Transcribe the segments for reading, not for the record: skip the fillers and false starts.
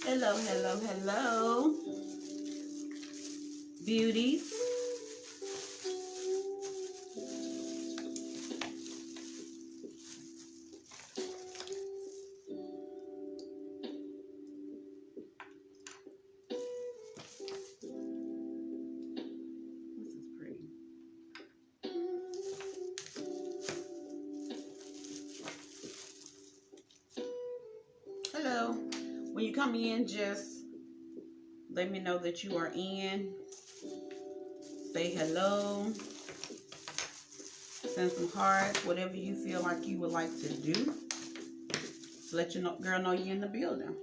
Hello, hello, hello, beauties. This is pretty. Hello. When you come in, just let me know that you are in. Say hello. Send some hearts, whatever you feel like you would like to do. To let your girl know you're in the building.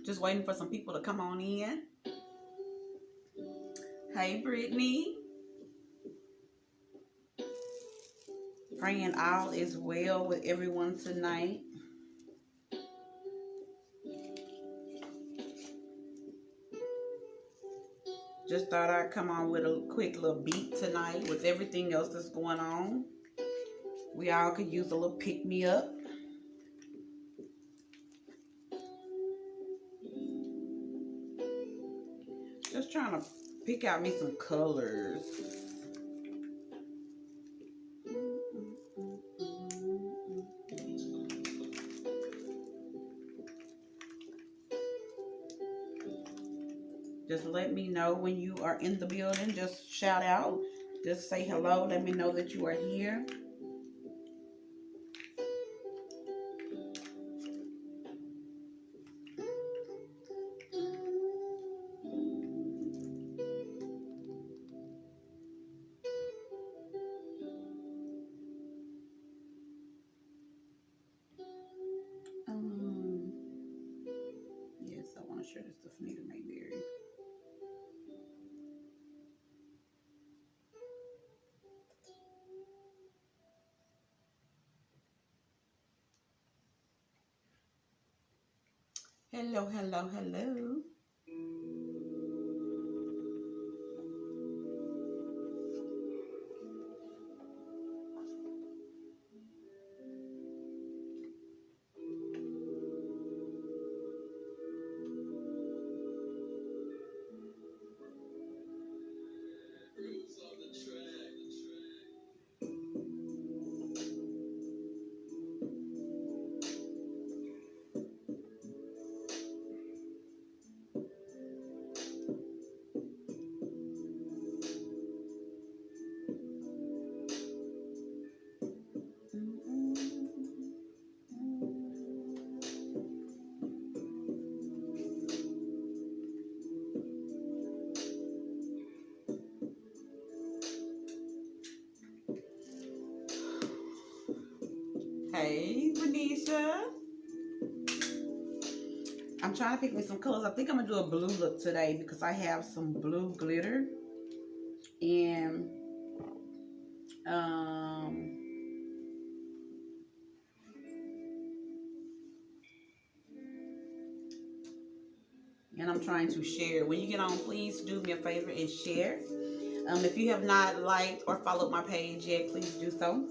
Just waiting for some people to come on in. Hey, Brittany. Praying all is well with everyone tonight. Just thought I'd come on with a quick little beat tonight with everything else that's going on. We all could use a little pick-me-up. Just trying to pick out me some colors. Just let me know when you are in the building. Just shout out. Just say hello. Let me know that you are here. Yes, I want to share this stuff for Nita Mayberry. Hello, hello, hello. Hey, Venetia. I'm trying to pick me some colors. I think I'm going to do a blue look today because I have some blue glitter. And, I'm trying to share. When you get on, please do me a favor and share. If you have not liked or followed my page yet, please do so.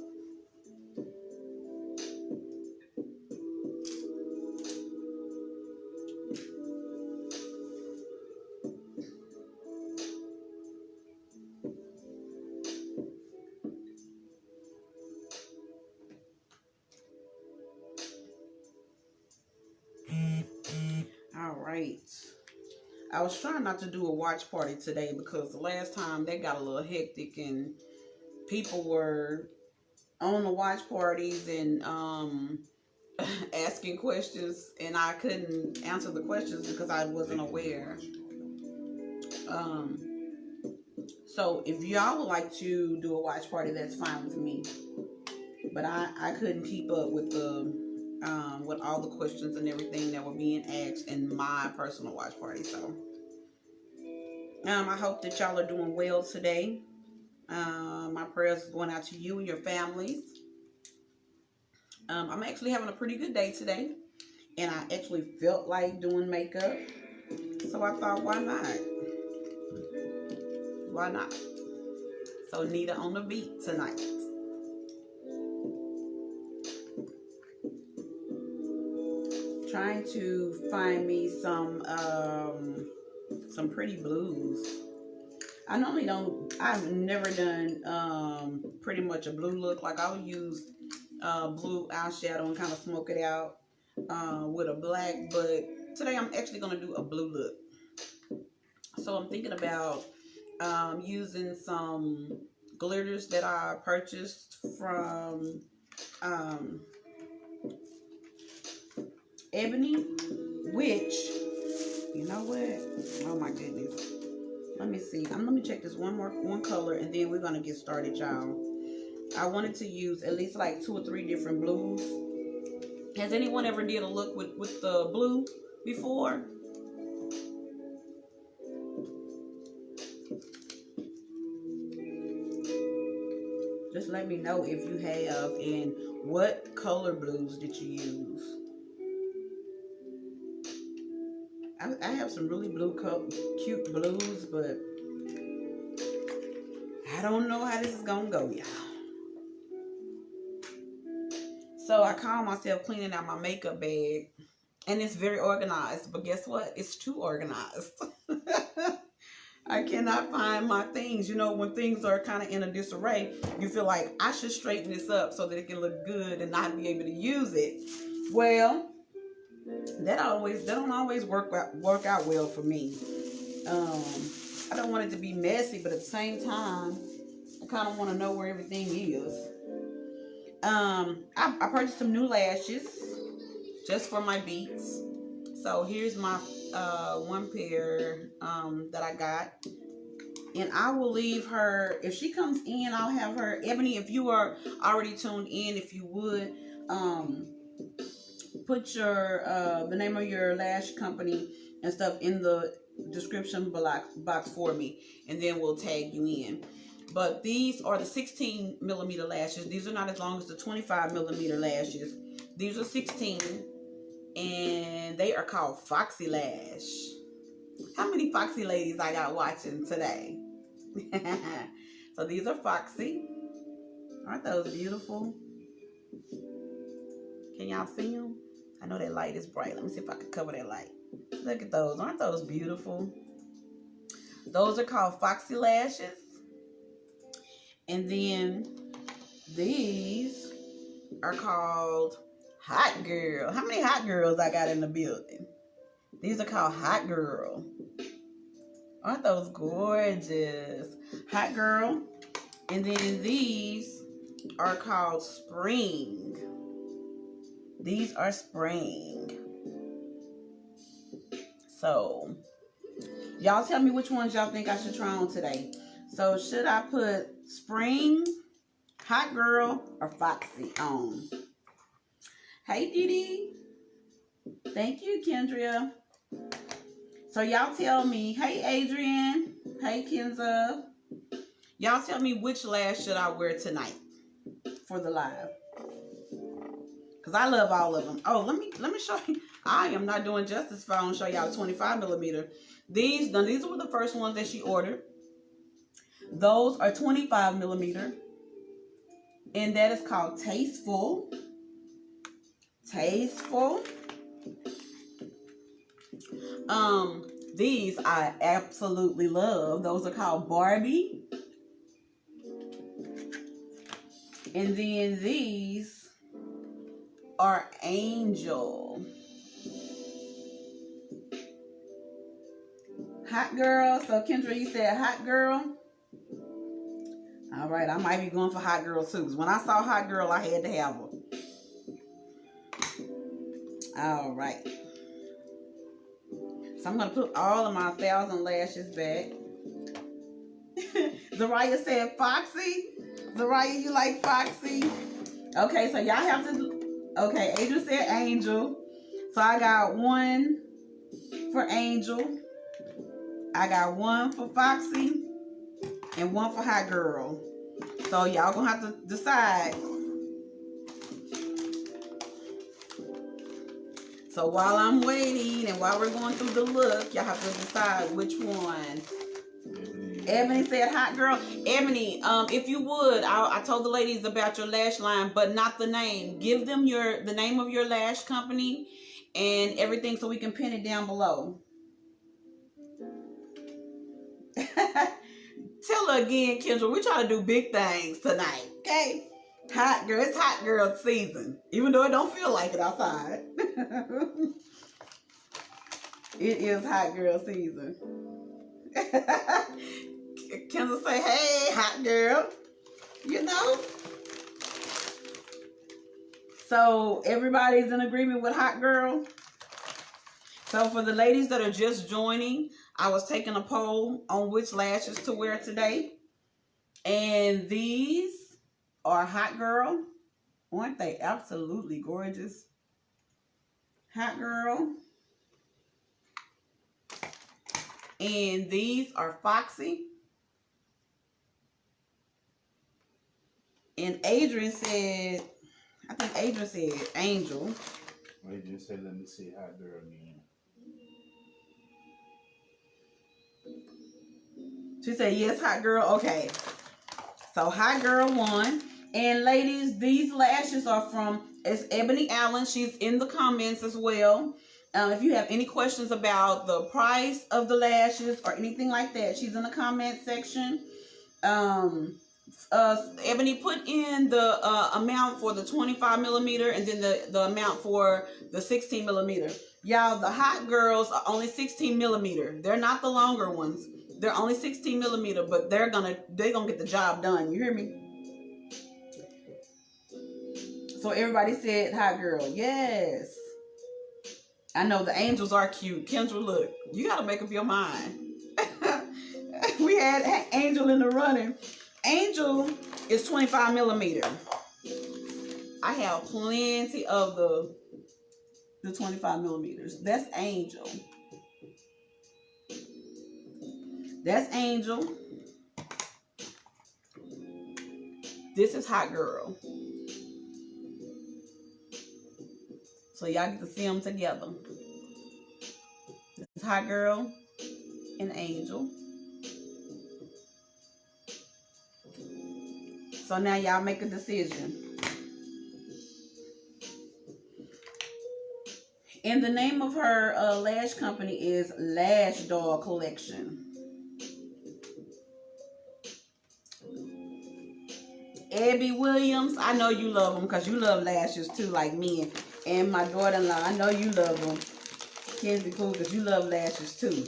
All right. I was trying not to do a watch party today because the last time that got a little hectic and people were on the watch parties and asking questions, and I couldn't answer the questions because I wasn't aware. Um, so if y'all would like to do a watch party, that's fine with me. But I couldn't keep up with the with all the questions and everything that were being asked in my personal watch party. So I hope that y'all are doing well today. My prayers is going out to you and your families. I'm actually having a pretty good day today, and I actually felt like doing makeup, so I thought, why not? Why not? So Nita on the beat tonight. Trying to find me some pretty blues. I've never done pretty much a blue look. Like I'll use blue eyeshadow and kind of smoke it out with a black, but today I'm actually going to do a blue look. So I'm thinking about using some glitters that I purchased from Ebony, which, you know what? Oh my goodness. Let me see. Let me check this one color, and then we're gonna get started, y'all. I wanted to use at least like 2 or 3 different blues. Has anyone ever did a look with the blue before? Just let me know if you have, and what color blues did you use? I have some really cute blues, but I don't know how this is gonna go, y'all. So I call myself cleaning out my makeup bag, and it's very organized, but guess what? It's too organized. I cannot find my things. You know, when things are kind of in a disarray, you feel like I should straighten this up so that it can look good and not be able to use it. Well, that don't always work out well for me. I don't want it to be messy, but at the same time, I kind of want to know where everything is. I purchased some new lashes just for my beats. So here's my one pair that I got. And I will leave her, if she comes in, I'll have her, Ebony, if you are already tuned in, if you would, put your, the name of your lash company and stuff in the description box for me, and then we'll tag you in. But these are the 16 millimeter lashes. These are not as long as the 25 millimeter lashes. These are 16, and they are called Foxy Lash. How many Foxy ladies I got watching today? So these are Foxy. Aren't those beautiful? Can y'all see them? I know that light is bright. Let me see if I can cover that light. Look at those. Aren't those beautiful? Those are called Foxy Lashes. And then these are called Hot Girl. How many Hot Girls I got in the building? These are called Hot Girl. Aren't those gorgeous? Hot Girl. And then these are called Spring. These are Spring. So, y'all tell me which ones y'all think I should try on today. So, should I put Spring, Hot Girl, or Foxy on? Hey, Didi. Thank you, Kendria. So, y'all tell me. Hey, Adrian. Hey, Kenza. Y'all tell me which lash should I wear tonight for the live. Because I love all of them. Oh, let me show you. I am not doing justice if I don't show y'all 25 millimeter. These were the first ones that she ordered. Those are 25 millimeter. And that is called Tasteful. Tasteful. These I absolutely love. Those are called Barbie. And then these are Angel. Hot Girl. So Kendra, you said Hot Girl. All right, I might be going for hot girl too. Because when I saw hot girl, I had to have her. All right. So I'm going to put all of my 1,000 lashes back. Zariah said Foxy. Zariah, you like Foxy? Okay, so y'all have to... Okay, Adrian said Angel. So I got one for Angel. I got one for Foxy. And one for Hot Girl. So y'all gonna have to decide. So while I'm waiting and while we're going through the look, y'all have to decide which one. Ebony said Hot Girl. Ebony, if you would, I told the ladies about your lash line, but not the name. Give them the name of your lash company and everything so we can pin it down below. Tell her again, Kendra, we try to do big things tonight, okay? Hot girl, it's hot girl season, even though it don't feel like it outside. It is hot girl season. Kendra say, hey, hot girl, you know? So everybody's in agreement with hot girl? So for the ladies that are just joining, I was taking a poll on which lashes to wear today. And these are hot girl. Aren't they absolutely gorgeous? Hot girl. And these are Foxy. And Adrian said, I think Adrian said Angel. Adrian said, let me see hot girl again. She said, yes, hot girl. Okay. So hot girl won. And ladies, these lashes are from, it's Ebony Allen. She's in the comments as well. If you have any questions about the price of the lashes or anything like that, she's in the comment section. Ebony, put in the amount for the 25 millimeter and then the amount for the 16 millimeter. Y'all, the hot girls are only 16 millimeter. They're not the longer ones. They're only 16 millimeter, but they're gonna get the job done. You hear me? So everybody said hot girl. Yes. I know the angels are cute. Kendra, look, you gotta make up your mind. We had Angel in the running. Angel is 25 millimeter. I have plenty of the 25 millimeters. That's Angel. That's Angel. This is hot girl. So y'all get to see them together. This is hot girl and Angel. So now y'all make a decision. And the name of her lash company is Lash Doll Collection. Abby Williams, I know you love them because you love lashes too, like me and my daughter-in-law. I know you love them. Kenzie Cool, because you love lashes too.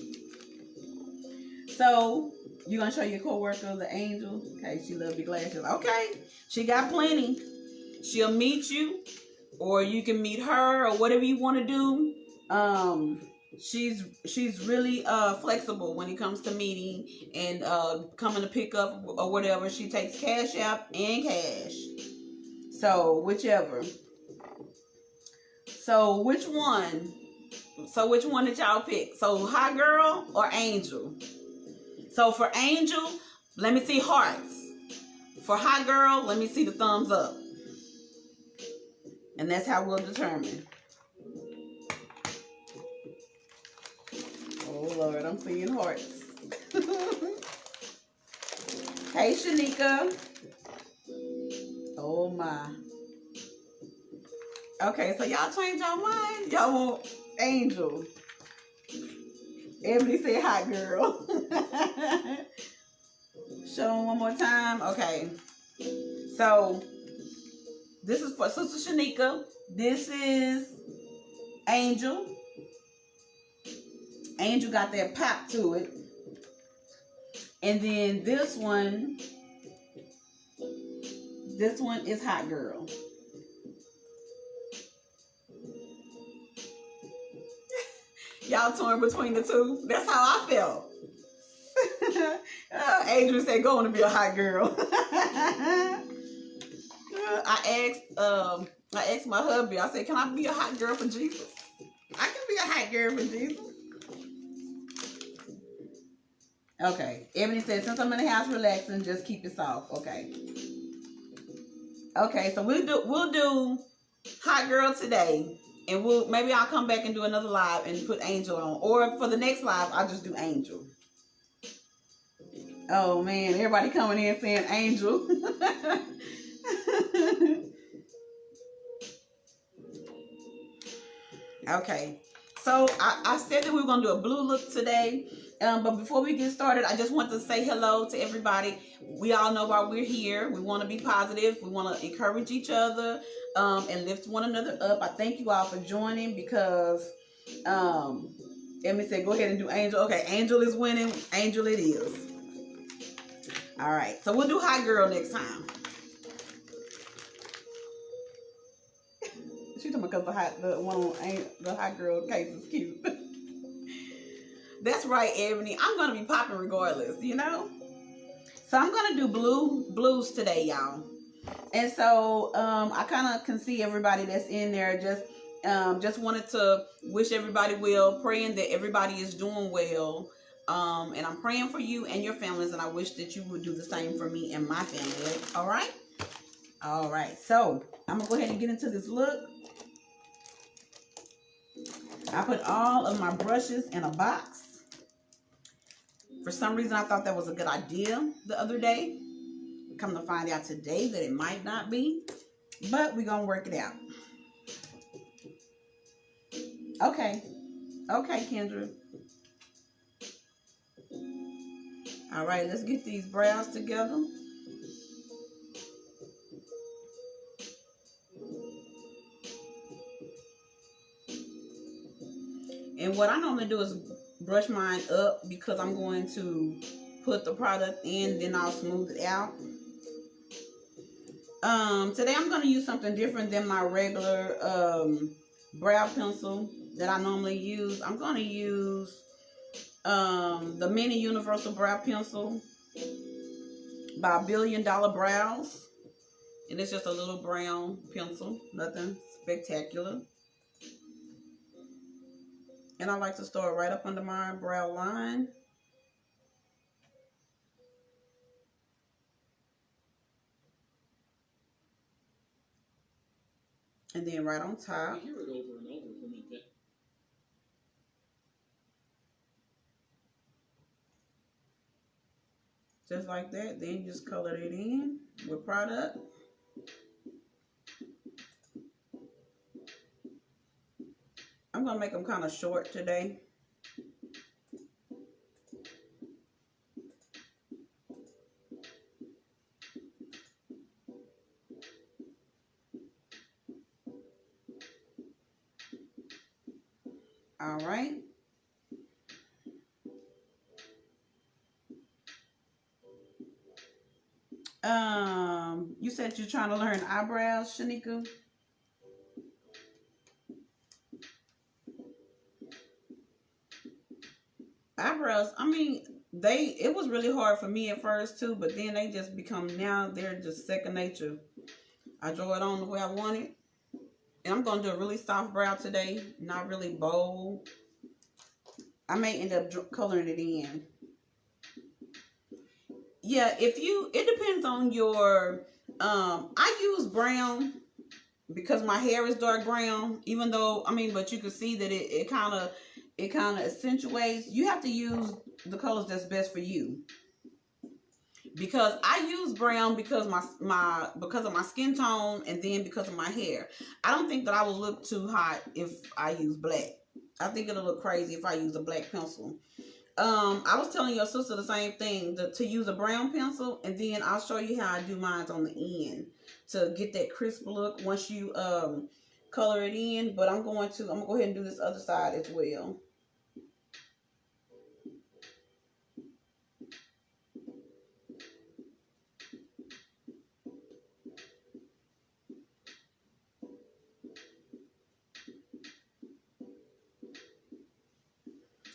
So, you going to show your co-worker the Angel? Okay, she loves big lashes. Okay, she got plenty. She'll meet you, or you can meet her, or whatever you want to do. She's really flexible when it comes to meeting and coming to pick up or whatever. She takes cash out and cash. So whichever. So which one? So which one did y'all pick? So hot girl or Angel? So for Angel, let me see hearts. For hot girl, let me see the thumbs up. And that's how we'll determine. Oh Lord, I'm seeing hearts. Hey Shanika. Oh my. Okay, so y'all change your mind. Y'all want Angel. Ebony said hot girl. Show them one more time. Okay. So this is for Sister Shanika. This is Angel. Angel got that pop to it. And then this one This one is Hot Girl. Y'all torn between the two. That's how I felt. Adrian said, "Going to be a hot girl." I asked my hubby. I said, "Can I be a hot girl for Jesus?" I can be a hot girl for Jesus. Okay. Ebony said, "Since I'm in the house relaxing, just keep it soft." Okay. Okay. So we'll do hot girl today, and maybe I'll come back and do another live and put Angel on, or for the next live I'll just do Angel. Oh man, everybody coming in saying Angel. Okay, so I said that we were going to do a blue look today, but before we get started, I just want to say hello to everybody. We all know why we're here. We want to be positive. We want to encourage each other and lift one another up. I thank you all for joining because Emmy said, "Go ahead and do Angel." Okay, Angel is winning. Angel it is. All right, so we'll do Hot Girl next time. She talking about because the hot girl case is cute. That's right, Ebony. I'm gonna be popping regardless, you know. So I'm gonna do blues today, y'all. And so I kind of can see everybody that's in there. Just wanted to wish everybody well, praying that everybody is doing well. And I'm praying for you and your families, and I wish that you would do the same for me and my family. All right. All right. So I'm gonna go ahead and get into this look. I put all of my brushes in a box. For some reason, I thought that was a good idea the other day. Come to find out today that it might not be, but we're going to work it out. Okay. Okay, Kendra. All right, let's get these brows together. And what I normally do is brush mine up because I'm going to put the product in, then I'll smooth it out. Today I'm going to use something different than my regular brow pencil that I normally use. I'm going to use the Mini Universal Brow Pencil by $1 Billion Brows. And it's just a little brown pencil, nothing spectacular. And I like to start right up under my brow line. And then right on top. I hear it over and over from a bit. Just like that. Then you just color it in with product. I'm going to make them kind of short today. All right. You said you're trying to learn eyebrows, Shanika? Eyebrows, I mean, it was really hard for me at first too, but then they just they're just second nature. I draw it on the way I want it. And I'm going to do a really soft brow today, not really bold. I may end up coloring it in. Yeah, it depends on your, I use brown because my hair is dark brown, even though, but you can see that it kind of accentuates. You have to use the colors that's best for you. Because I use brown because because of my skin tone and then because of my hair. I don't think that I will look too hot if I use black. I think it'll look crazy if I use a black pencil. I was telling your sister the same thing, to use a brown pencil, and then I'll show you how I do mine on the end to get that crisp look once you color it in. But I'm gonna go ahead and do this other side as well.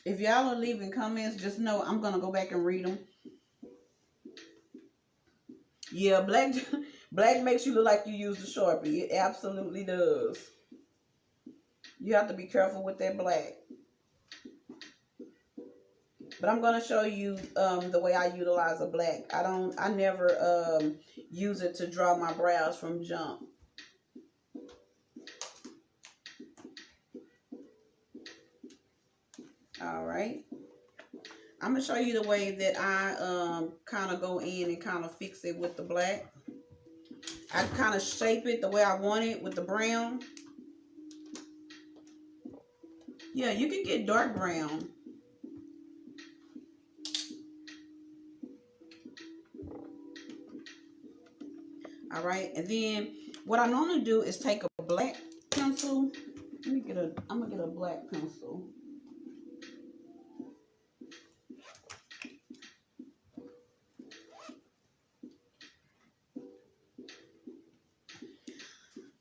If y'all are leaving comments, just know I'm gonna go back and read them. Yeah, black black makes you look like you used a Sharpie. It absolutely does. You have to be careful with that black. But I'm gonna show you the way I utilize a black. I never use it to draw my brows from jump. All right. I'm gonna show you the way that I kind of go in and kind of fix it with the black. I kind of shape it the way I want it with the brown. Yeah, you can get dark brown. All right, and then what I normally do is take a black pencil. I'm gonna get a black pencil.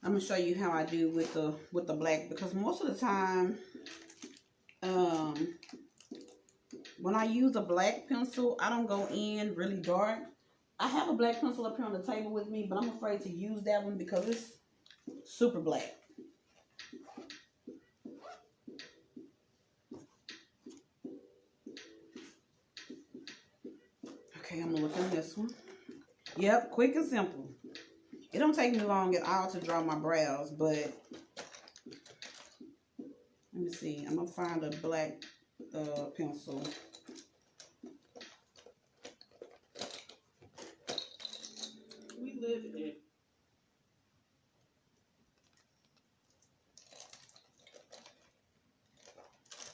I'm gonna show you how I do with the black, because most of the time, when I use a black pencil, I don't go in really dark. I have a black pencil up here on the table with me, but I'm afraid to use that one because it's super black. Okay, I'm gonna look at this one. Yep, quick and simple. It don't take me long at all to draw my brows, but let me see. I'm gonna find a black pencil. We live in it.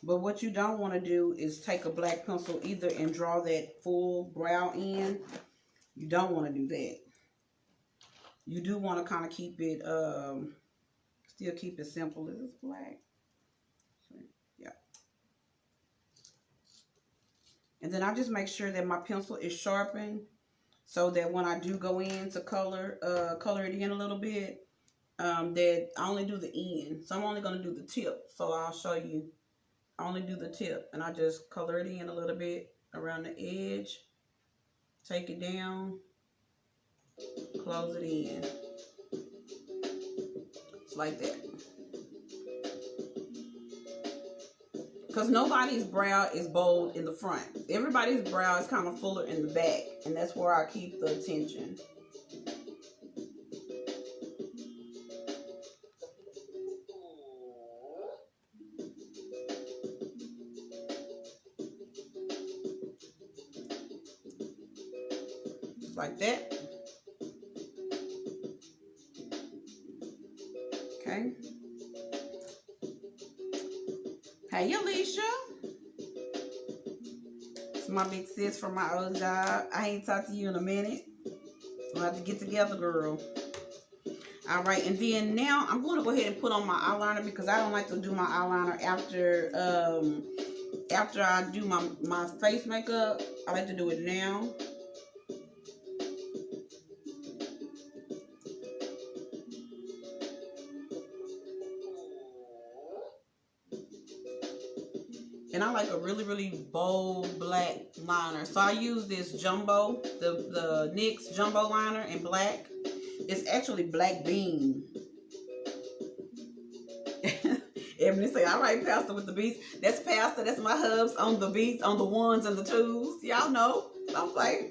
But what you don't want to do is take a black pencil either and draw that full brow in. You don't want to do that. You do want to kind of keep it, still keep it simple. Is this black? Yeah. And then I just make sure that my pencil is sharpened so that when I do go in to color it in a little bit, that I only do the end. So I'm only going to do the tip. So I'll show you. I only do the tip, and I just color it in a little bit around the edge. Take it down. Close it in. It's like that. Because nobody's brow is bold in the front. Everybody's brow is kind of fuller in the back. And that's where I keep the attention. Like that. Okay. Hey, Alicia. It's my big sis from my old job. I ain't talked to you in a minute. We'll have to get together, girl. All right, and then now I'm going to go ahead and put on my eyeliner because I don't like to do my eyeliner after I do my face makeup. I like to do it now. And I like a really, really bold black liner. So I use this jumbo, the NYX jumbo liner in black. It's actually black bean. Ebony say, all right, Pastor with the beats. That's Pastor. That's my hubs on the beats, on the ones and the twos. Y'all know. Don't play.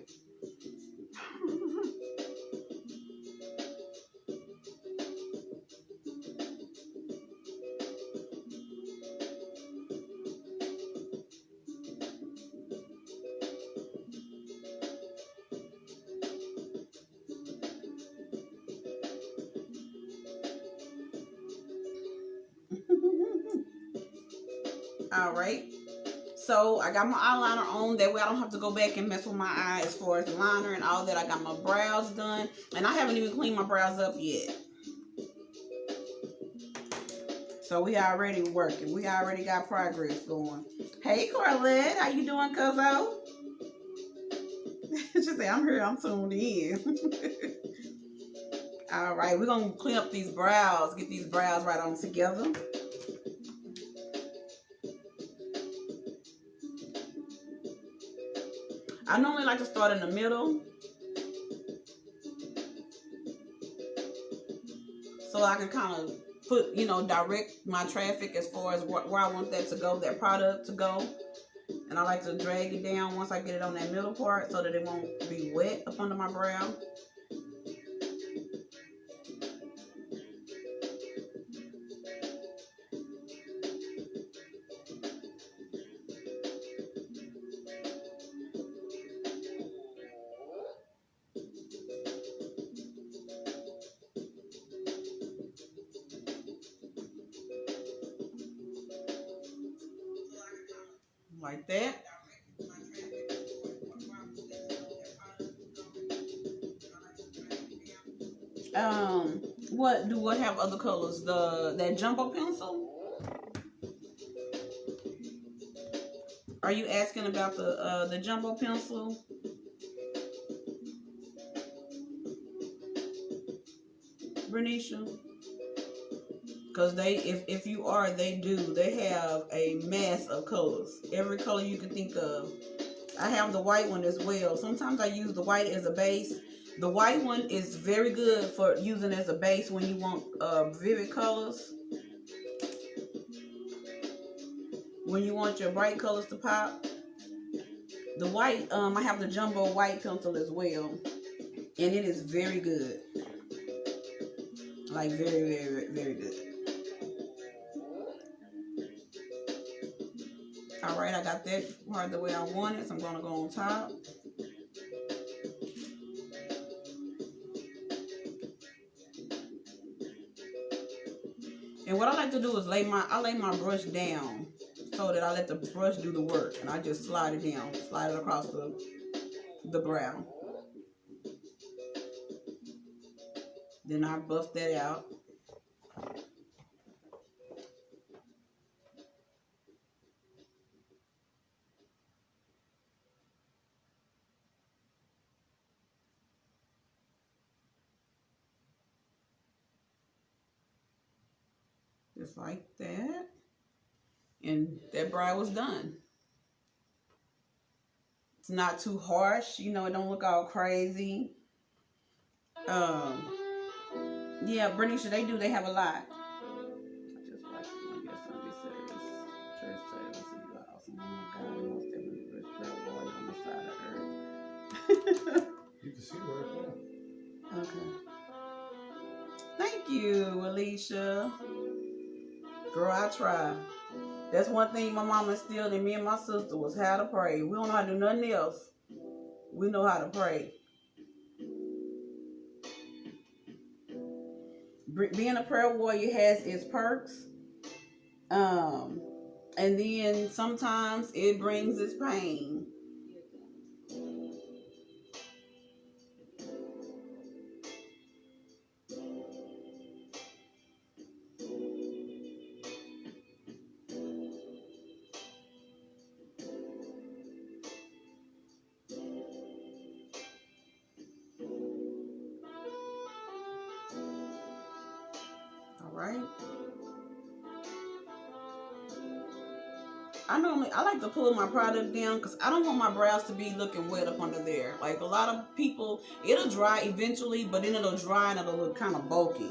All right. So I got my eyeliner on. That way I don't have to go back and mess with my eye as far as the liner and all that. I got my brows done. And I haven't even cleaned my brows up yet. So we already working. We already got progress going. Hey, Corlette. How you doing, cuzzo? She said, I'm here. I'm tuned in. All right. We're going to clean up these brows. Get these brows right on together. I normally like to start in the middle, so I can kind of put, direct my traffic as far as where I want that to go, that product to go. And I like to drag it down once I get it on that middle part so that it won't be wet up under my brow. Like that. What have other colors? That jumbo pencil? Are you asking about the jumbo pencil? Bernicia? Because if you are, they have a mass of colors. Every color you can think of. I have the white one as well. Sometimes I use the white as a base. The white one is very good for using as a base when you want vivid colors. When you want your bright colors to pop. The white, I have the jumbo white pencil as well. And it is very good. Like very, very, very good. Alright, I got that part the way I want it. So I'm going to go on top. And what I like to do is lay my brush down so that I let the brush do the work. And I just slide it down. Slide it across the brow. Then I buff that out. Just like that. And that brow was done. It's not too harsh. It don't look all crazy. Yeah, Bernicia, they have a lot. I just like it when your Sunday service, church service is awesome. Oh my God, most definitely the rich prayer warrior on the side of earth. You can see right there. Okay. Thank you, Alicia. Girl, I try. That's one thing my mama instilled in me and my sister was how to pray. We don't know how to do nothing else. We know how to pray. Being a prayer warrior has its perks. And then sometimes it brings its pain. Right? I like to pull my product down because I don't want my brows to be looking wet up under there. Like a lot of people, it'll dry eventually, but then it'll dry and it'll look kind of bulky.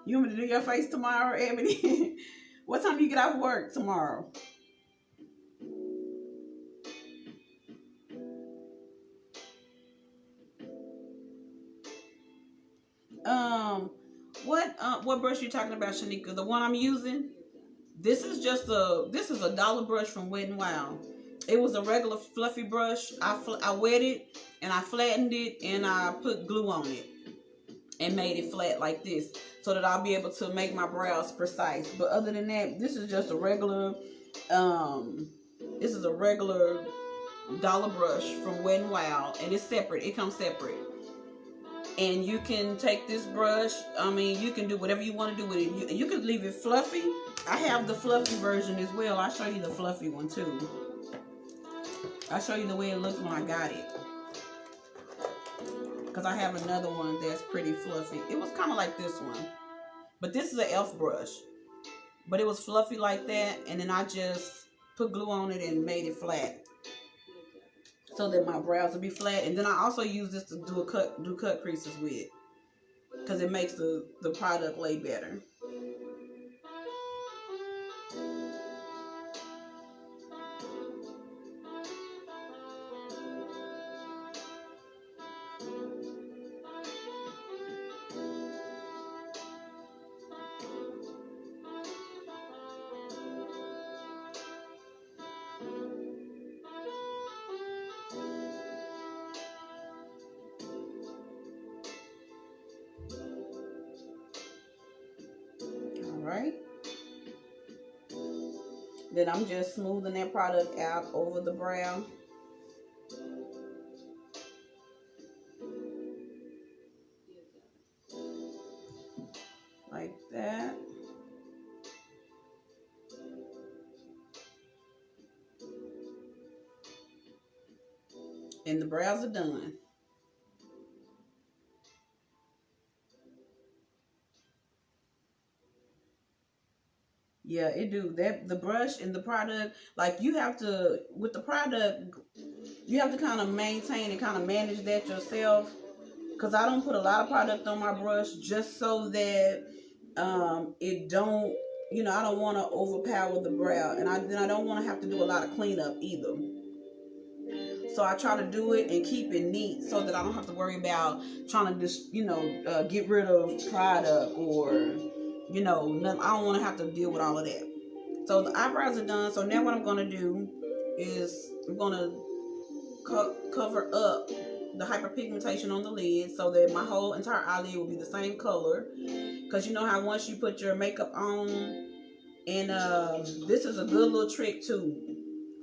You want me to do your face tomorrow, Ebony? What time do you get off work tomorrow? What brush you talking about, Shanika? The one I'm using? This is a dollar brush from Wet n Wild. It was a regular fluffy brush. I wet it and I flattened it and I put glue on it and made it flat like this so that I'll be able to make my brows precise. But other than that, this is just a regular dollar brush from Wet n Wild, and it's separate. It comes separate. And you can take this brush, you can do whatever you want to do with it. You can leave it fluffy. I have the fluffy version as well. I'll show you the fluffy one too. I'll show you the way it looks when I got it. Because I have another one that's pretty fluffy. It was kind of like this one. But this is an e.l.f. brush. but it was fluffy like that, and then I just put glue on it and made it flat so that my brows will be flat. And then I also use this to do cut creases with, because it makes the product lay better. All right. Then I'm just smoothing that product out over the brow. Like that. And the brows are done. Yeah, it do that. The brush and the product, like you have to, with the product, you have to kind of maintain and kind of manage that yourself. Cause I don't put a lot of product on my brush just so that it don't, I don't want to overpower the brow, and I don't want to have to do a lot of cleanup either. So I try to do it and keep it neat so that I don't have to worry about trying to just, get rid of product or, nothing. I don't want to have to deal with all of that. So the eyebrows are done. So now what I'm going to do is I'm going to cover up the hyperpigmentation on the lid so that my whole entire eyelid will be the same color. Because you know how once you put your makeup on, and this is a good little trick too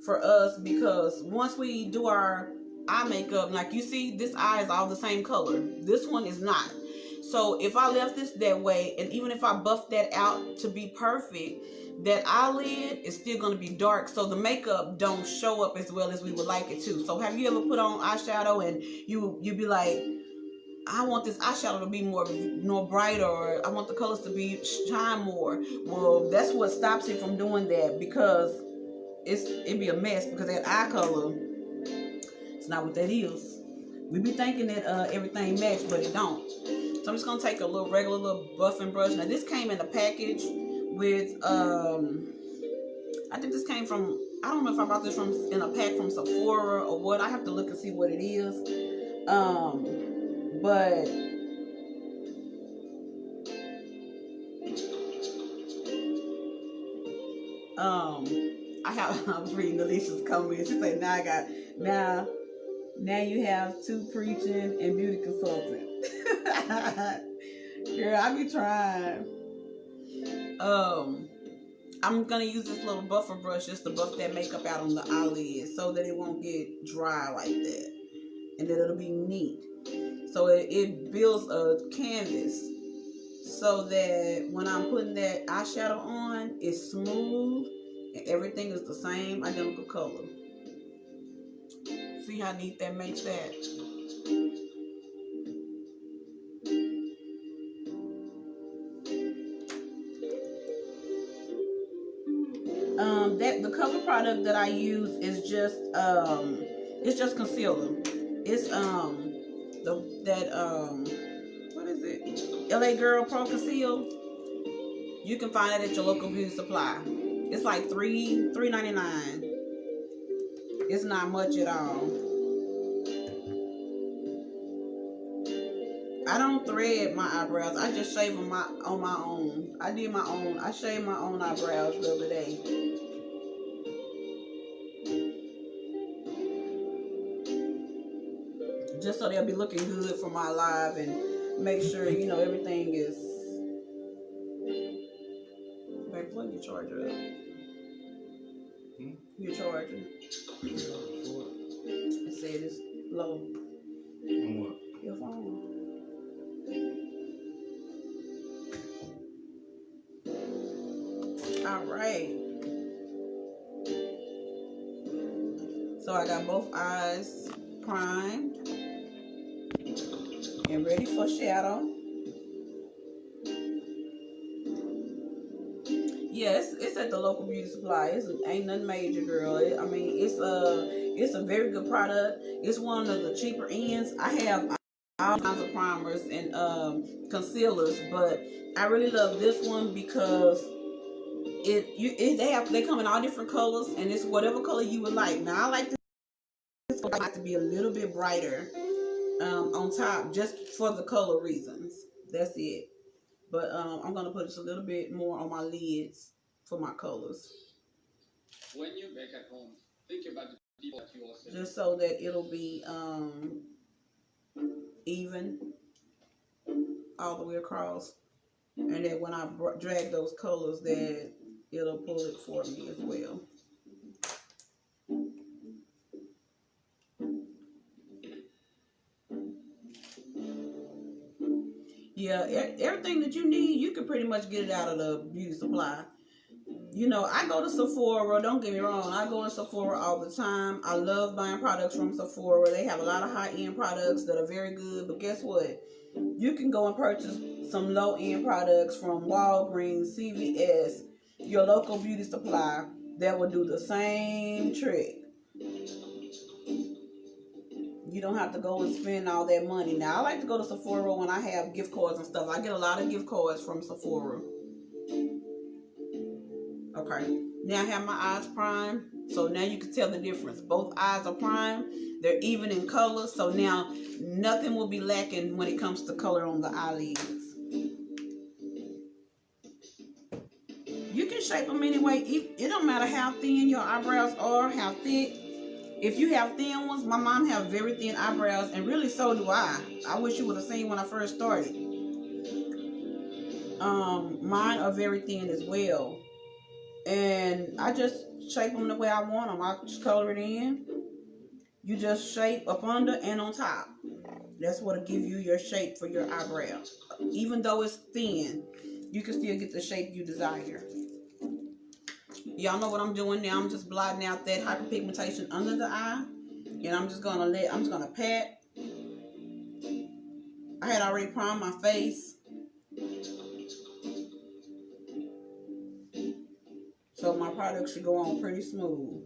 for us, because once we do our eye makeup, like you see, this eye is all the same color. This one is not. So if I left this that way, and even if I buff that out to be perfect, that eyelid is still going to be dark, so the makeup don't show up as well as we would like it to. So have you ever put on eyeshadow and you be like, I want this eyeshadow to be more brighter, or I want the colors to be shine more? Well, that's what stops it from doing that, because it'd be a mess, because that eye color, it's not what that is. We be thinking that everything matched, but it don't. So I'm just gonna take a regular little buffing brush. Now this came in a package with I think this came from, I don't know if I bought this in a pack from Sephora or what. I have to look and see what it is. But I was reading Alicia's comment. She said, now you have two preaching and beauty consultant. Girl, I be trying. I'm gonna use this little buffer brush just to buff that makeup out on the eyelid so that it won't get dry like that, and that it'll be neat. So it builds a canvas so that when I'm putting that eyeshadow on, it's smooth and everything is the same identical color. See how neat that makes that? That the cover product that I use is just it's just concealer. It's what is it? LA Girl Pro Conceal. You can find it at your local beauty supply. It's like $3.99. It's not much at all. I don't thread my eyebrows. I just shave them on my own. I shaved my own eyebrows the other day. Just so they'll be looking good for my live, and make sure, everything is. Babe, plug your charger up. Your charger. It said it's low. On what? Your phone. All right. So I got both eyes primed and ready for shadow. Yeah, it's at the local beauty supply. It's ain't nothing major, girl. I mean, it's a very good product. It's one of the cheaper ends. I have all kinds of primers and concealers, but I really love this one because they come in all different colors, and it's whatever color you would like. Now I like this one to be a little bit brighter on top, just for the color reasons. That's it. But I'm gonna put just a little bit more on my lids for my colors. When you're back at home, think about the people that you also just so that it'll be even all the way across, and then when I drag those colors, that it'll pull it for me as well. Yeah, everything that you need, you can pretty much get it out of the beauty supply. You know, I go to Sephora. Don't get me wrong. I go to Sephora all the time. I love buying products from Sephora. They have a lot of high-end products that are very good. But guess what? You can go and purchase some low-end products from Walgreens, CVS, your local beauty supply that will do the same trick. You don't have to go and spend all that money. Now, I like to go to Sephora when I have gift cards and stuff. I get a lot of gift cards from Sephora. Okay. Now I have my eyes primed. So now you can tell the difference. Both eyes are primed. They're even in color. So now nothing will be lacking when it comes to color on the eyelids. You can shape them anyway. It don't matter how thin your eyebrows are, how thick. If you have thin ones, my mom have very thin eyebrows, and really so do I. I wish you would have seen when I first started. Mine are very thin as well. And I just shape them the way I want them. I just color it in. You just shape up under and on top. That's what'll give you your shape for your eyebrow. Even though it's thin, you can still get the shape you desire. Y'all know what I'm doing now. I'm just blotting out that hyperpigmentation under the eye. And I'm just gonna pat. I had already primed my face. So my product should go on pretty smooth.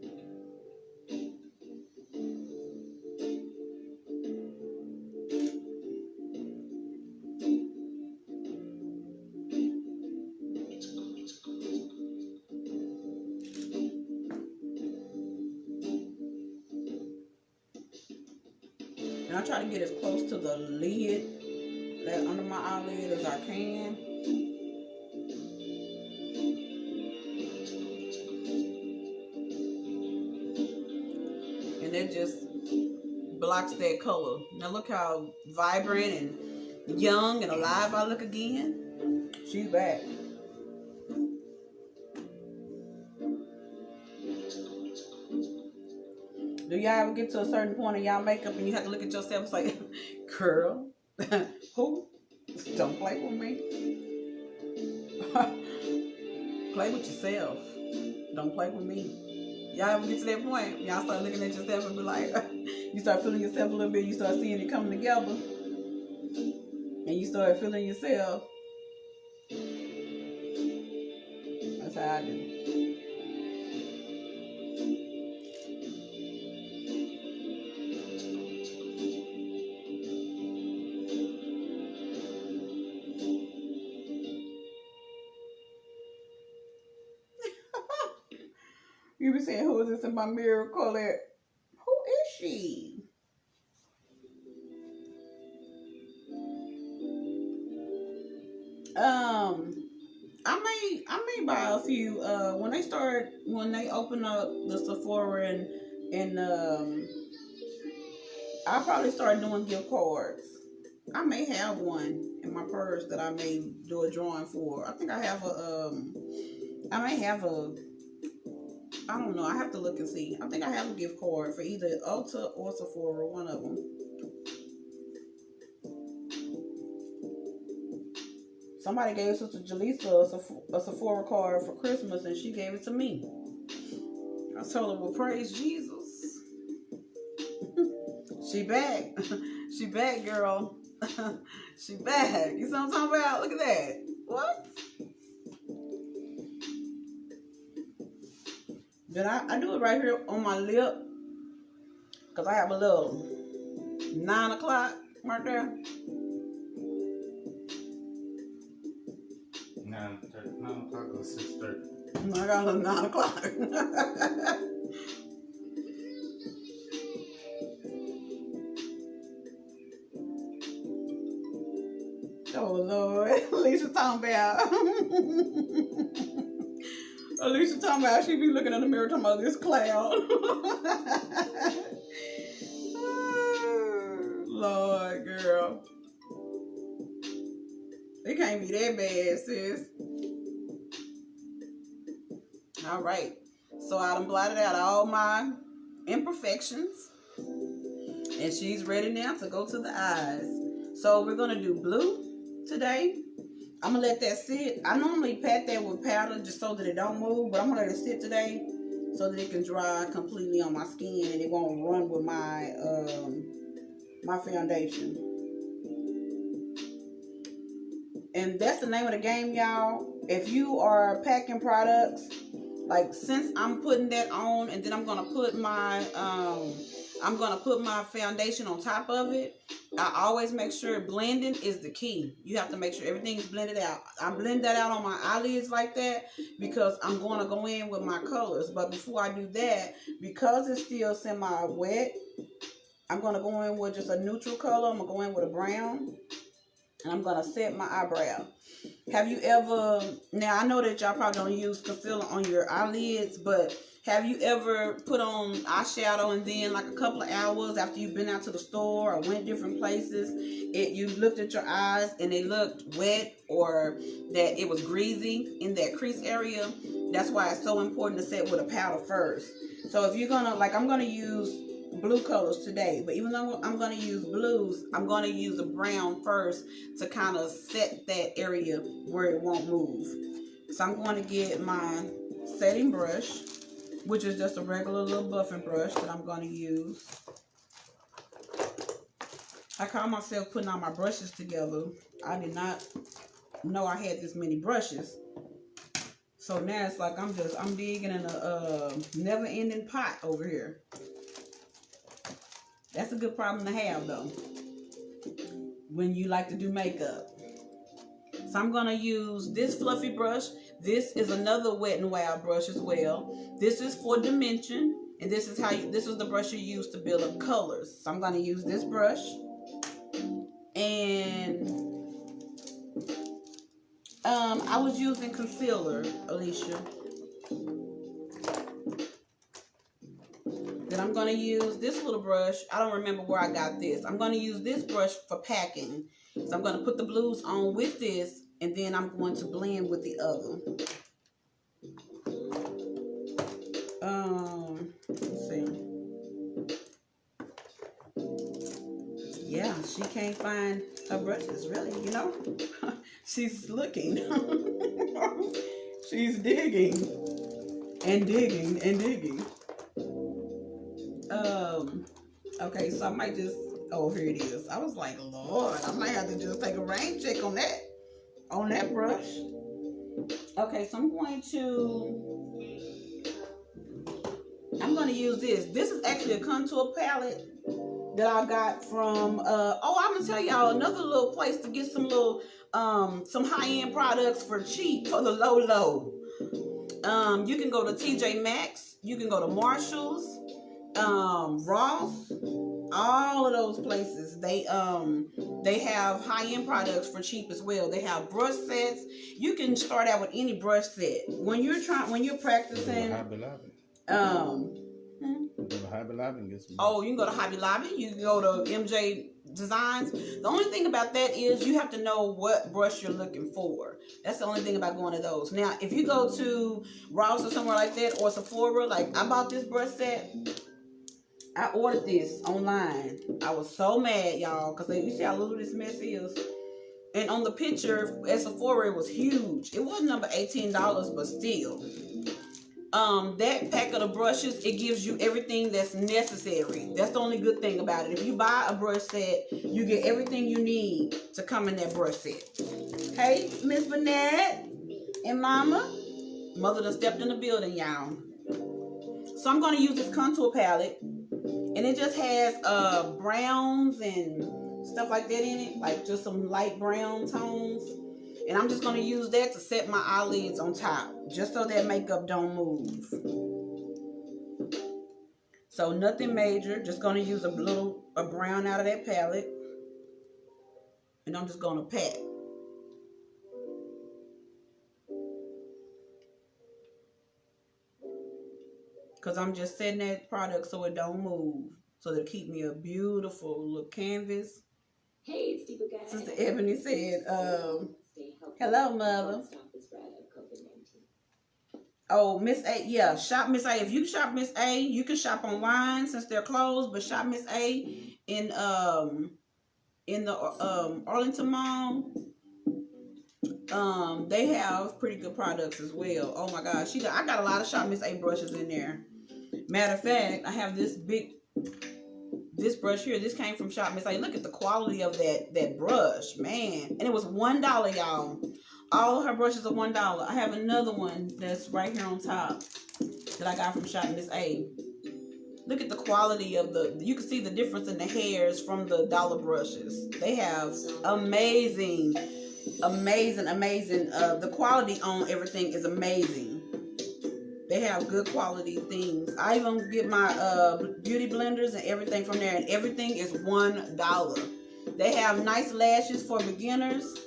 And I try to get as close to the lid, that under my eyelid, as I can. And it just blocks that color. Now look how vibrant and young and alive I look again. She's back. Do y'all ever get to a certain point in y'all makeup and you have to look at yourself? It's like, girl, who? Don't play with me. Play with yourself. Don't play with me. Y'all ever get to that point? Y'all start looking at yourself and be like, you start feeling yourself a little bit. You start seeing it coming together. And you start feeling yourself. That's how I do. You be saying, who is this in my mirror? Colette? Who is she? I may buy a few when they open up the Sephora and I'll probably start doing gift cards. I may have one in my purse that I may do a drawing for. I think I have I may have I don't know. I have to look and see. I think I have a gift card for either Ulta or Sephora, one of them. Somebody gave Sister Jaleesa a Sephora card for Christmas, and she gave it to me. I told her, well, praise Jesus. She back. She back, girl. She back. You see what I'm talking about? Look at that. What? Then I do it right here on my lip. Because I have a little 9 o'clock right there. 9 o'clock or 6:30. I got a little 9 o'clock. Oh, Lord. Alicia talking about. Alicia talking about she be looking in the mirror talking about this cloud. Lord, girl. It can't be that bad, sis. All right. So I done blotted out all my imperfections. And she's ready now to go to the eyes. So we're going to do blue today. I'm going to let that sit. I normally pat that with powder just so that it don't move. But I'm going to let it sit today so that it can dry completely on my skin. And it won't run with my my foundation. And that's the name of the game, y'all. If you are packing products, like since I'm putting that on, and then I'm gonna put my foundation on top of it. I always make sure blending is the key. You have to make sure everything is blended out. I blend that out on my eyelids like that because I'm going to go in with my colors. But before I do that, because it's still semi-wet, I'm going to go in with just a neutral color. I'm going to go in with a brown. And I'm going to set my eyebrow. Have you ever, now I know that y'all probably don't use concealer on your eyelids, but have you ever put on eyeshadow and then like a couple of hours after you've been out to the store or went different places, you looked at your eyes and they looked wet or that it was greasy in that crease area? That's why it's so important to set with a powder first. So if you're going to, like I'm going to use blue colors today, but even though I'm going to use blues, I'm going to use a brown first to kind of set that area where it won't move. So I'm going to get my setting brush, which is just a regular little buffing brush that I'm going to use. I call myself putting all my brushes together. I did not know I had this many brushes. So now it's like I'm digging in a never-ending pot over here. That's a good problem to have, though, when you like to do makeup. So I'm going to use this fluffy brush. This is another Wet n Wild brush as well. This is for dimension, and this is the brush you use to build up colors. So I'm going to use this brush. And I was using concealer, Alicia. Then I'm going to use this little brush. I don't remember where I got this. I'm going to use this brush for packing. So I'm going to put the blues on with this, and then I'm going to blend with the other. Let's see. Yeah, she can't find her brushes, really, you know? She's looking. She's digging and digging and digging. Okay, so I might just, oh, here it is. I was like, Lord, I might have to just take a rain check on that brush. Okay, so I'm going to use this. This is actually a contour palette that I got from, I'm going to tell y'all another little place to get some little, some high-end products for cheap, for the low. You can go to TJ Maxx. You can go to Marshall's. Ross, all of those places, they have high-end products for cheap as well. They have brush sets. You can start out with any brush set when you're practicing. Oh, you can go to Hobby Lobby. You can go to MJ Designs. The only thing about that is you have to know what brush you're looking for. That's the only thing about going to those. Now, if you go to Ross or somewhere like that, or Sephora, like I bought this brush set. I ordered this online. I was so mad, y'all, because you see how little this mess is. And on the picture at Sephora, it was huge. It wasn't number $18, but still. That pack of the brushes, it gives you everything that's necessary. That's the only good thing about it. If you buy a brush set, you get everything you need to come in that brush set. Hey, Miss Burnett and Mama. Mother done stepped in the building, y'all. So I'm going to use this contour palette, and it just has browns and stuff like that in it, like just some light brown tones. And I'm just going to use that to set my eyelids on top, just so that makeup don't move. So nothing major, just going to use a brown out of that palette. And I'm just going to pat. Because I'm just setting that product so it don't move. So to keep me a beautiful little canvas. Hey, it's Deepa guys. Sister Ebony said, hello, mother. Oh, Miss A, yeah, shop Miss A. If you shop Miss A, you can shop online since they're closed, but shop Miss A in the Arlington Mall. They have pretty good products as well. Oh my gosh, I got a lot of shop Miss A brushes in there. Matter of fact, I have this brush here. This came from shop Miss A. Look at the quality of that brush, man. And it was $1, y'all. All of her brushes are $1. I have another one that's right here on top that I got from shop Miss A. Look at the quality of you can see the difference in the hairs from the dollar brushes. They have amazing. The quality on everything is amazing. They have good quality things. I even get my beauty blenders and everything from there, and everything is $1. They have nice lashes for beginners.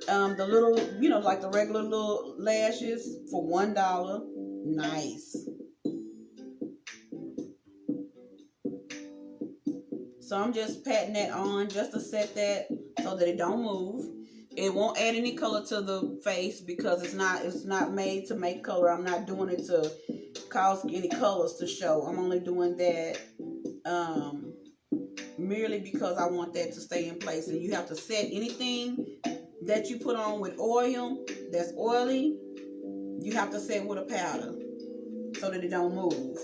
The little, like the regular little lashes for $1. Nice. So I'm just patting that on just to set that so that it don't move. It won't add any color to the face because it's not made to make color. I'm not doing it to cause any colors to show. I'm only doing that merely because I want that to stay in place. And you have to set anything that you put on with oil that's oily, you have to set with a powder so that it don't move.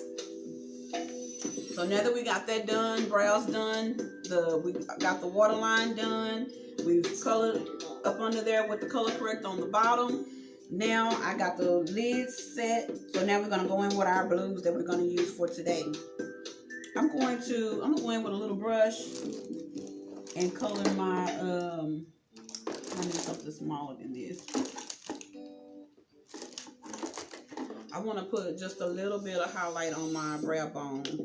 So now that we got that done, brows done, we got the waterline done, we've colored up under there with the color correct on the bottom. Now I got the lids set. So now we're gonna go in with our blues that we're gonna use for today. I'm gonna go in with a little brush and color my I need something smaller than this. I want to put just a little bit of highlight on my brow bone. Do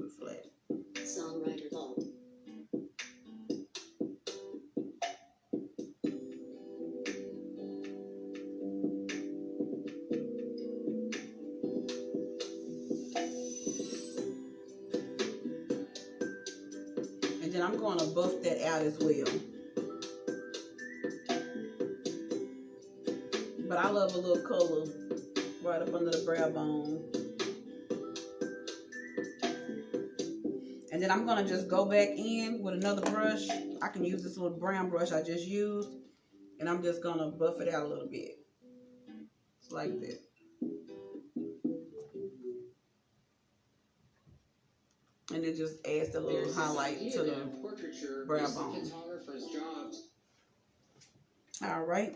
it flat. Songwriter Vault. And then I'm going to buff that out as well. But I love a little color right up under the brow bone. And then I'm going to just go back in with another brush. I can use this little brown brush I just used. And I'm just going to buff it out a little bit. It's like that. And it just adds a little highlight to the brow bone. Alright.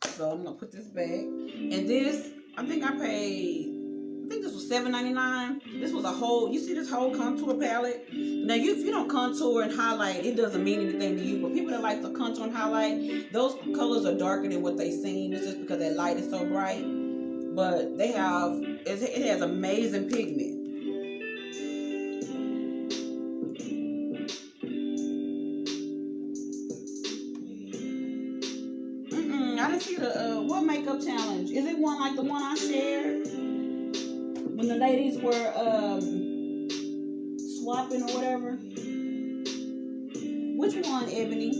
So I'm going to put this back. And this, I think this was $7.99. This was a whole, you see this whole contour palette? Now, if you don't contour and highlight, it doesn't mean anything to you. But people that like to contour and highlight, those colors are darker than what they seem. It's just because that light is so bright. But it has amazing pigment. I didn't see the, what makeup challenge? Is it one like the one I shared? When the ladies were swapping or whatever? Which one, Ebony?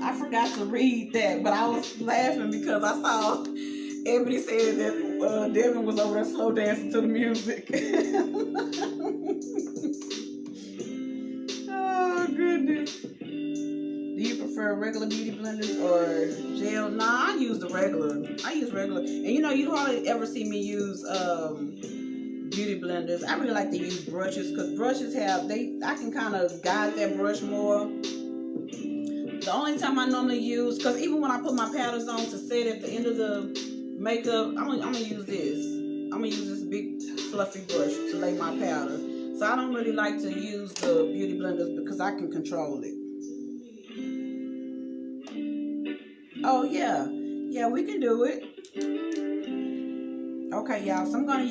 I forgot to read that, but I was laughing because I saw Ebony said that Devin was over there slow dancing to the music. Oh, goodness. Do you prefer regular beauty blenders or gel? Nah, I use the regular. I use regular. And you know, you hardly ever see me use beauty blenders. I really like to use brushes because brushes I can kind of guide that brush more. The only time I normally use, because even when I put my powders on to set at the end of the makeup, I'm gonna use this. I'm gonna use this big fluffy brush to lay my powder. So I don't really like to use the beauty blenders because I can control it. Oh yeah, we can do it. Okay, y'all. So I'm gonna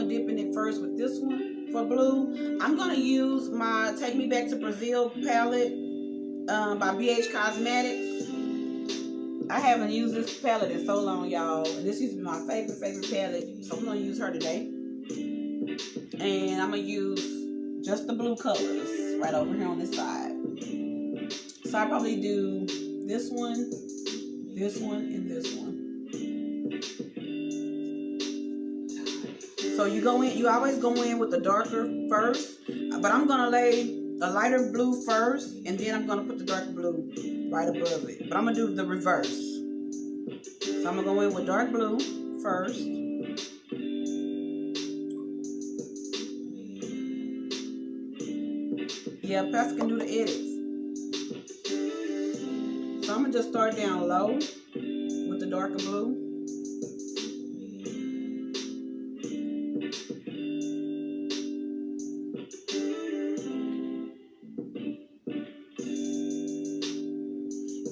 dip in it first with this one for blue. I'm gonna use my Take Me Back to Brazil palette by BH Cosmetics. I haven't used this palette in so long, y'all. And this used to be my favorite palette. So I'm gonna use her today. And I'm gonna use just the blue colors right over here on this side. So I probably do this one, and this one. So you always go in with the darker first, but I'm gonna lay a lighter blue first, and then I'm gonna put the darker blue right above it. But I'm gonna do the reverse. So I'm gonna go in with dark blue first. Yeah, Pastor can do the edits. So I'm gonna just start down low with the darker blue.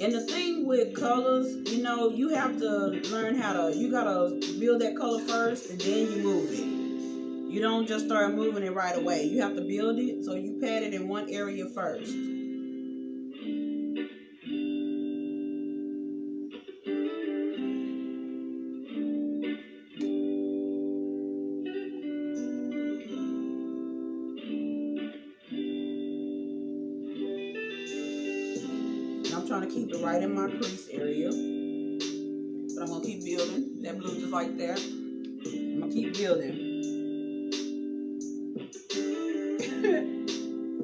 And the thing with colors, you know, you have to learn you gotta build that color first and then you move it. You don't just start moving it right away. You have to build it, so you pat it in one area first. I'm trying to keep it right in my crease area. But I'm going to keep building. That blue just like that. I'm going to keep building.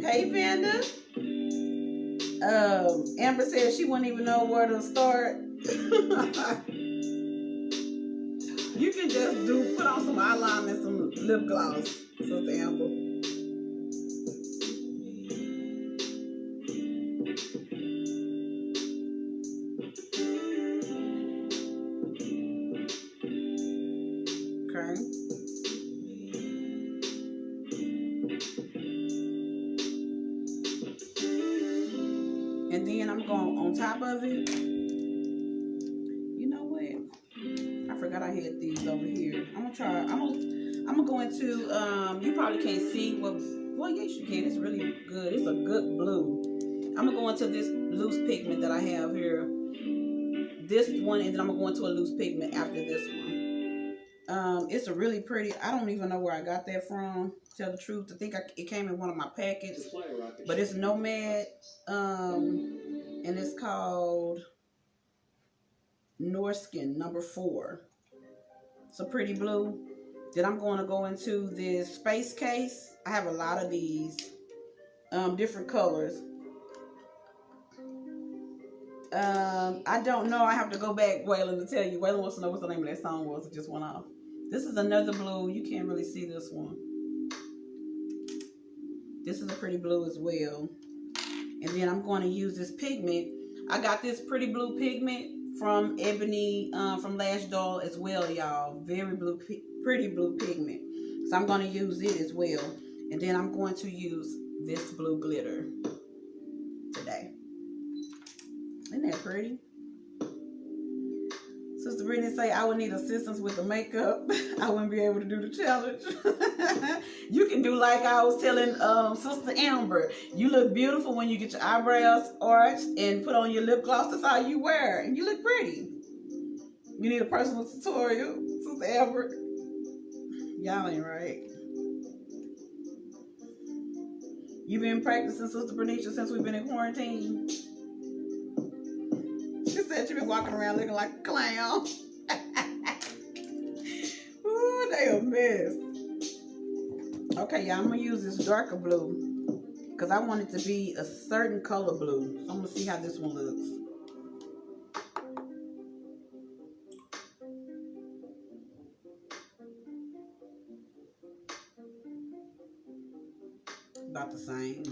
Hey, Vanda. Amber said she wouldn't even know where to start. You can just put on some eyeliner and some lip gloss, Sister Amber. And then I'm going on top of it. You know what? I forgot I had these over here. I'm gonna go into you probably can't see well yes you can. It's really good. It's a good blue. I'm gonna go into this loose pigment that I have here. This one, and then I'm gonna go into a loose pigment after this one. It's a really pretty. I don't even know where I got that from. To tell the truth, I think it came in one of my packets, but it's Nomad, and it's called Norskin number 4. It's a pretty blue. Then I'm going to go into this space case. I have a lot of these different colors. I don't know. I have to go back, Waylon, to tell you. Waylon wants to know what the name of that song was. It just went off. This is another blue. You can't really see this one. This is a pretty blue as well. And then I'm going to use this pigment. I got this pretty blue pigment from Ebony, from Lash Doll as well, y'all. Very pretty blue pigment. So I'm going to use it as well. And then I'm going to use this blue glitter today. Isn't that pretty? Sister Brittany say I would need assistance with the makeup. I wouldn't be able to do the challenge. You can do like I was telling Sister Amber. You look beautiful when you get your eyebrows arched and put on your lip gloss. That's all you wear. And you look pretty. You need a personal tutorial, Sister Amber. Y'all ain't right. You've been practicing, Sister Bernicia, since we've been in quarantine. She said she been walking around looking like a clown. Ooh, they a mess. Okay, y'all, I'm gonna use this darker blue because I want it to be a certain color blue. So I'm going to see how this one looks. About the same.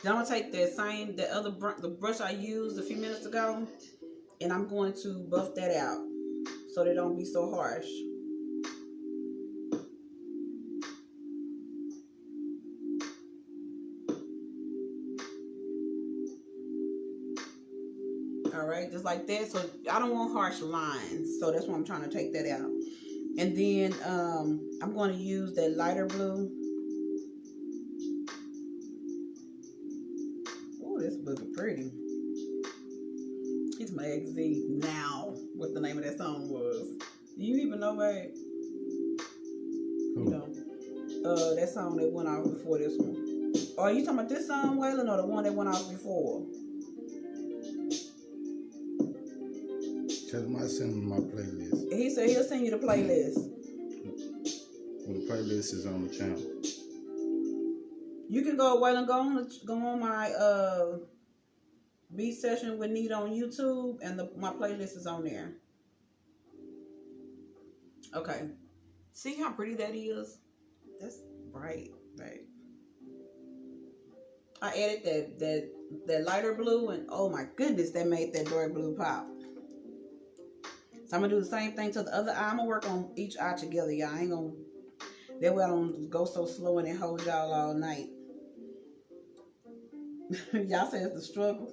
Then I'm going to take the brush I used a few minutes ago, and I'm going to buff that out so they don't be so harsh. Alright, just like that. So I don't want harsh lines, so that's why I'm trying to take that out. And then I'm going to use that lighter blue. Oh, this looking pretty. It's my XZ now. What the name of that song was? Do you even know, babe? You know, that song that went off before this one. Oh, are you talking about this song, Waylon, or the one that went off before? Tell him I send him my playlist. He said he'll send you the playlist. Well, the playlist is on the channel. You can go, Waylon, go on my beat session with Nita on YouTube, and my playlist is on there. Okay. See how pretty that is? That's bright, right? I added that lighter blue, and oh my goodness, that made that dark blue pop. So I'm gonna do the same thing to the other eye. I'm gonna work on each eye together, y'all. I ain't gonna, that way I don't go so slow and then hold y'all all night. Y'all say it's the struggle.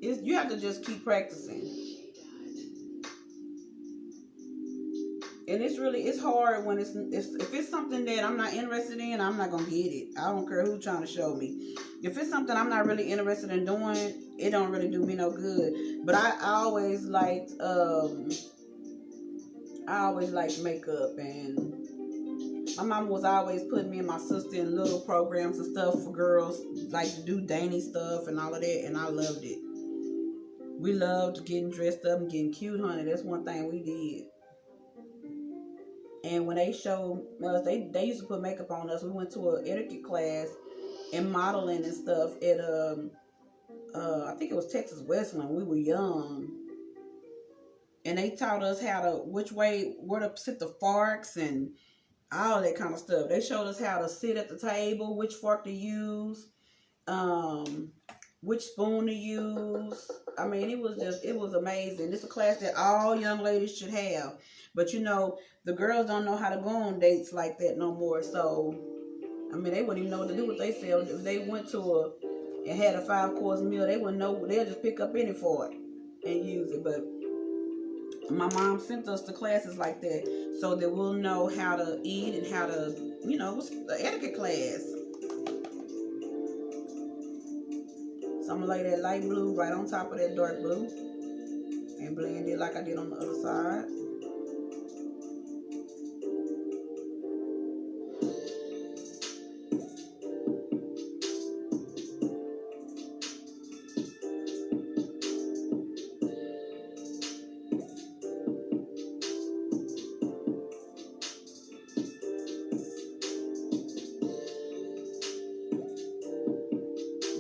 You have to just keep practicing. And it's hard when if it's something that I'm not interested in, I'm not gonna get it. I don't care who's trying to show me. If it's something I'm not really interested in doing, it don't really do me no good. But I always liked makeup, and my mama was always putting me and my sister in little programs and stuff for girls, like to do dainty stuff and all of that, and I loved it. We loved getting dressed up and getting cute, honey. That's one thing we did. And when they showed us, they used to put makeup on us. We went to an etiquette class and modeling and stuff at I think it was Texas Westland. We were young, and they taught us where to sit the forks and all that kind of stuff. They showed us how to sit at the table, which fork to use, which spoon to use. I mean, it was amazing. This is a class that all young ladies should have. But you know, the girls don't know how to go on dates like that no more. So, I mean, they wouldn't even know what to do with themselves. If they went to and had a 5-course meal, they wouldn't know. They'll just pick up any fork and use it. But my mom sent us to classes like that so that we'll know how to eat and how to, what's the etiquette class. So I'm gonna lay that light blue right on top of that dark blue and blend it like I did on the other side.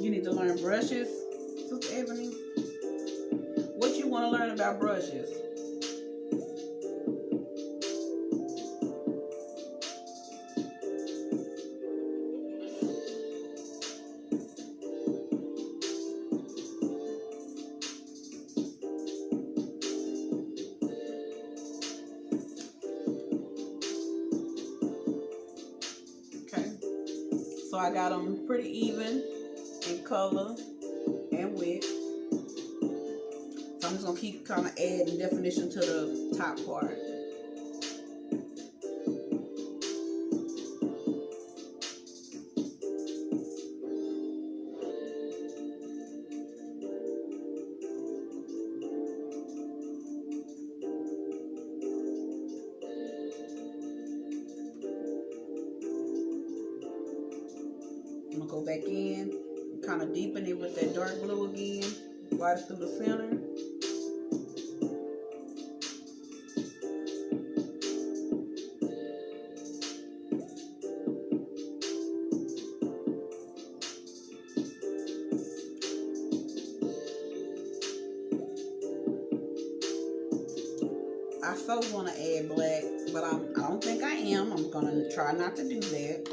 You need to learn brushes, Sister Ebony. What you want to learn about brushes? Okay. So I got them pretty even in color and width. So I'm just going to keep kind of adding definition to the top part. I'm going to go back in and kind of deepen it with that dark blue again, right through the center. so want to add black, but I don't think I am. I'm gonna try not to do that.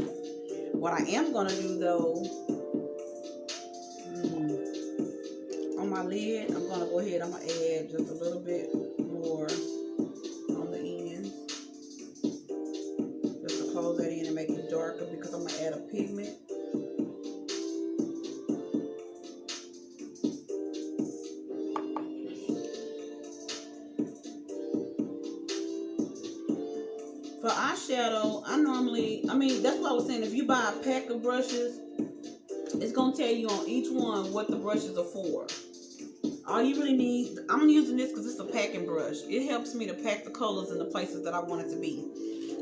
What I am gonna do though, on my lid, I'm gonna go ahead. I'm gonna add just a little bit more on the ends, just to close that in and make it darker, because I'm gonna add a pigment. For eyeshadow, that's what I was saying. If you buy a pack of brushes, it's going to tell you on each one what the brushes are for. All you really need, I'm using this because it's a packing brush. It helps me to pack the colors in the places that I want it to be.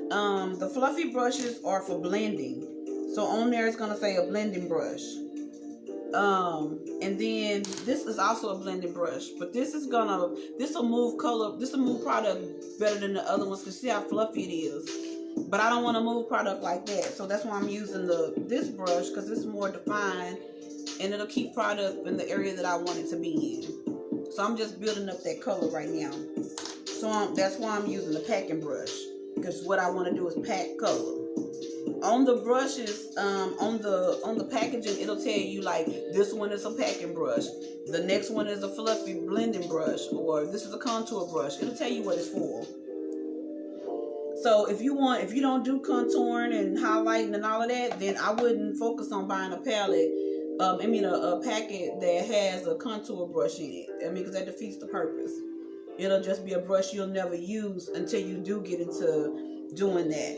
The fluffy brushes are for blending. So on there, it's going to say a blending brush. And then this is also a blending brush, but this will move product better than the other ones, because see how fluffy it is. But I don't want to move product like that, so that's why I'm using this brush, because it's more defined and it'll keep product in the area that I want it to be in. So I'm just building up that color right now. So that's why I'm using the packing brush, because what I want to do is pack color. On the brushes, on the packaging, it'll tell you like this one is a packing brush, the next one is a fluffy blending brush, or this is a contour brush. It'll tell you what it's for. So if you don't do contouring and highlighting and all of that, then I wouldn't focus on buying a palette. A packet that has a contour brush in it. Because that defeats the purpose. It'll just be a brush you'll never use until you do get into doing that.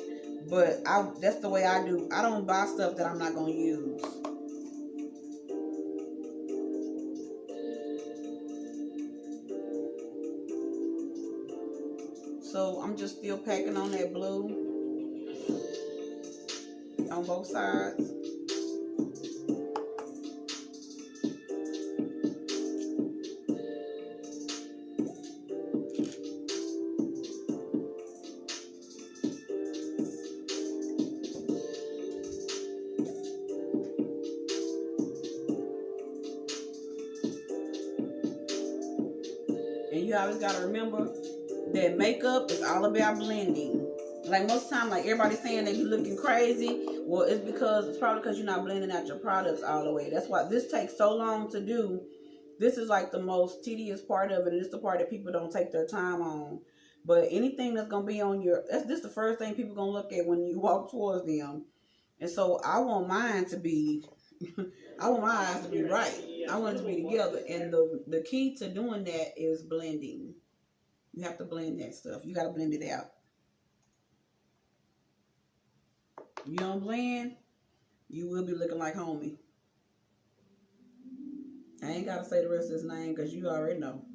But that's the way I do. I don't buy stuff that I'm not going to use. So I'm just still packing on that blue on both sides. And you always got to remember that makeup is all about blending. Like most of the time, like everybody's saying that you're looking crazy. Well, it's probably because you're not blending out your products all the way. That's why this takes so long to do. This is like the most tedious part of it, and it's the part that people don't take their time on. But anything that's gonna be on this the first thing people gonna look at when you walk towards them. And so I want mine to be, I want my eyes to be right. I want it to be together. And the key to doing that is blending. You have to blend that stuff. You got to blend it out. You don't blend, you will be looking like homie. I ain't got to say the rest of his name because you already know.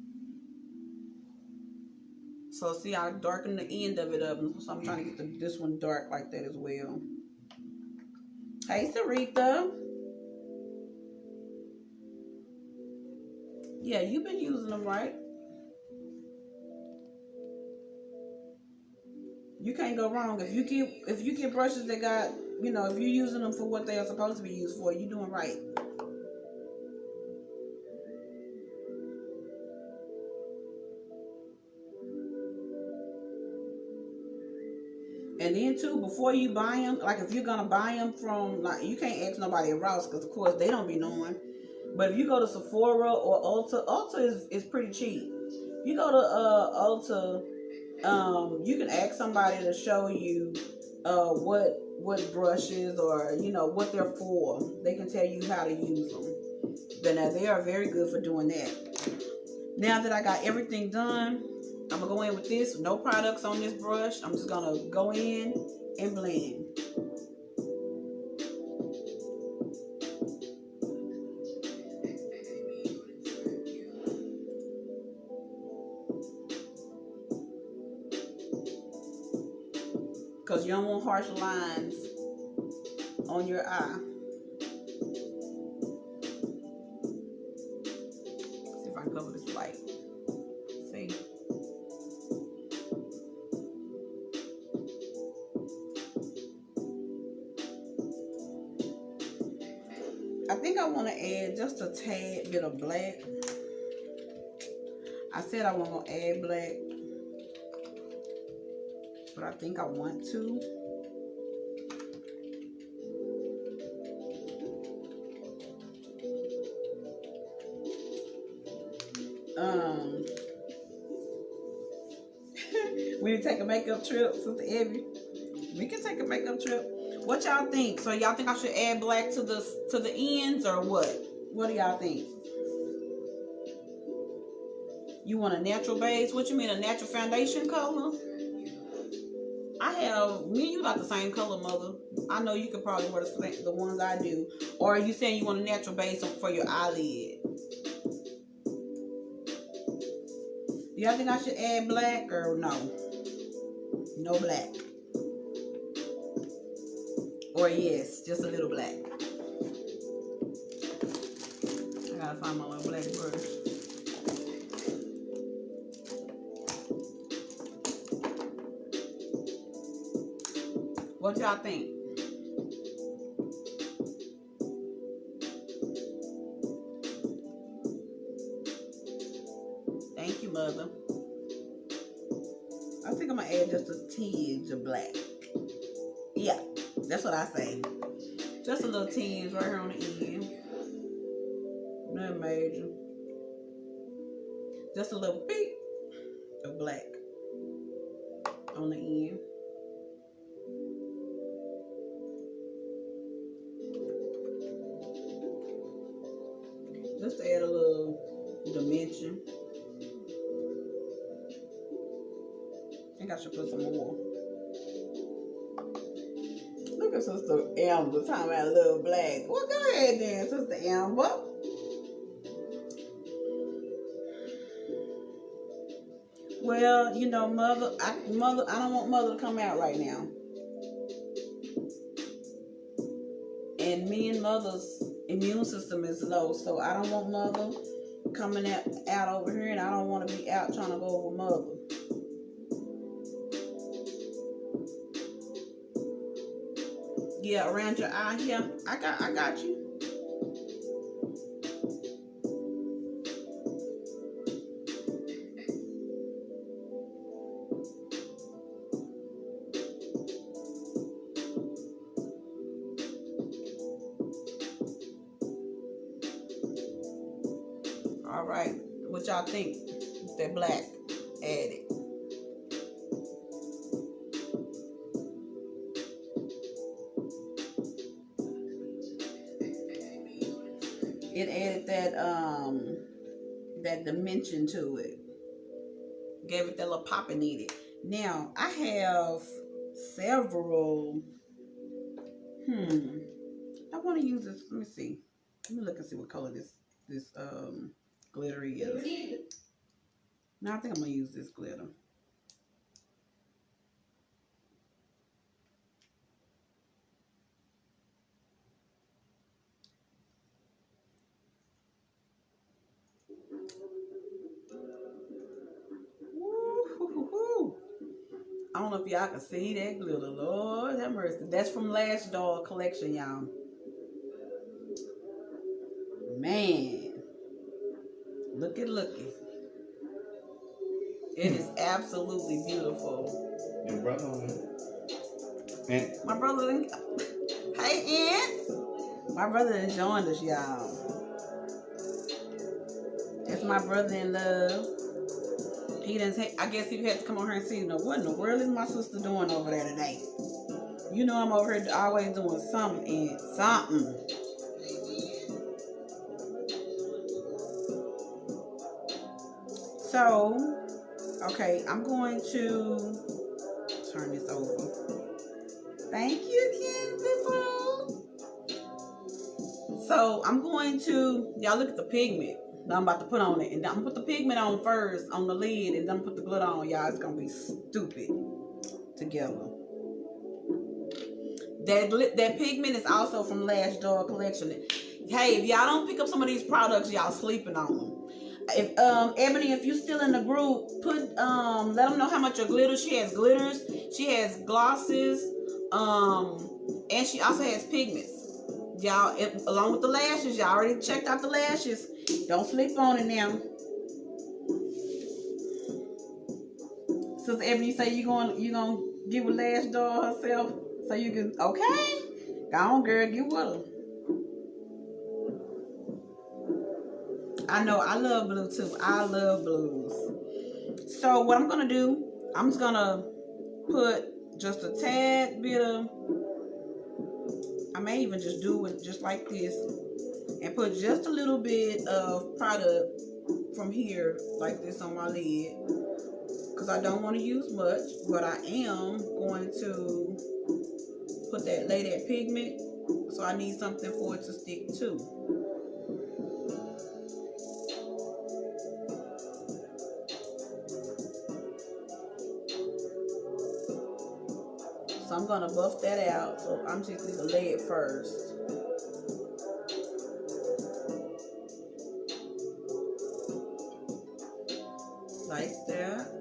So see, I darken the end of it up. So I'm trying to get this one dark like that as well. Hey, Sarita. Yeah, you've been using them, right? You can't go wrong if you get brushes that got, if you're using them for what they are supposed to be used for, you're doing right. And then too, before you buy them, like if you're gonna buy them from, like, you can't ask nobody at Ross because of course they don't be knowing. But if you go to Sephora or Ulta is pretty cheap. You go to Ulta. You can ask somebody to show you what brushes or what they're for. They can tell you how to use them. But now they are very good for doing that. Now that I got everything done, I'm gonna go in with this. No products on this brush. I'm just gonna go in and blend. Because you don't want harsh lines on your eye. See if I can cover this light. See? I think I want to add just a tad bit of black. I said I wasn't going to add black. but I think I want to. We need to take a makeup trip, Sister Evie. We can take a makeup trip. What y'all think? So y'all think I should add black to the ends or what? What do y'all think? You want a natural base? What you mean, a natural foundation color? Me and you got the same color, Mother. I know you could probably wear the ones I do. Or are you saying you want a natural base for your eyelid? Do y'all think I should add black or no? No black. Or yes, just a little black. I gotta find my little black brush. What y'all think? Thank you, Mother. I think I'm gonna add just a tinge of black. Yeah, that's what I say. Just a little tinge right here on the end. Nothing major. Just a little beat of black on the end. Just to add a little dimension. I think I should put some more. Look at Sister Amber talking about a little black. Well, go ahead then, Sister Amber. Well, you know, Mother, I don't want Mother to come out right now. And me and Mother's immune system is low, so I don't want Mother coming out over here, and I don't want to be out trying to go over Mother. Yeah, around your eye here. I got you. All right, what y'all think? With that black added. It added that dimension to it. Gave it that little pop it needed. Now I have several. I want to use this. Let me see. Let me look and see what color this glitter is. No, I think I'm gonna use this glitter. Woo-hoo-hoo-hoo. I don't know if y'all can see that glitter. Lord have mercy. That's from Last Doll collection, y'all. Man. Looky. It is absolutely beautiful. Your brother on it. My brother didn't... Hey, Aunt. My brother done joined us, y'all. That's my brother-in-law. He didn't. I guess he had to come over here and see. What in the world is my sister doing over there today? You know I'm over here always doing something. So, okay, I'm going to turn this over. Thank you, Kenzie. So I'm going to, y'all look at the pigment that I'm about to put on it. And I'm going to put the pigment on first on the lid, and then put the glitter on, y'all. It's going to be stupid together. That pigment is also from Last Doll collection. Hey, if y'all don't pick up some of these products, y'all sleeping on them. If Ebony, if you still in the group, let them know how much your glitter. She has glitters, she has glosses, and she also has pigments. Y'all, along with the lashes, y'all already checked out the lashes. Don't sleep on it now. Sister Ebony, you say you gonna Get with Lash Doll herself so you can, okay? Go on, girl, get with her. I know, I love blue too. I love blues. So what I'm gonna do, I'm just gonna put just a tad bit of, I may even just do it just like this and put just a little bit of product from here like this on my lid, because I don't want to use much, but I am going to put that, lay that pigment, so I need something for it to stick to. So I'm gonna buff that out. So I'm just gonna lay it first. Like that.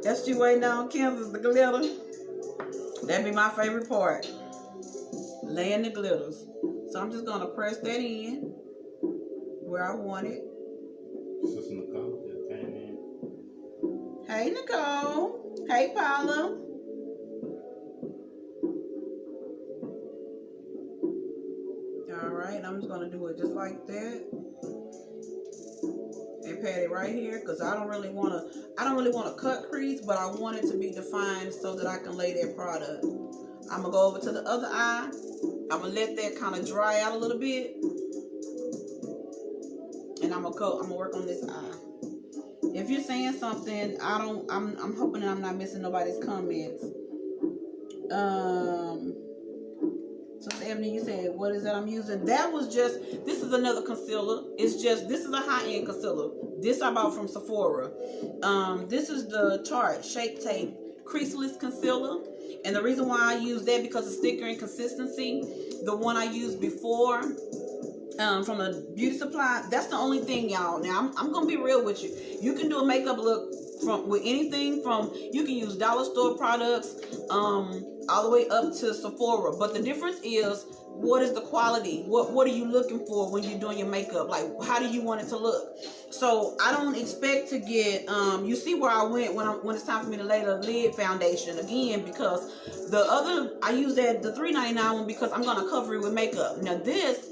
That's you waiting on, Kansas, the glitter. That'd be my favorite part. Laying the glitters. So I'm just gonna press that in where I want it. Sister Nicole just came in. Hey Nicole. Hey Paula. Alright, I'm just gonna do it just like that. And pat it right here, because I don't really want to cut crease, but I want it to be defined so that I can lay that product. I'm gonna go over to the other eye. I'm gonna let that kind of dry out a little bit, and I'm gonna work on this eye. If you're saying something, I'm hoping that I'm not missing nobody's comments. So Ebony, you said, what is that I'm using? That was just, this is another concealer. It's just, this is a high-end concealer. This I bought from Sephora. This is the Tarte Shape Tape Creaseless Concealer. And the reason why I use that, because it's thicker in consistency. The one I used before, from a beauty supply, that's the only thing, y'all. Now, I'm going to be real with you. You can do a makeup look with anything from, you can use dollar store products, all the way up to Sephora. But the difference is, what is the quality? What are you looking for when you're doing your makeup? Like, how do you want it to look? So I don't expect to get, you see where I went when it's time for me to lay the lid foundation again, because the other, I use that, the $3.99 one, because I'm going to cover it with makeup. Now this,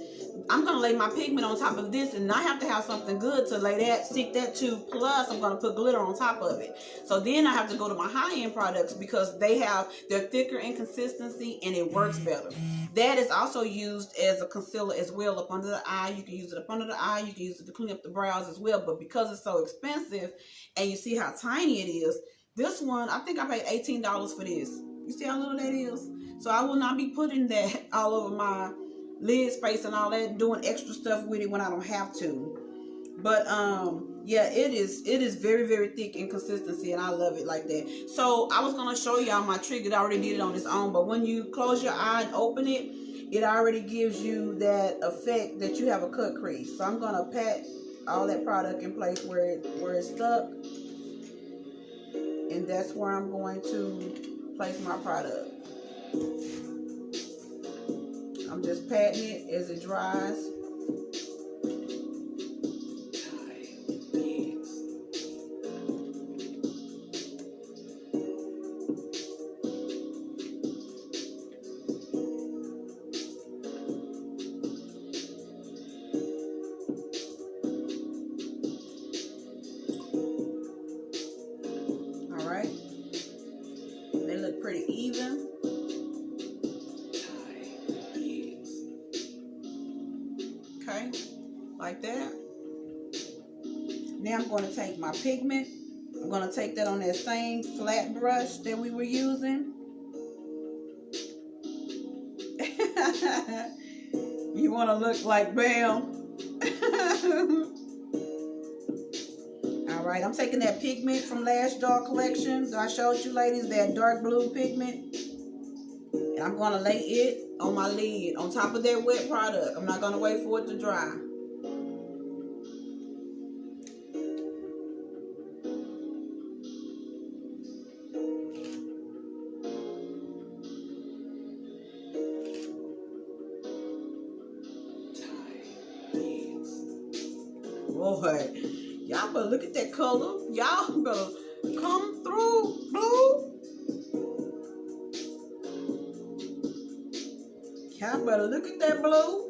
I'm going to lay my pigment on top of this, and I have to have something good to lay that, stick that to, plus I'm going to put glitter on top of it. So then I have to go to my high-end products, because they're thicker in consistency and it works better. That is also used as a concealer as well up under the eye. You can use it up under the eye. You can use it to clean up the brows as well. But because it's so expensive, and you see how tiny it is, this one, I think I paid $18 for this. You see how little that is? So I will not be putting that all over my lid space and all that, doing extra stuff with it when I don't have to. But yeah, it is very, very thick in consistency, and I love it like that. So I was gonna show y'all my trick. It already did it on its own, but when you close your eye and open it, it already gives you that effect that you have a cut crease. So I'm gonna pat all that product in place where it's stuck, and that's where I'm going to place my product. I'm just patting it as it dries. All right, they look pretty even. Okay, like that. Now I'm going to take my pigment. I'm going to take that on that same flat brush that we were using. You want to look like Bam. Alright, I'm taking that pigment from Lash Doll Collection that I showed you ladies, that dark blue pigment. And I'm going to lay it on my lid, on top of that wet product. I'm not going to wait for it to dry. Lord. Y'all better look at that color. Y'all better come through, blue. Y'all better look at that blue.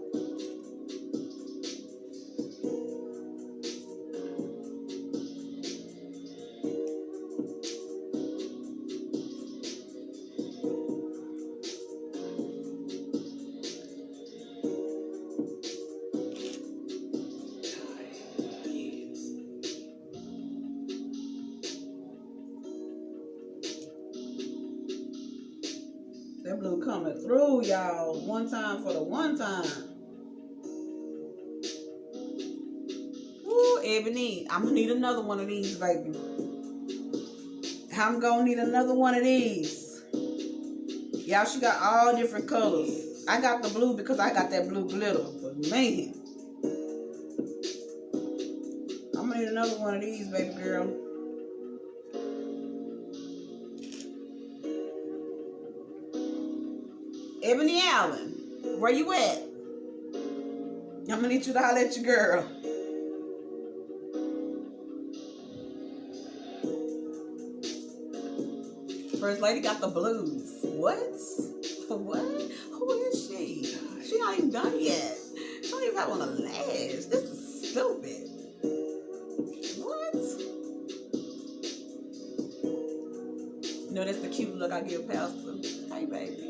That blue coming through, y'all. One time for the one time. Ooh, Ebony. I'm gonna need another one of these, baby. I'm gonna need another one of these. Y'all, she got all different colors. I got the blue because I got that blue glitter. But man, I'm gonna need another one of these, baby girl. Ebony Allen, where you at? I'm gonna need you to holler at your girl. First lady got the blues. What? What? Who is she? She not even done yet. She don't even have on a lash. This is stupid. What? You know, that's the cute look I give Pastor. Hey, baby.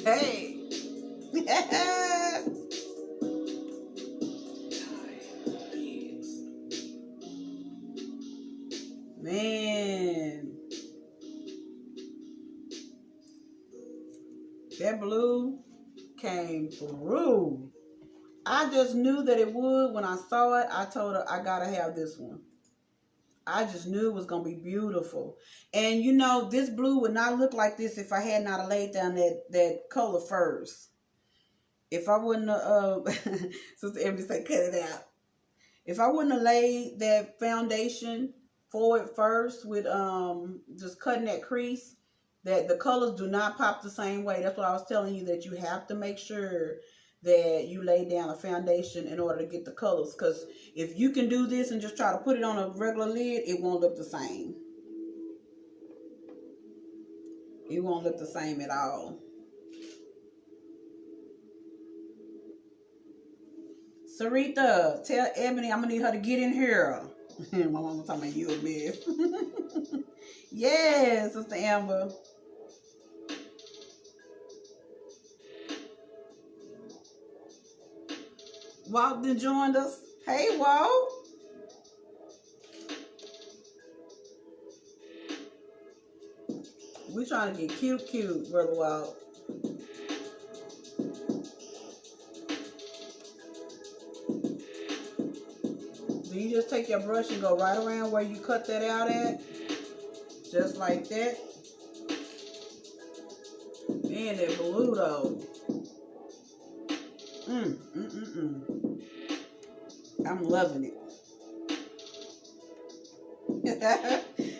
Hey. Man. That blue came through. I just knew that it would. When I saw it, I told her I gotta have this one. I just knew it was gonna be beautiful. And you know, this blue would not look like this if I had not laid down that color first. If I wouldn't have, Sister Emily said, cut it out. If I wouldn't have laid that foundation forward first with just cutting that crease, that the colors do not pop the same way. That's what I was telling you, that you have to make sure that you lay down a foundation in order to get the colors. Because if you can do this and just try to put it on a regular lid, it won't look the same. It won't look the same at all. Sarita, tell Ebony I'm gonna need her to get in here. My mama talking about you a mess. Yes, Sister Amber. Walt done joined us. Hey, Walt. We trying to get cute, Brother Walt. Do you just take your brush and go right around where you cut that out at? Just like that. Man, that blue though. I'm loving it.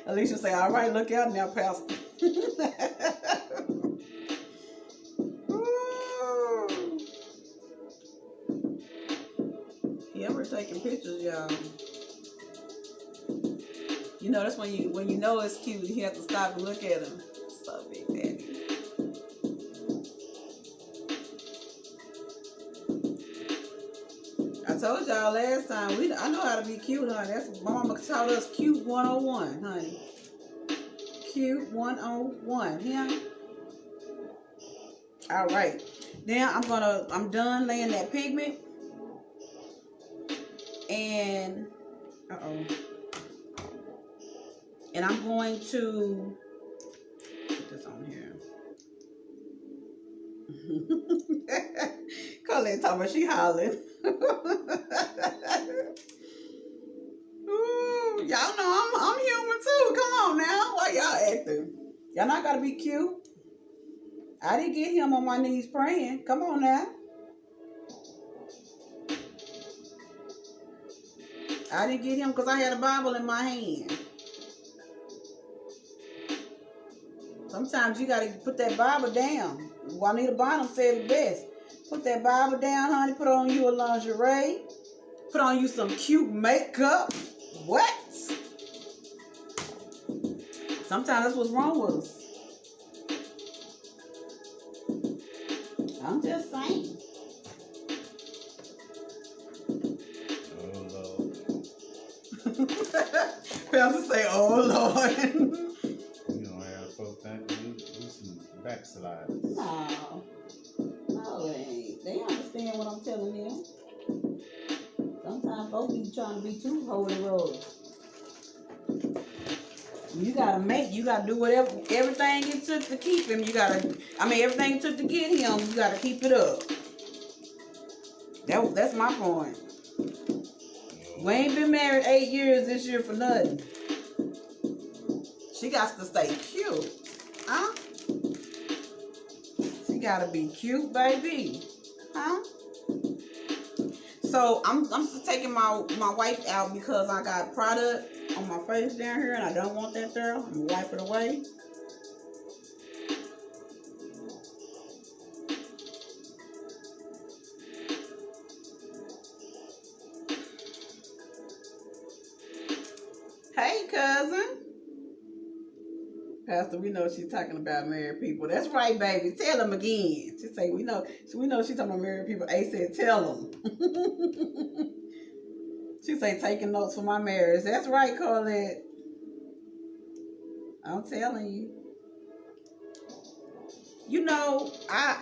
Alicia say, all right, look out now, Pastor. Yeah, we're taking pictures, y'all. You know, that's when you know it's cute, you have to stop and look at them. So big, daddy. I told y'all last time, I know how to be cute, honey. That's my mama taught us cute 101, honey. Cute 101, yeah. All right. Now I'm done laying that pigment. And and I'm going to put this on here. Colette talking about she hollering. Ooh, y'all know I'm human too. Come on now. Why y'all acting? Y'all not gotta be cute. I didn't get him on my knees praying. Come on now. I didn't get him because I had a Bible in my hand. Sometimes you gotta put that Bible down. Juanita Bonham said it best. Put that Bible down, honey. Put on you a lingerie. Put on you some cute makeup. What? Sometimes that's what's wrong with us. I'm just saying. Oh Lord. Pastor say, "Oh Lord." You don't have folks thinking we some backsliders. No. No, it ain't. They understand what I'm telling them. Sometimes folks be trying to be too holy rollers. You gotta do whatever, everything it took to keep him. Everything it took to get him, you gotta keep it up. That's my point. We ain't been married 8 years this year for nothing. She got to stay cute. Huh? She gotta be cute, baby. Huh? So I'm just taking my wipe out because I got product on my face down here and I don't want that there. I'm gonna wipe it away. Hey, cousin. Pastor, we know she's talking about married people. That's right, baby. Tell them again. She say, we know she's talking about married people. A said, tell them. She say, taking notes for my marriage. That's right, Colette. I'm telling you. You know, I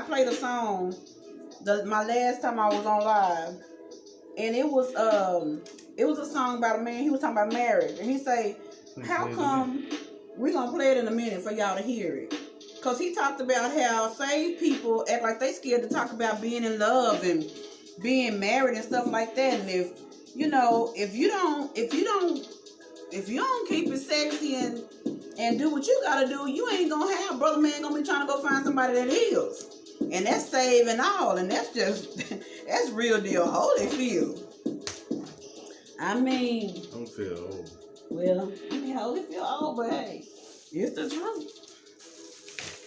played a song my last time I was on live, and it was a song about a man. He was talking about marriage, and he say, how come we gonna play it in a minute for y'all to hear it? Cause he talked about how saved people act like they scared to talk about being in love and being married and stuff like that. And if you don't keep it sexy and do what you gotta do, you ain't gonna have brother man gonna be trying to go find somebody that is. And that's saving all, and that's just that's real deal holy feel. I mean, Don't feel old. well, holy feel old, but hey, it's the truth.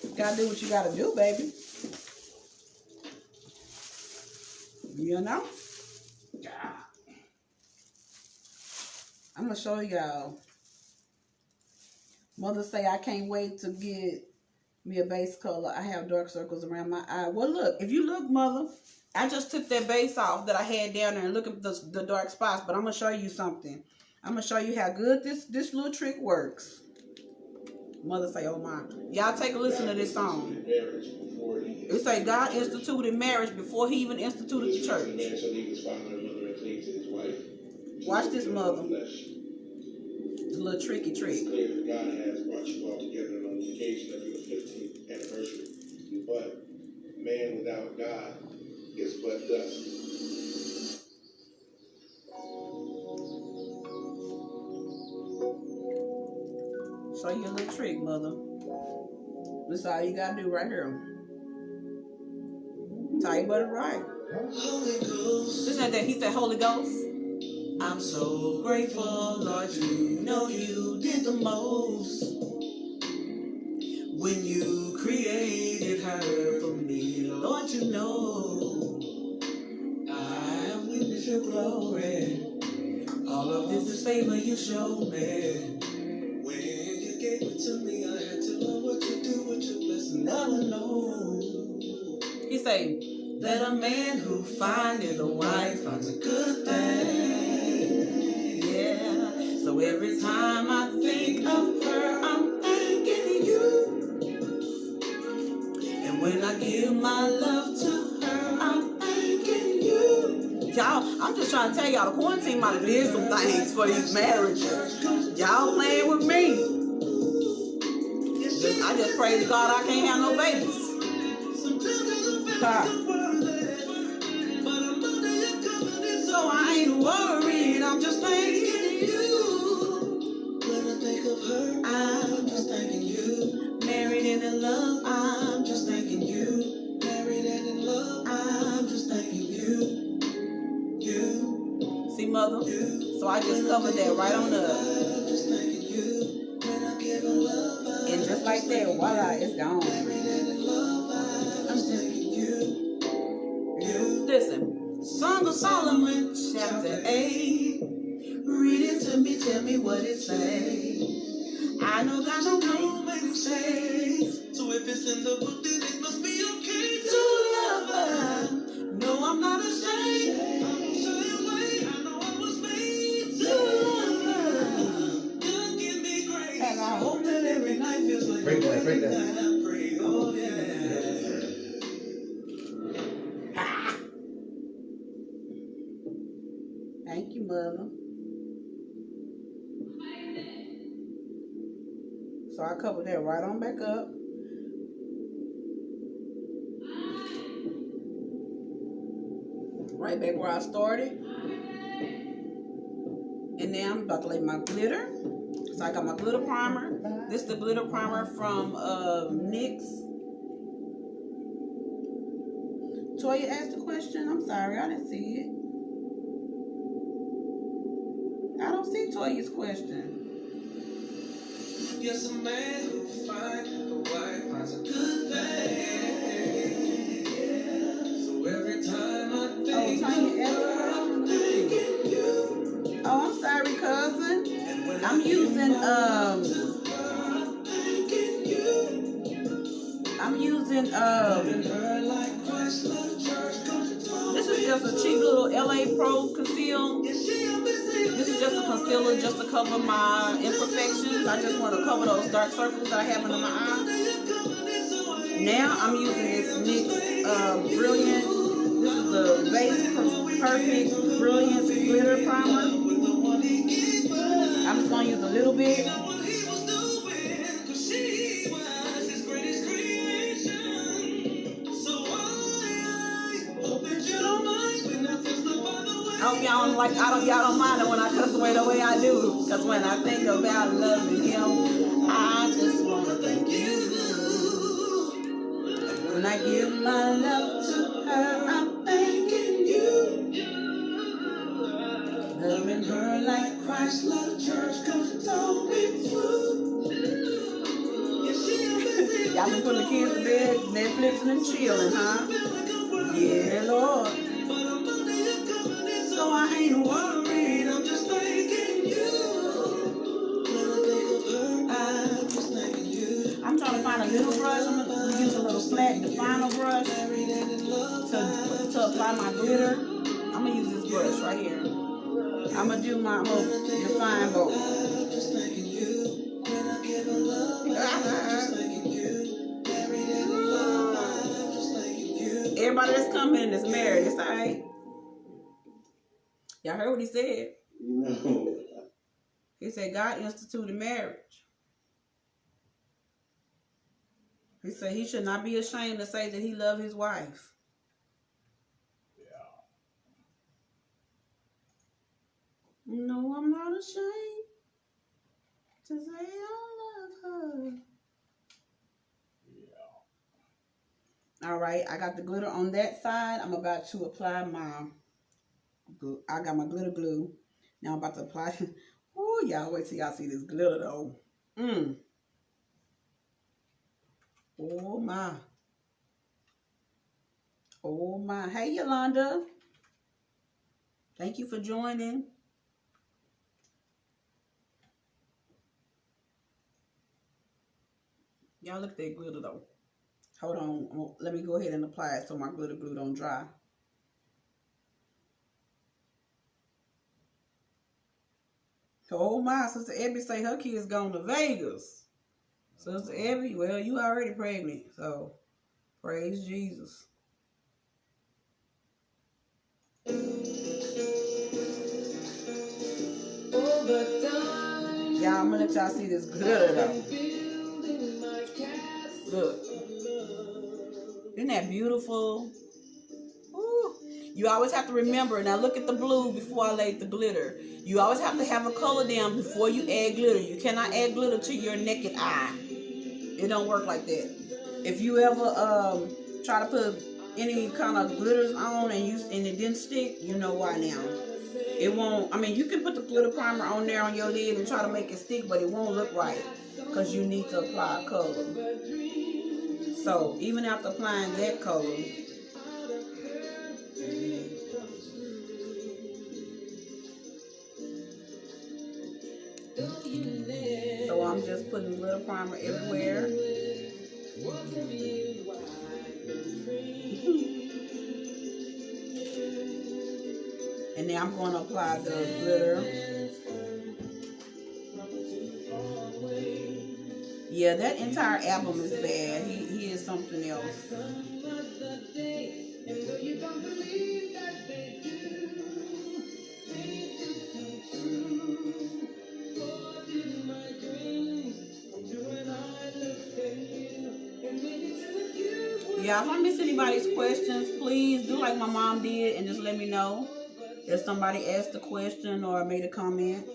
You gotta do what you gotta do, baby. You know? I'm gonna show y'all. Mother say I can't wait to get me a base color. I have dark circles around my eye. Well, look, if you look, Mother, I just took that base off that I had down there and look at the dark spots, but I'm gonna show you something. I'm gonna show you how good this little trick works. Mother say, oh my. Y'all take a listen to this song. It say God instituted marriage before he even instituted the church. Watch this, Mother. It's a little tricky trick. It's clear that God has brought you all together on the occasion of your 15th anniversary. But man without God is but dust. Show you a little trick, Mother. This is all you gotta do right here. Tight but right. Listen to that. He said, Holy Ghost. I'm so grateful, Lord, you know you did the most. When you created her for me, Lord, you know I witness your glory. All of this is favor you show me. When you gave it to me, I had to know what you do with your blessing. Never know. He say that a man who findeth a wife finds a good thing. Yeah. So every time I think of her, I'm thanking you. And when I give my love to her, I'm thanking you. Y'all, I'm just trying to tell y'all, the quarantine might have did some things for these marriages. Y'all playing with me. I just praise God I can't have no babies. So I ain't worried, I'm just thanking you. When I think of her, I'm just thanking you. Married and in love, I'm just thanking you. Married and in love, I'm just thanking you. You. See, Mother? So I just covered that right on up. And that voila, it's gone. I'm just listen. Song of Solomon, chapter 8. Read it to me, tell me what it says. I know God don't make mistakes. So if it's in the book, then it must be okay To love her. No, I'm not ashamed. I'm certain way. I know I was made To love her. God give me grace. And I hope that every night feels like Break that, break that. I pray. Oh yeah. Thank you, Mother. So I covered that right on back up. Right back where I started. And now I'm about to lay my glitter. So I got my glitter primer. This is the glitter primer from NYX. Toya asked a question. I'm sorry, I didn't see it. I don't see Toya's question. Yes, a man who finds a wife finds a good thing. So every time I think Tanya asked a question. Oh, I'm sorry, cousin. I'm using this is just a cheap little LA Pro conceal. This is just a concealer just to cover my imperfections. I just want to cover those dark circles that I have under my eye. Now I'm using this NYX Brilliant. This is the Base Perfect Brilliance Glitter Primer. I'm just going to use a little bit. I hope y'all don't y'all don't mind it when I cuss away the way I do. Because when I think about loving him, I just want to thank you. When I give my love to her, I'm thanking you. Loving her like Christ loved church, cause it's all been true. Y'all been putting the kids to bed, Netflix and chilling, huh? Yeah, Lord. So I ain't worried, I'm just thanking you. I'm trying to find a little brush. I'm going to use a little flat definer brush to apply my glitter. I'm going to use this brush right here. I'm going to do my define bowl. Everybody that's coming is married. It's all right. Y'all heard what he said? No. He said God instituted marriage. He said he should not be ashamed to say that he loved his wife. Yeah. No, I'm not ashamed to say I love her. Yeah. All right, I got the glitter on that side. I'm about to apply I got my glitter glue. Now I'm about to apply. Oh, y'all wait till y'all see this glitter though. Oh my. Oh my. Hey Yolanda. Thank you for joining. Y'all look at that glitter though. Hold on. Let me go ahead and apply it so my glitter glue don't dry. Oh my, Sister Ebby say her kid's going to Vegas. Sister Ebby, well, you already pregnant, so praise Jesus. Y'all, I'm gonna let y'all see this glitter though. Look. Isn't that beautiful? Ooh. You always have to remember, now look at the blue before I laid the glitter. You always have to have a color down before you add glitter. You cannot add glitter to your naked eye. It don't work like that. If you ever try to put any kind of glitters on and it didn't stick, you know why now. it won't, I mean, you can put the glitter primer on there on your lid and try to make it stick, but it won't look right because you need to apply color. So even after applying that color, so I'm just putting glitter primer everywhere. And now I'm going to apply the glitter. Yeah, that entire album is bad. He is something else. Yeah, if I miss anybody's questions, please do like my mom did and just let me know if somebody asked a question or made a comment.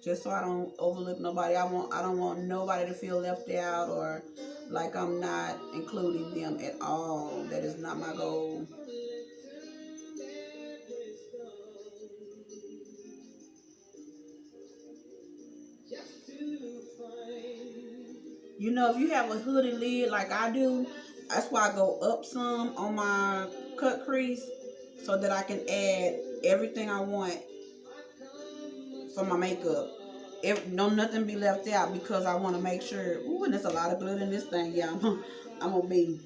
Just so I don't overlook nobody. I don't want nobody to feel left out or like I'm not including them at all. That is not my goal. You know, if you have a hooded lid like I do, that's why I go up some on my cut crease so that I can add everything I want for my makeup. Nothing be left out because I want to make sure. Ooh, and there's a lot of glitter in this thing, yeah. I'm gonna be.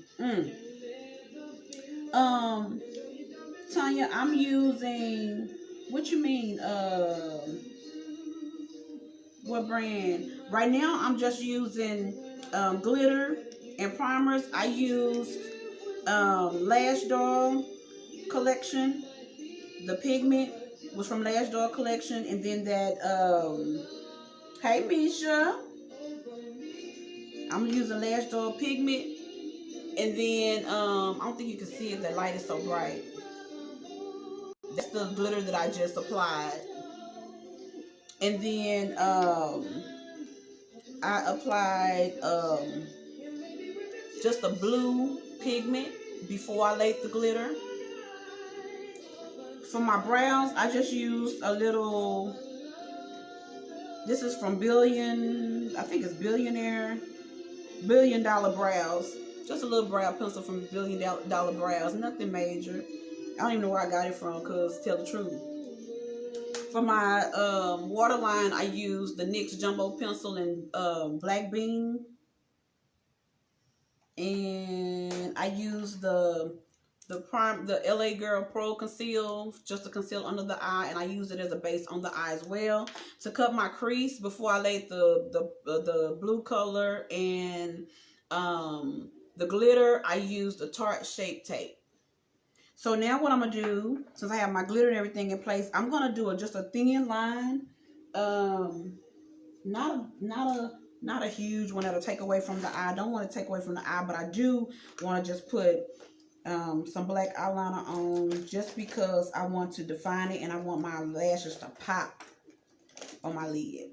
Tanya, I'm using. What you mean? What brand? Right now, I'm just using glitter and primers. I used Lash Doll collection. The pigment was from Lash Doll collection, and then that. Hey, Misha. I'm using Lash Doll pigment, and then I don't think you can see it. The light is so bright. That's the glitter that I just applied, and then I applied just a blue pigment before I laid the glitter. For my brows, I just used a little. This is from I think it's $1 billion brows. Just a little brow pencil from $1 billion brows. Nothing major. I don't even know where I got it from, because tell the truth. For my waterline, I used the NYX Jumbo Pencil in Black Bean. And I used the LA Girl Pro Conceal, just to conceal under the eye, and I used it as a base on the eye as well to cut my crease before I laid the blue color and the glitter. I used a Tarte Shape Tape. So now what I'm gonna do, since I have my glitter and everything in place, I'm gonna do just a thin line, not a huge one that'll take away from the eye. I don't want to take away from the eye, but I do want to just put some black eyeliner on, just because I want to define it and I want my lashes to pop on my lid.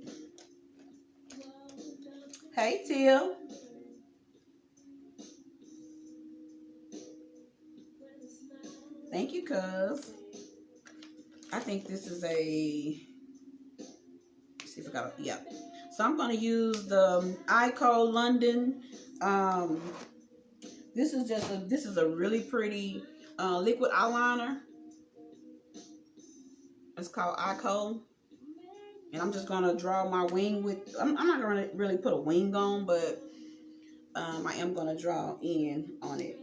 Hey, Till. Thank you, cuz. I think this is a, let's see if I got it. Yeah. So I'm going to use the Ico London. This is a really pretty liquid eyeliner. It's called Ico. And I'm just going to draw my wing with, I'm not going to really put a wing on, but I am going to draw in on it.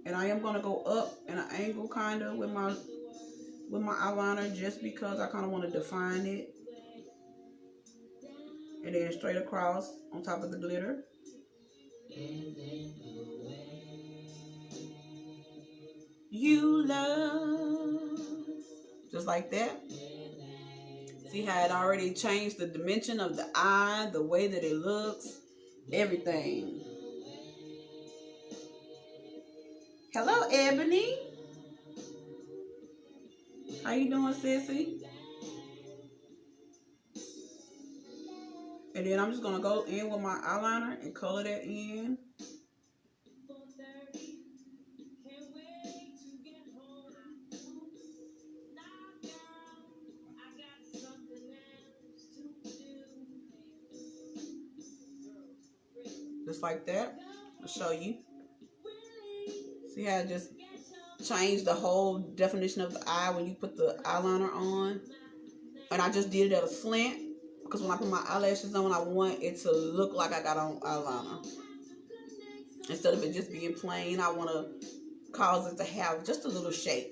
And I am going to go up in an angle kind of with my eyeliner, just because I kind of want to define it. And then straight across on top of the glitter. You love. Just like that. See how it already changed the dimension of the eye, the way that it looks, everything. Hello, Ebony. How you doing, sissy? And then I'm just gonna go in with my eyeliner and color that in. Just like that. I'll show you. See how it just changed the whole definition of the eye when you put the eyeliner on? And I just did it at a slant because when I put my eyelashes on, I want it to look like I got on eyeliner. Instead of it just being plain, I want to cause it to have just a little shape.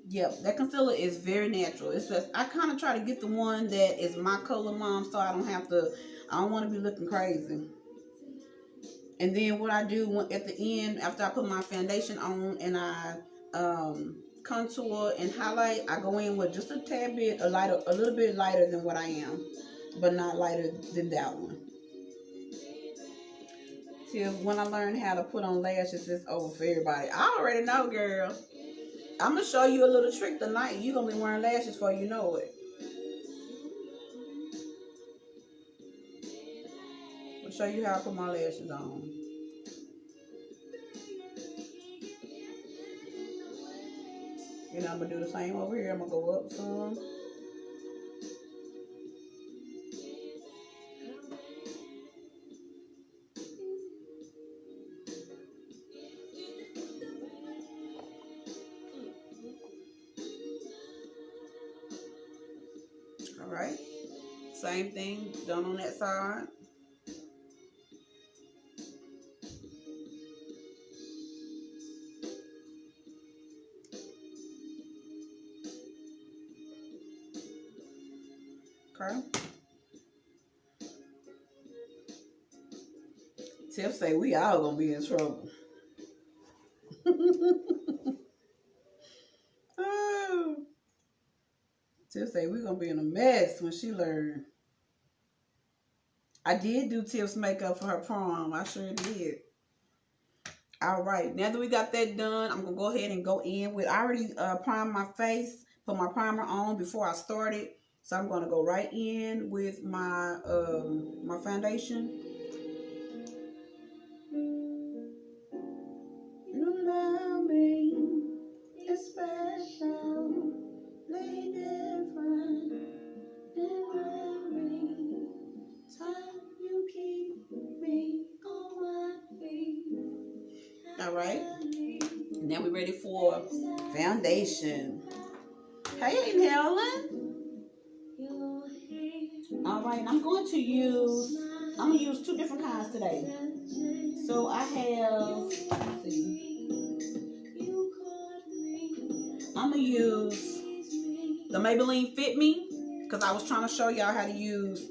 Yep, that concealer is very natural. It's just, I kind of try to get the one that is my color, mom, so I don't want to be looking crazy. And then what I do at the end, after I put my foundation on and I contour and highlight, I go in with just a tad bit, a little bit lighter than what I am, but not lighter than that one. Till when I learn how to put on lashes, it's over for everybody. I already know, girl. I'm going to show you a little trick tonight. You're going to be wearing lashes before you know it. I'll show you how I put my lashes on. And I'm going to do the same over here. I'm going to go up some. Alright. Same thing done on that side. Okay. Tiff say we all gonna be in trouble. Oh. Tiff say we gonna be in a mess when she learn. I did do Tiff's makeup for her prom. I sure did. All right, now that we got that done, I'm gonna go ahead and go in with. I already primed my face, put my primer on before I started, so I'm gonna go right in with my my foundation. You love me, it's special, lay different, and every time you keep me on my feet. All right, now we're ready for foundation. Hey, Helen. All right, I'm going to use two different kinds today. So I have, let's see, I'm going to use the Maybelline Fit Me because I was trying to show y'all how to use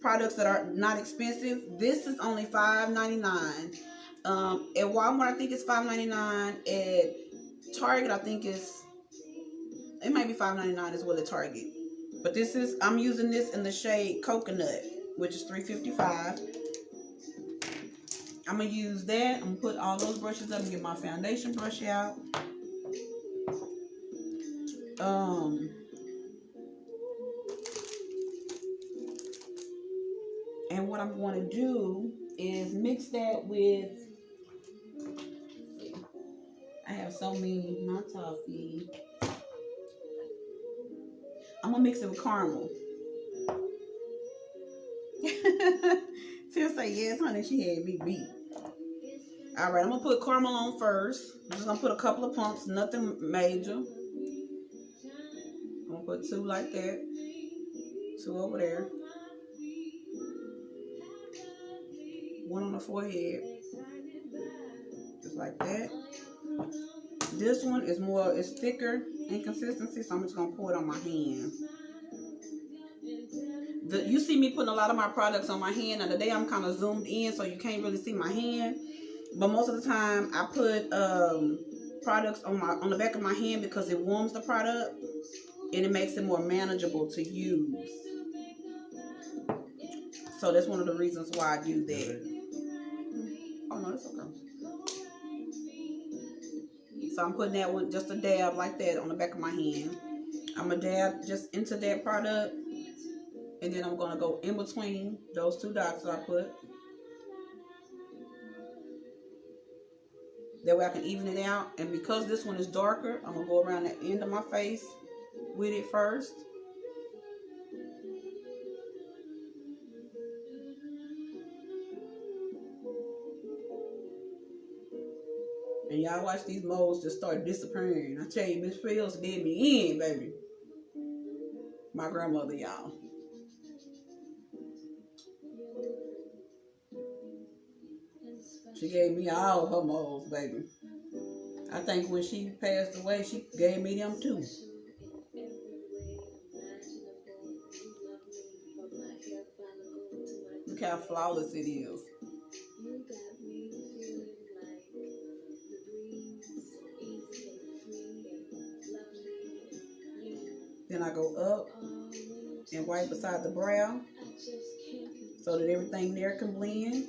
products that are not expensive. This is only $5.99. At Walmart, I think it's $5.99. At Target, I think it might be $5.99 as well at Target. But I'm using this in the shade Coconut, which is $3.55. I'm going to use that. I'm going to put all those brushes up and get my foundation brush out. And what I'm going to do is mix that with, I have so many, my toffee. I'm going to mix it with caramel. Tia say, yes, honey, she had me beat. All right, I'm going to put caramel on first. I'm just going to put a couple of pumps, nothing major. I'm going to put 2 like that. 2 over there. 1 on the forehead. Just like that. This one is it's thicker in consistency, so I'm just going to pour it on my hand. You see me putting a lot of my products on my hand. Now today I'm kind of zoomed in so you can't really see my hand. But most of the time I put products on the back of my hand because it warms the product and it makes it more manageable to use. So that's one of the reasons why I do that. Oh no, that's okay. So I'm putting that one, just a dab like that on the back of my hand. I'm going to dab just into that product. And then I'm going to go in between those two dots that I put. That way I can even it out. And because this one is darker, I'm going to go around the end of my face with it first. And y'all watch these moles just start disappearing. I tell you, Miss Fields did me in, baby. My grandmother, y'all. She gave me all her moles, baby. I think when she passed away, she gave me them too. Look how flawless it is. Then I go up and wipe beside the brow so that everything there can blend.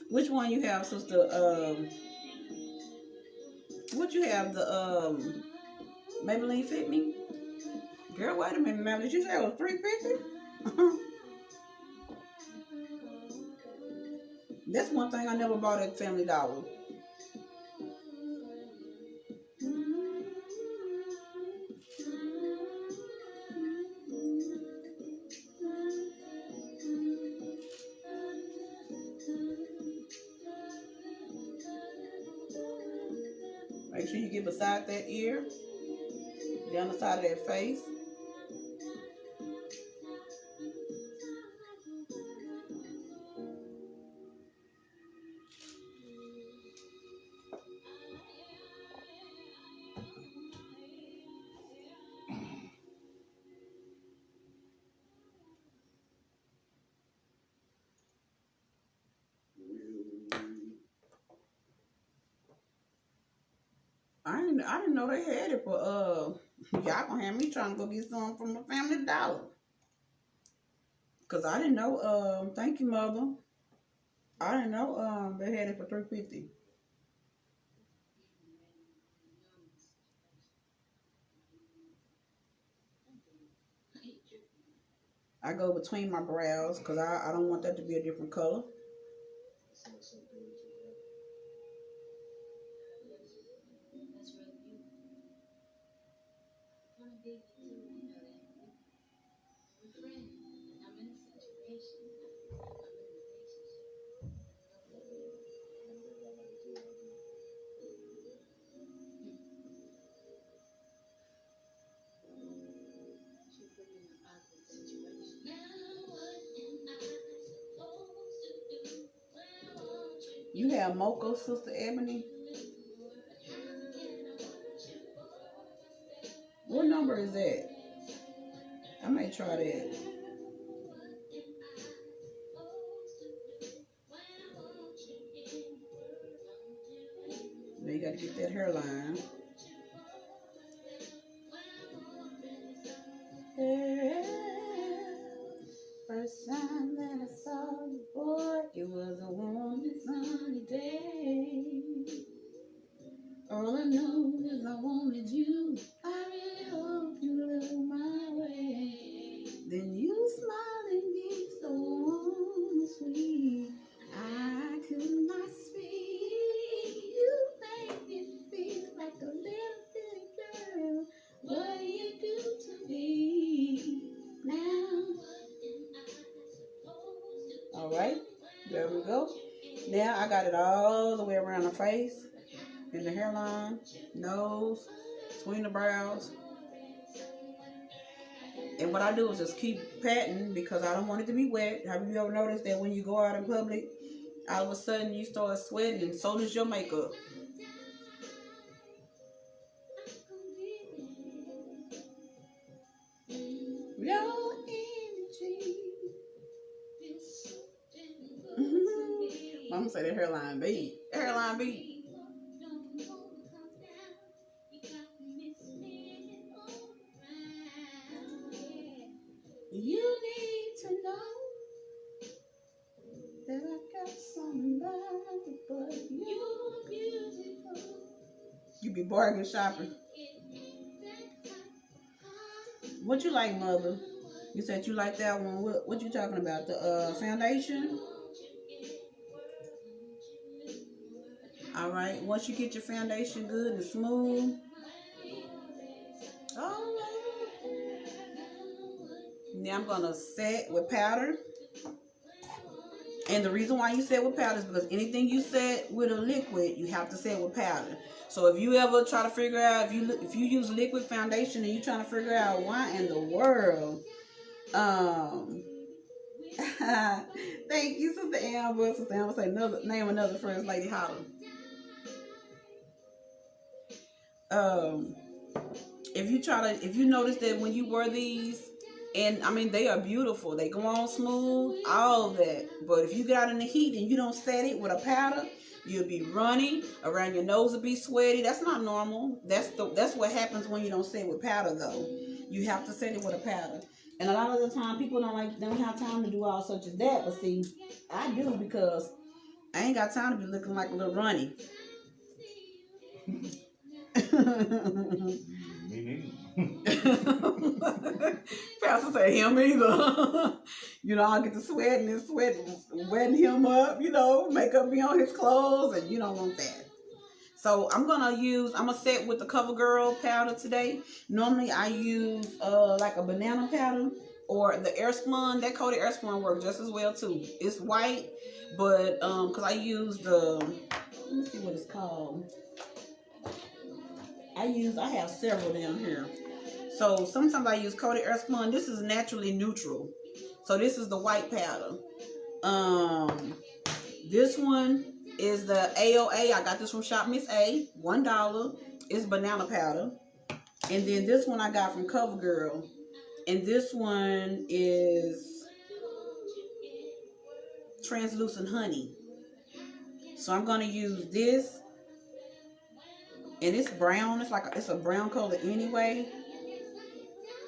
Which one you have, sister? What you have? The Maybelline Fit Me? Girl, wait a minute, ma'am. Did you say it was $3.50? That's one thing I never bought at Family Dollar. Make sure you get beside that ear, down the side of that face. I didn't know they had it for y'all gonna have me trying to go get some from the Family Dollar. Cause I didn't know thank you, mother. I didn't know they had it for $3.50. I go between my brows because I don't want that to be a different color. You have mocha, Sister Ebony? What number is that? I may try that. Now you got to get that hairline. First time that I saw you, boy, it was a warm and sunny day. All I know is I wanted you. I really hope you look my way. Then you smiled and be so warm and sweet. I could not speak. You made me feel like a little bitty girl. What do you do to me now? All right, there we go. Now I got it all the way around the face, in the hairline, nose, between the brows. And what I do is just keep patting because I don't want it to be wet. Have you ever noticed that when you go out in public, all of a sudden you start sweating and so does your makeup? Your energy. Mama say that hairline beat. Hairline beat. You need to know You be bargain shopping. What you like, mother? You said you like that one. What you talking about? The foundation? All right. Once you get your foundation good and smooth. All right. Now I'm gonna set with powder. And the reason why you set with powder is because anything you set with a liquid, you have to set with powder. So if you ever try to figure out if you use liquid foundation and you're trying to figure out why in the world, thank you, Sister Amber. Sister Amber say name another First Lady Holler. If you notice that when you wear these, and I mean they are beautiful, they go on smooth, all that. But if you get out in the heat and you don't set it with a powder, you'll be runny around your nose, will be sweaty. That's not normal. That's what happens when you don't set with powder though. You have to set it with a powder. And a lot of the time people don't have time to do all such as that. But see, I do because I ain't got time to be looking like a little runny. Me neither. Pastor said him either. You know, I'll get to sweating and wetting him up, makeup be on his clothes, and you don't want that. So I'm gonna set with the CoverGirl powder today. Normally I use like a banana powder or the Airspun. That coated Airspun works just as well too. It's white, but cause I use let me see what it's called. I have several down here. So sometimes I use coated Airspun. This is naturally neutral. So this is the white powder. This one is the AOA. I got this from Shop Miss A. $1. It's banana powder. And then this one I got from CoverGirl. And this one is translucent honey. So I'm gonna use this. And it's brown. It's a brown color anyway.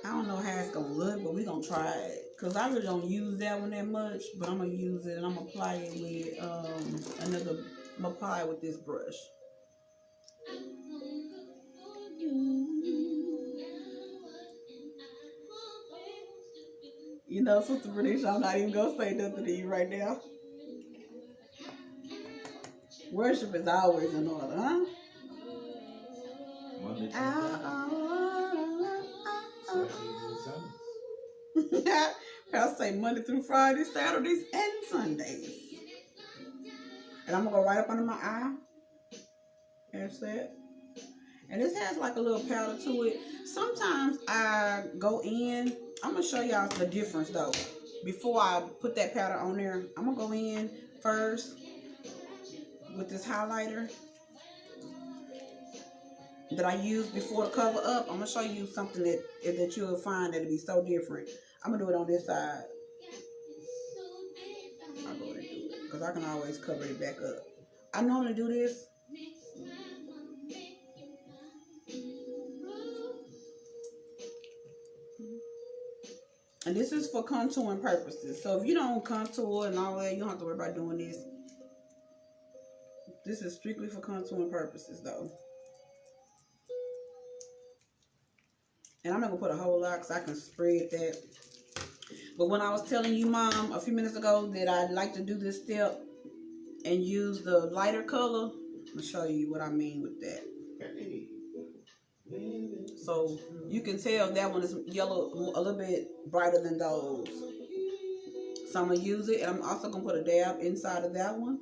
I don't know how it's gonna look, but we're gonna try it. Cause I really don't use that one that much, but I'm gonna use it and I'm gonna apply it with I'm gonna apply it with this brush. Sister British, I'm not even gonna say nothing to you right now. Worship is always in order, huh? Monday through Friday. I'll say Monday through Friday, Saturdays, and Sundays. And I'm gonna go right up under my eye. That's it. And this has like a little powder to it. Sometimes I go in. I'm gonna show y'all the difference though. Before I put that powder on there, I'm gonna go in first with this highlighter that I used before to cover up. I'm gonna show you something that you'll find that'll be so different. I'm gonna do it on this side. I'll go ahead and do it because I can always cover it back up. I normally do this. And this is for contouring purposes. So if you don't contour and all that, you don't have to worry about doing this. This is strictly for contouring purposes though. And I'm not going to put a whole lot because I can spread that. But when I was telling you, Mom, a few minutes ago that I'd like to do this step and use the lighter color, I'm going to show you what I mean with that. So you can tell that one is yellow, a little bit brighter than those. So I'm going to use it, and I'm also going to put a dab inside of that one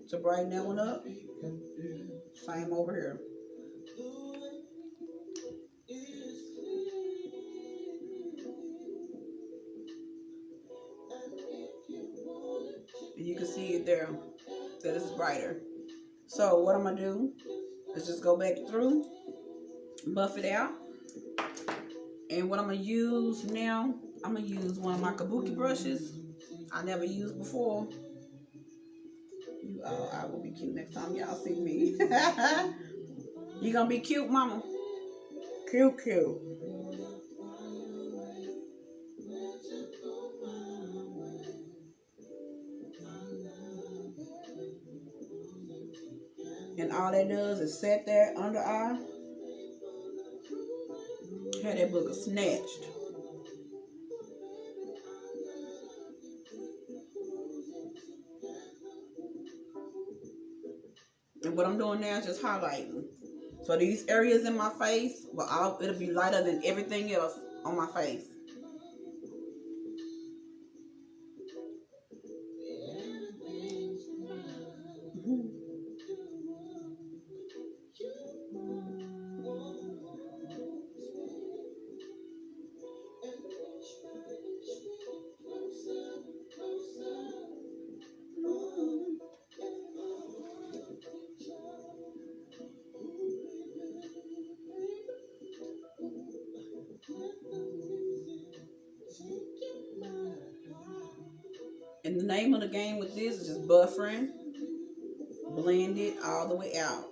to brighten that one up. Same over here. And you can see it there, that it's brighter. So what I'm going to do is just go back through, buff it out. And what I'm going to use now, I'm going to use one of my kabuki brushes I never used before. I will be cute next time y'all see me. You going to be cute, Mama? Cute. And all that does is set there under eye. Had that booger snatched. And what I'm doing now is just highlighting. So these areas in my face, it'll be lighter than everything else on my face. And the name of the game with this is just buffering. Blend it all the way out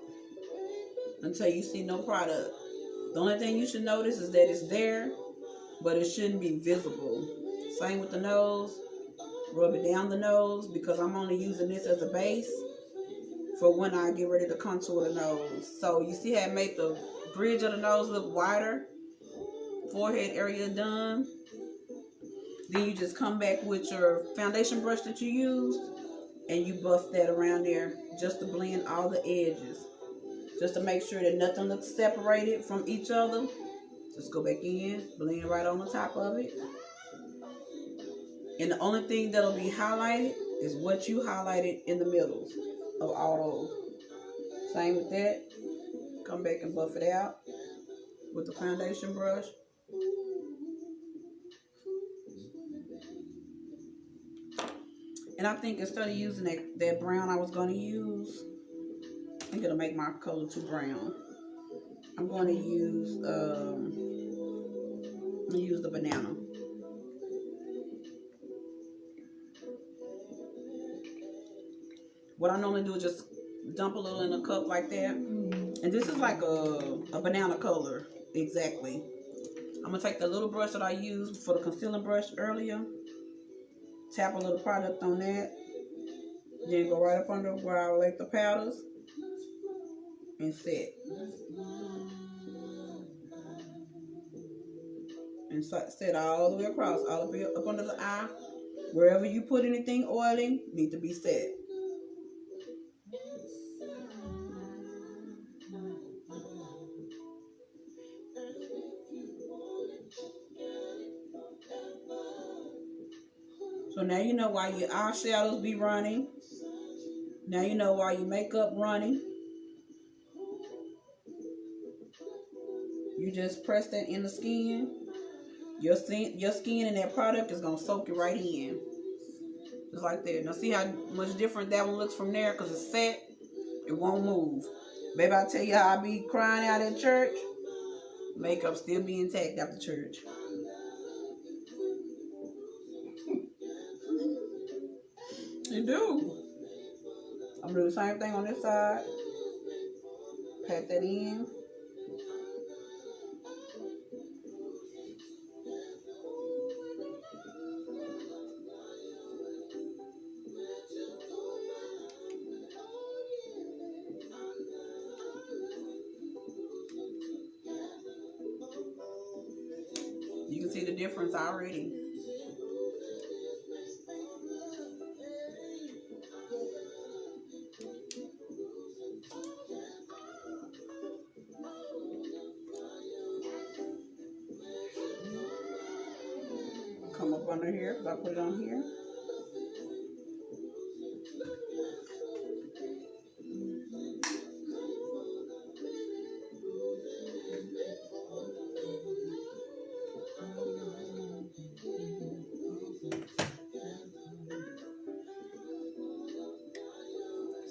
until you see no product. The only thing you should notice is that it's there, but it shouldn't be visible. Same with the nose. Rub it down the nose because I'm only using this as a base for when I get ready to contour the nose. So you see how it made the bridge of the nose look wider? Forehead area done. Then you just come back with your foundation brush that you used and you buff that around there just to blend all the edges. Just to make sure that nothing looks separated from each other. Just go back in, blend right on the top of it. And the only thing that'll be highlighted is what you highlighted in the middles of all those. Same with that. Come back and buff it out with the foundation brush. And I think instead of using that brown I was going to use, I think it'll make my color too brown. I'm going to use the banana. What I normally do is just dump a little in a cup like that. And this is like a banana color, exactly. I'm going to take the little brush that I used for the concealing brush earlier. Tap a little product on that. Then go right up under where I laid the powders. And set. And set all the way across, all the way up under the eye. Wherever you put anything oily, need to be set. So now you know why your eyeshadows be running. Now you know why your makeup running. You just press that in the skin. Your skin and that product is going to soak it right in. Just like that. Now see how much different that one looks from there because it's set. It won't move. Baby, I tell you how I be crying out at church. Makeup still be intact after church. You do. I'm going to do the same thing on this side. Pat that in. You can see the difference already. Come up under here because I put it on here.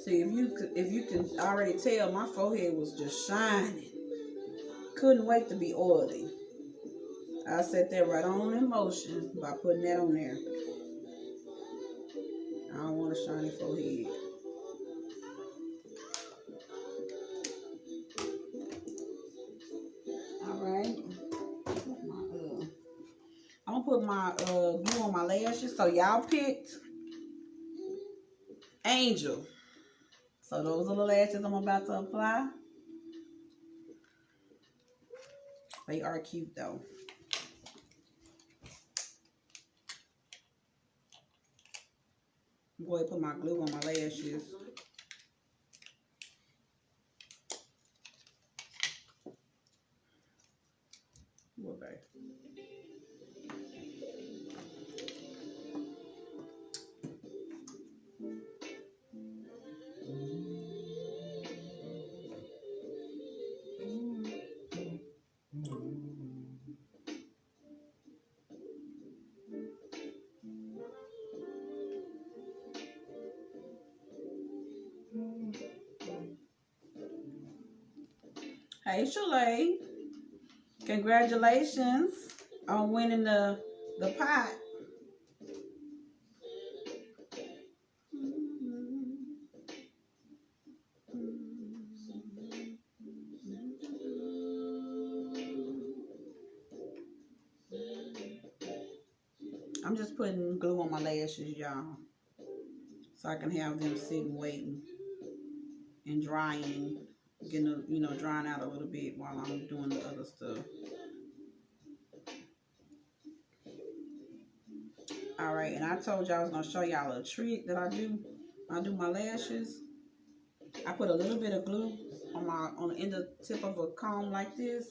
See, if you can already tell, my forehead was just shining. Couldn't wait to be oily. I set that right on in motion by putting that on there. I don't want a shiny forehead. Alright. I'm gonna put my glue on my lashes. So y'all picked Angel So those are the lashes I'm about to apply. They are cute though. I'm going to put my glue on my lashes. Okay. Hey, Shalay. Congratulations on winning the pot. I'm just putting glue on my lashes, y'all, so I can have them sitting waiting and drying, drying out a little bit while I'm doing the other stuff. All right, and I told y'all I was gonna show y'all a trick that I do. I do my lashes. I put a little bit of glue on the end of the tip of a comb like this,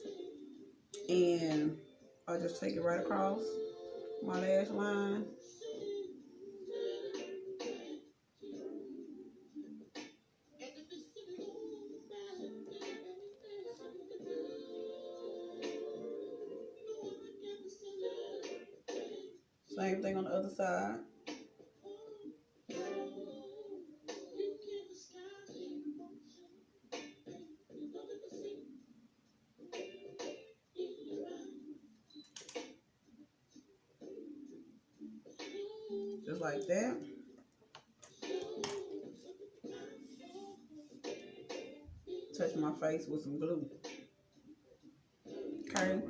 and I just take it right across my lash line. Same thing on the other side. Just like that. Touch my face with some glue. Okay.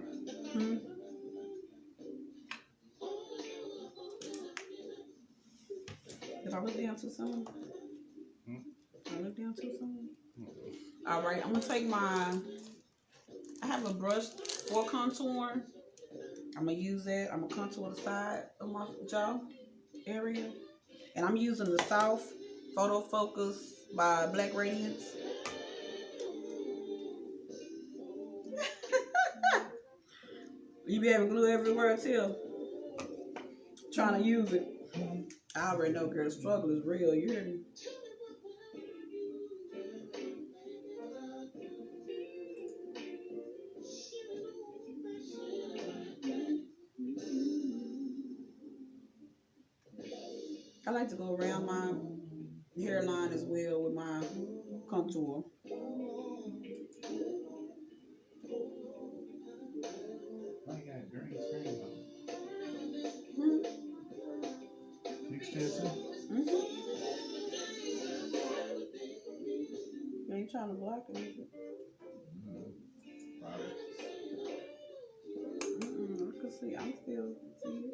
Did I look down too soon? Did I look down too soon? All right, I'm gonna take I have a brush for contour. I'm gonna use that. I'm gonna contour the side of my jaw area. And I'm using the Soft Photo Focus by Black Radiance. You be having glue everywhere too. Trying to use it. I already know, girl, the struggle is real. You hear me? I like to go around my hairline as well with my contour. I got green screen on. You still see? You ain't trying to block it, is it? Probably. I can see. I'm still seeing.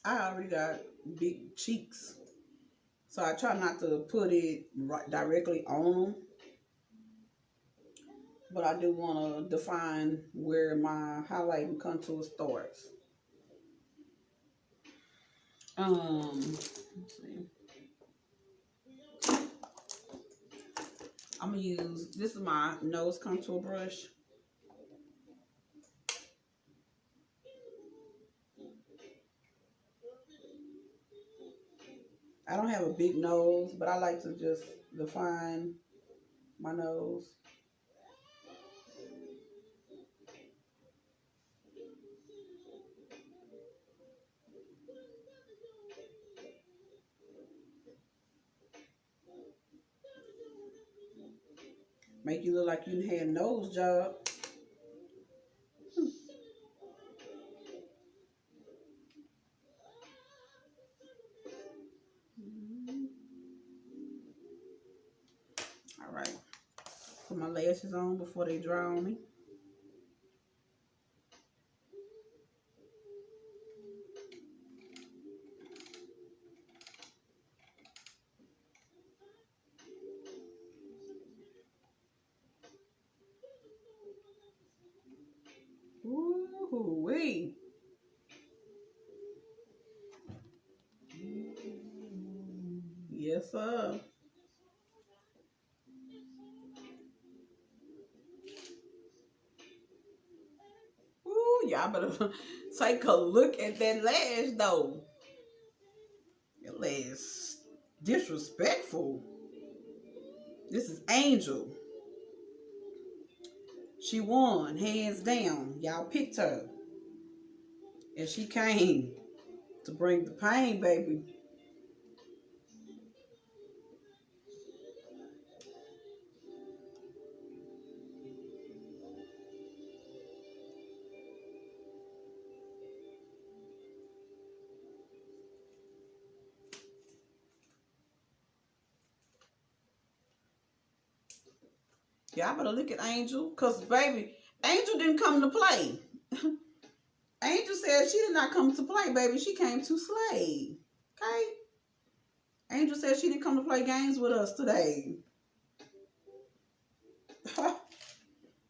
I already got big cheeks, so I try not to put it directly on them. But I do want to define where my highlight and contour starts. Let's see. I'm gonna use, this is my nose contour brush. I don't have a big nose, but I like to just define my nose. Make you look like you had a nose job. right. Put my lashes on before they dry on me. Ooh-wee. Yes, sir. Ooh, y'all better take a look at that lash, though. That lash disrespectful. This is Angel. She won, hands down. Y'all picked her. And she came to bring the pain, baby. Y'all better look at Angel. Because, baby, Angel didn't come to play. Angel said she did not come to play, baby. She came to slay. Okay? Angel said she didn't come to play games with us today.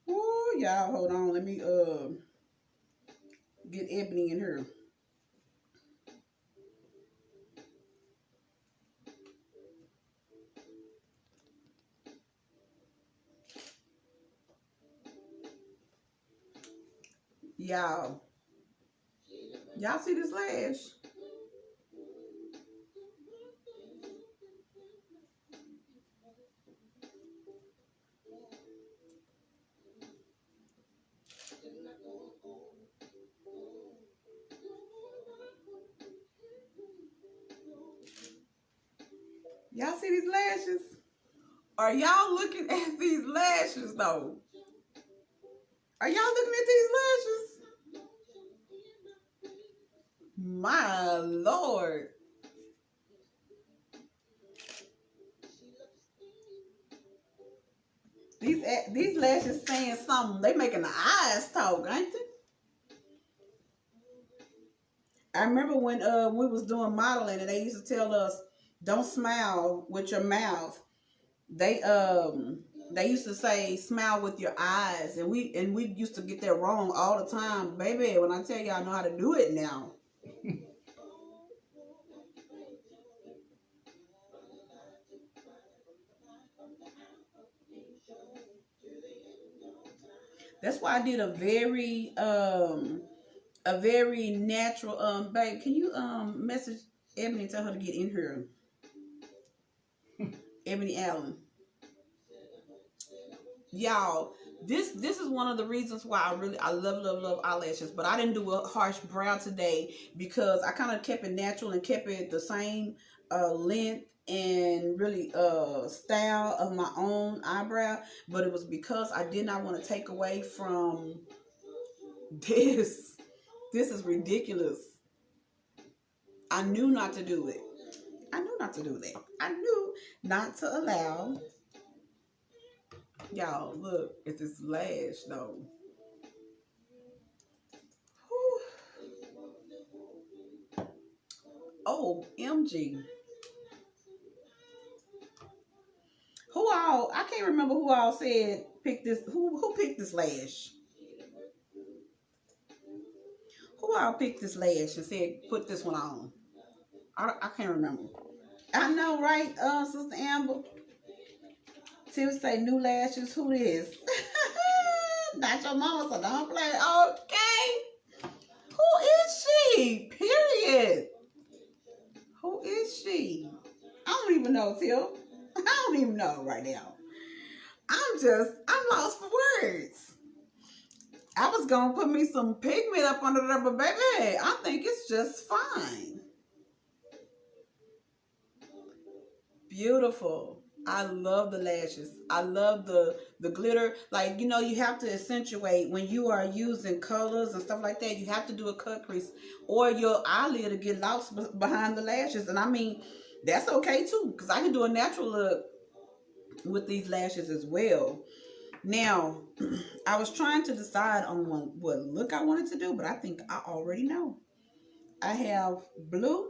Ooh, y'all, hold on. Let me get Ebony in here. Y'all see this lash? Y'all see these lashes? Are y'all looking at these lashes, though? Are y'all looking at these lashes? My Lord. These lashes saying something. They making the eyes talk, ain't they? I remember when we was doing modeling and they used to tell us, don't smile with your mouth. They used to say smile with your eyes, and we used to get that wrong all the time, baby. When I tell you I know how to do it now. That's why I did a very natural babe. Can you message Ebony and tell her to get in here? Ebony Allen. Y'all, this is one of the reasons why I love eyelashes, but I didn't do a harsh brow today because I kind of kept it natural and kept it the same length and really style of my own eyebrow, but it was because I did not want to take away from this. This is ridiculous. I knew not to do it. I knew not to do that. I knew not to allow. Y'all, look at this lash, though. Whew. Oh, MG. I can't remember who all said pick this. Who picked this lash? Who all picked this lash and said put this one on? I can't remember. I know, right, Sister Amber? Tiff say new lashes. Who this? Not your mama, so don't play. Okay. Who is she? Period. Who is she? I don't even know, Tiff. I don't even know right now. I'm lost for words. I was gonna put me some pigment up under there, but baby, I think it's just fine. Beautiful. I love the lashes. I love the glitter. Like, you know, you have to accentuate when you are using colors and stuff like that. You have to do a cut crease or your eyelid to get lost behind the lashes. And I mean, that's okay too, because I can do a natural look with these lashes as well. Now, I was trying to decide on what look I wanted to do, but I think I already know. I have blue.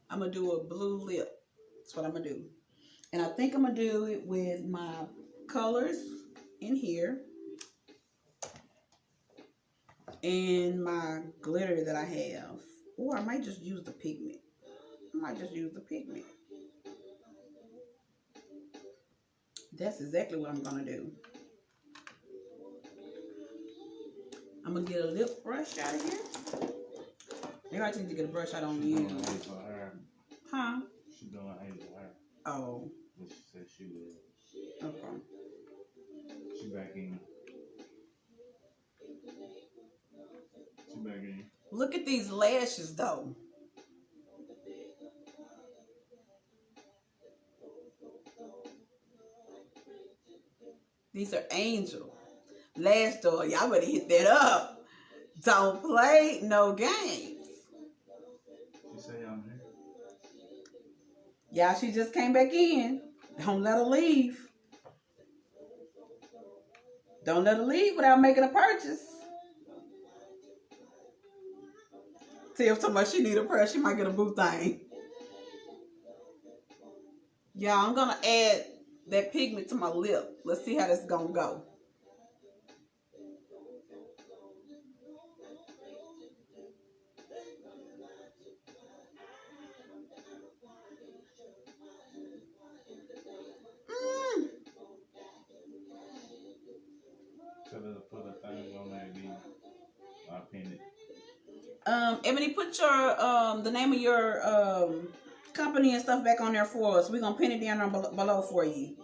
I'm going to do a blue lip. That's what I'm going to do. And I think I'm going to do it with my colors in here and my glitter that I have. Or I might just use the pigment. That's exactly what I'm going to do. I'm going to get a lip brush out of here. Maybe I need to get a brush I don't She use. doing hazel hair. Huh? She doing hazel hair. Oh. What she said she would. Okay. She back in. She back in. Look at these lashes, though. These are angel lash door. Y'all better hit that up. Don't play no games. She say I'm here. Y'all, she just came back in. Don't let her leave. Don't let her leave without making a purchase. See if somebody she need a purse, she might get a boo thing. Y'all, I'm gonna add that pigment to my lip. Let's see how this is gonna go. Tell her to put a thing on that beat. I pin it. Ebony, put your the name of your company and stuff back on there for us. We're gonna pin it down there below for you.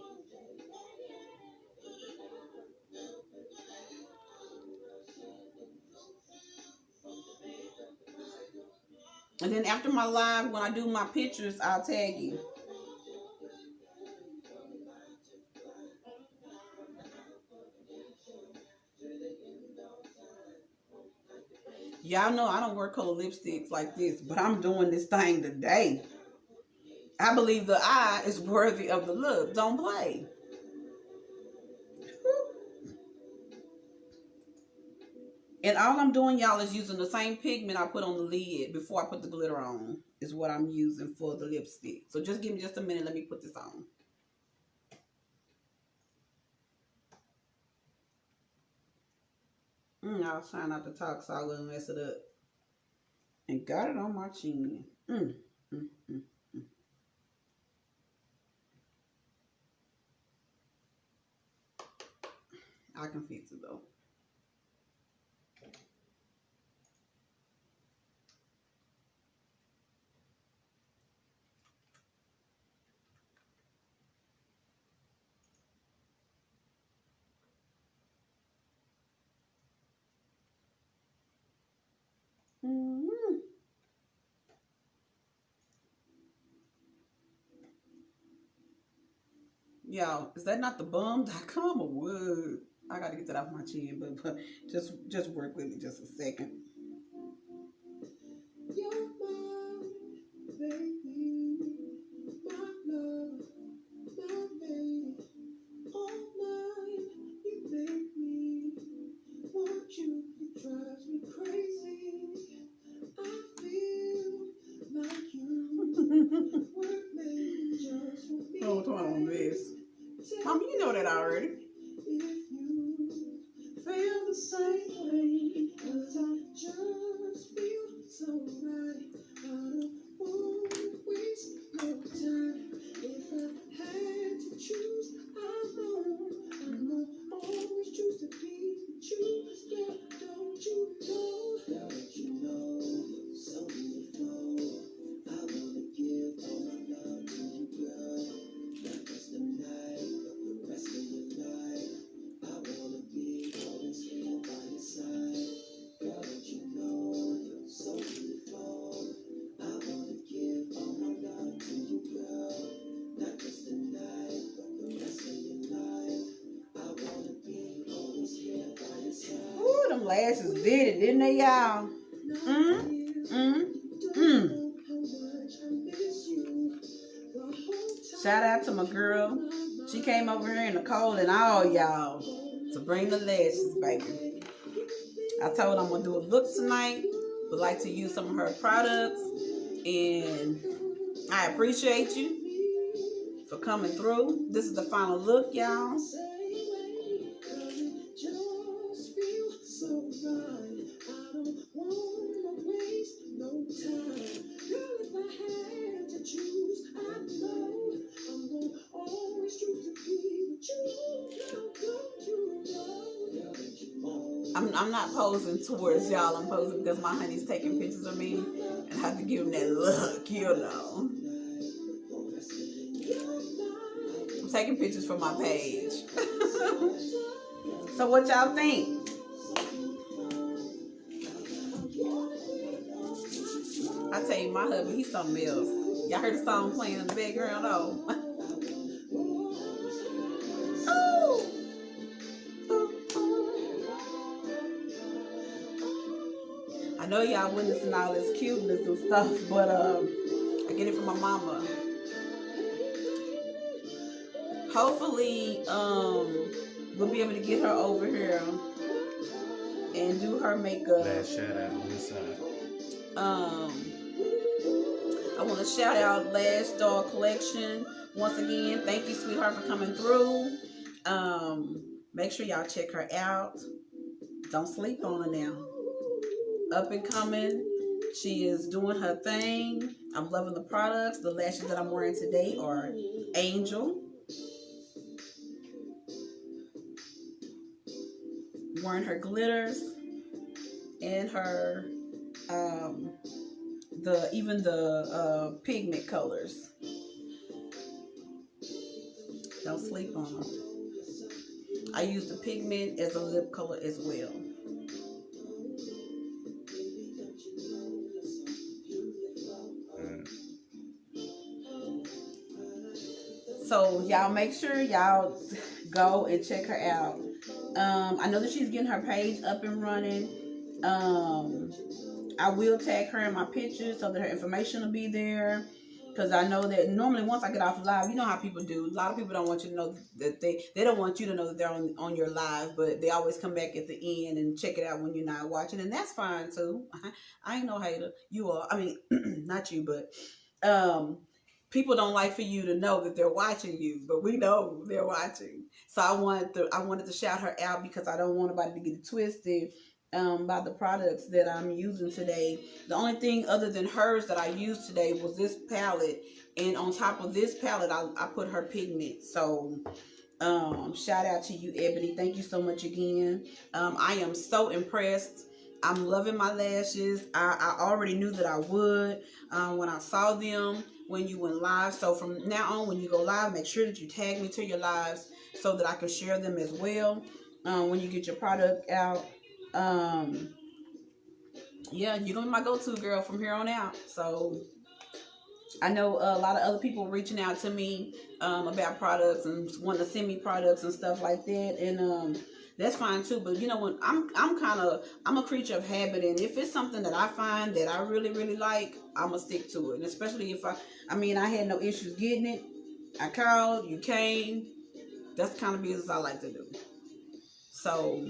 And then after my live, when I do my pictures, I'll tag you. Y'all know I don't wear color lipsticks like this, but I'm doing this thing today. I believe the eye is worthy of the look. Don't play. And all I'm doing, y'all, is using the same pigment I put on the lid before I put the glitter on. Is what I'm using for the lipstick. So just give me just a minute. Let me put this on. I was trying not to talk so I wouldn't mess it up. And got it on my chin. I can fix it though. Y'all, is that not the bum.com or what? I gotta get that off my chin, but just work with me just a second. You're mine, baby, my love, my baby. All night you make me want you. It drives me crazy. I feel like you were made just for me. Oh, what's on this? Mom, you know that already. If you feel the same way, 'cause I just feel so right. I don't waste no time. If I had to choose, I know always choose to be with you. Girl, don't you know? Don't you know? So beautiful. I wanna give all my love to you, girl. Not just tonight, but the rest of your life. I wanna be always here by your side. Girl, don't you know you're so beautiful? I wanna give all my love to you, girl. Not just tonight, but the rest of your life. I wanna be always here by your side. Ooh, them lashes did it, didn't they, y'all? How much I miss you. Shout out to my girl. She came over here in the cold and all y'all to bring the lashes, baby. I told her I'm gonna do a look tonight. Would like to use some of her products, and I appreciate you for coming through. This is the final look, y'all. I'm not posing towards y'all. I'm posing because my honey's taking pictures of me and I have to give him that look, you know. I'm taking pictures for my page. So what y'all think? I tell you, my hubby, he's something else. Y'all heard the song playing in the background? Oh. I know y'all witnessing all this cuteness and stuff, but I get it from my mama. Hopefully, we'll be able to get her over here and do her makeup. Last shout out on this side. I want to shout out Lash Doll Collection once again. Thank you, sweetheart, for coming through. Make sure y'all check her out. Don't sleep on her now. Up and coming. She is doing her thing. I'm loving the products. The lashes that I'm wearing today are Angel. Wearing her glitters and her the pigment colors. Don't sleep on them. I use the pigment as a lip color as well. So y'all make sure y'all go and check her out. I know that she's getting her page up and running. I will tag her in my pictures so that her information will be there. Because I know that normally once I get off live, you know how people do. A lot of people don't want you to know that they don't want you to know that they're on your live, but they always come back at the end and check it out when you're not watching, and that's fine too. I ain't no hater. You are. I mean, not you, but people don't like for you to know that they're watching you, but we know they're watching. So I wanted to shout her out because I don't want nobody to get it twisted by the products that I'm using today. The only thing other than hers that I used today was this palette, and on top of this palette, I put her pigment. So shout out to you, Ebony. Thank you so much again. I am so impressed. I'm loving my lashes. I already knew that I would when I saw them when you went live. So from now on, when you go live, make sure that you tag me to your lives so that I can share them as well when you get your product out. Yeah, you're gonna be my go-to girl from here on out. So I know a lot of other people reaching out to me about products and wanting to send me products and stuff like that, and that's fine too. But you know, when I'm a creature of habit, and if it's something that I find that I really really like, I'm gonna stick to it. And especially if I had no issues getting it. I called, you came. That's the kind of business I like to do. So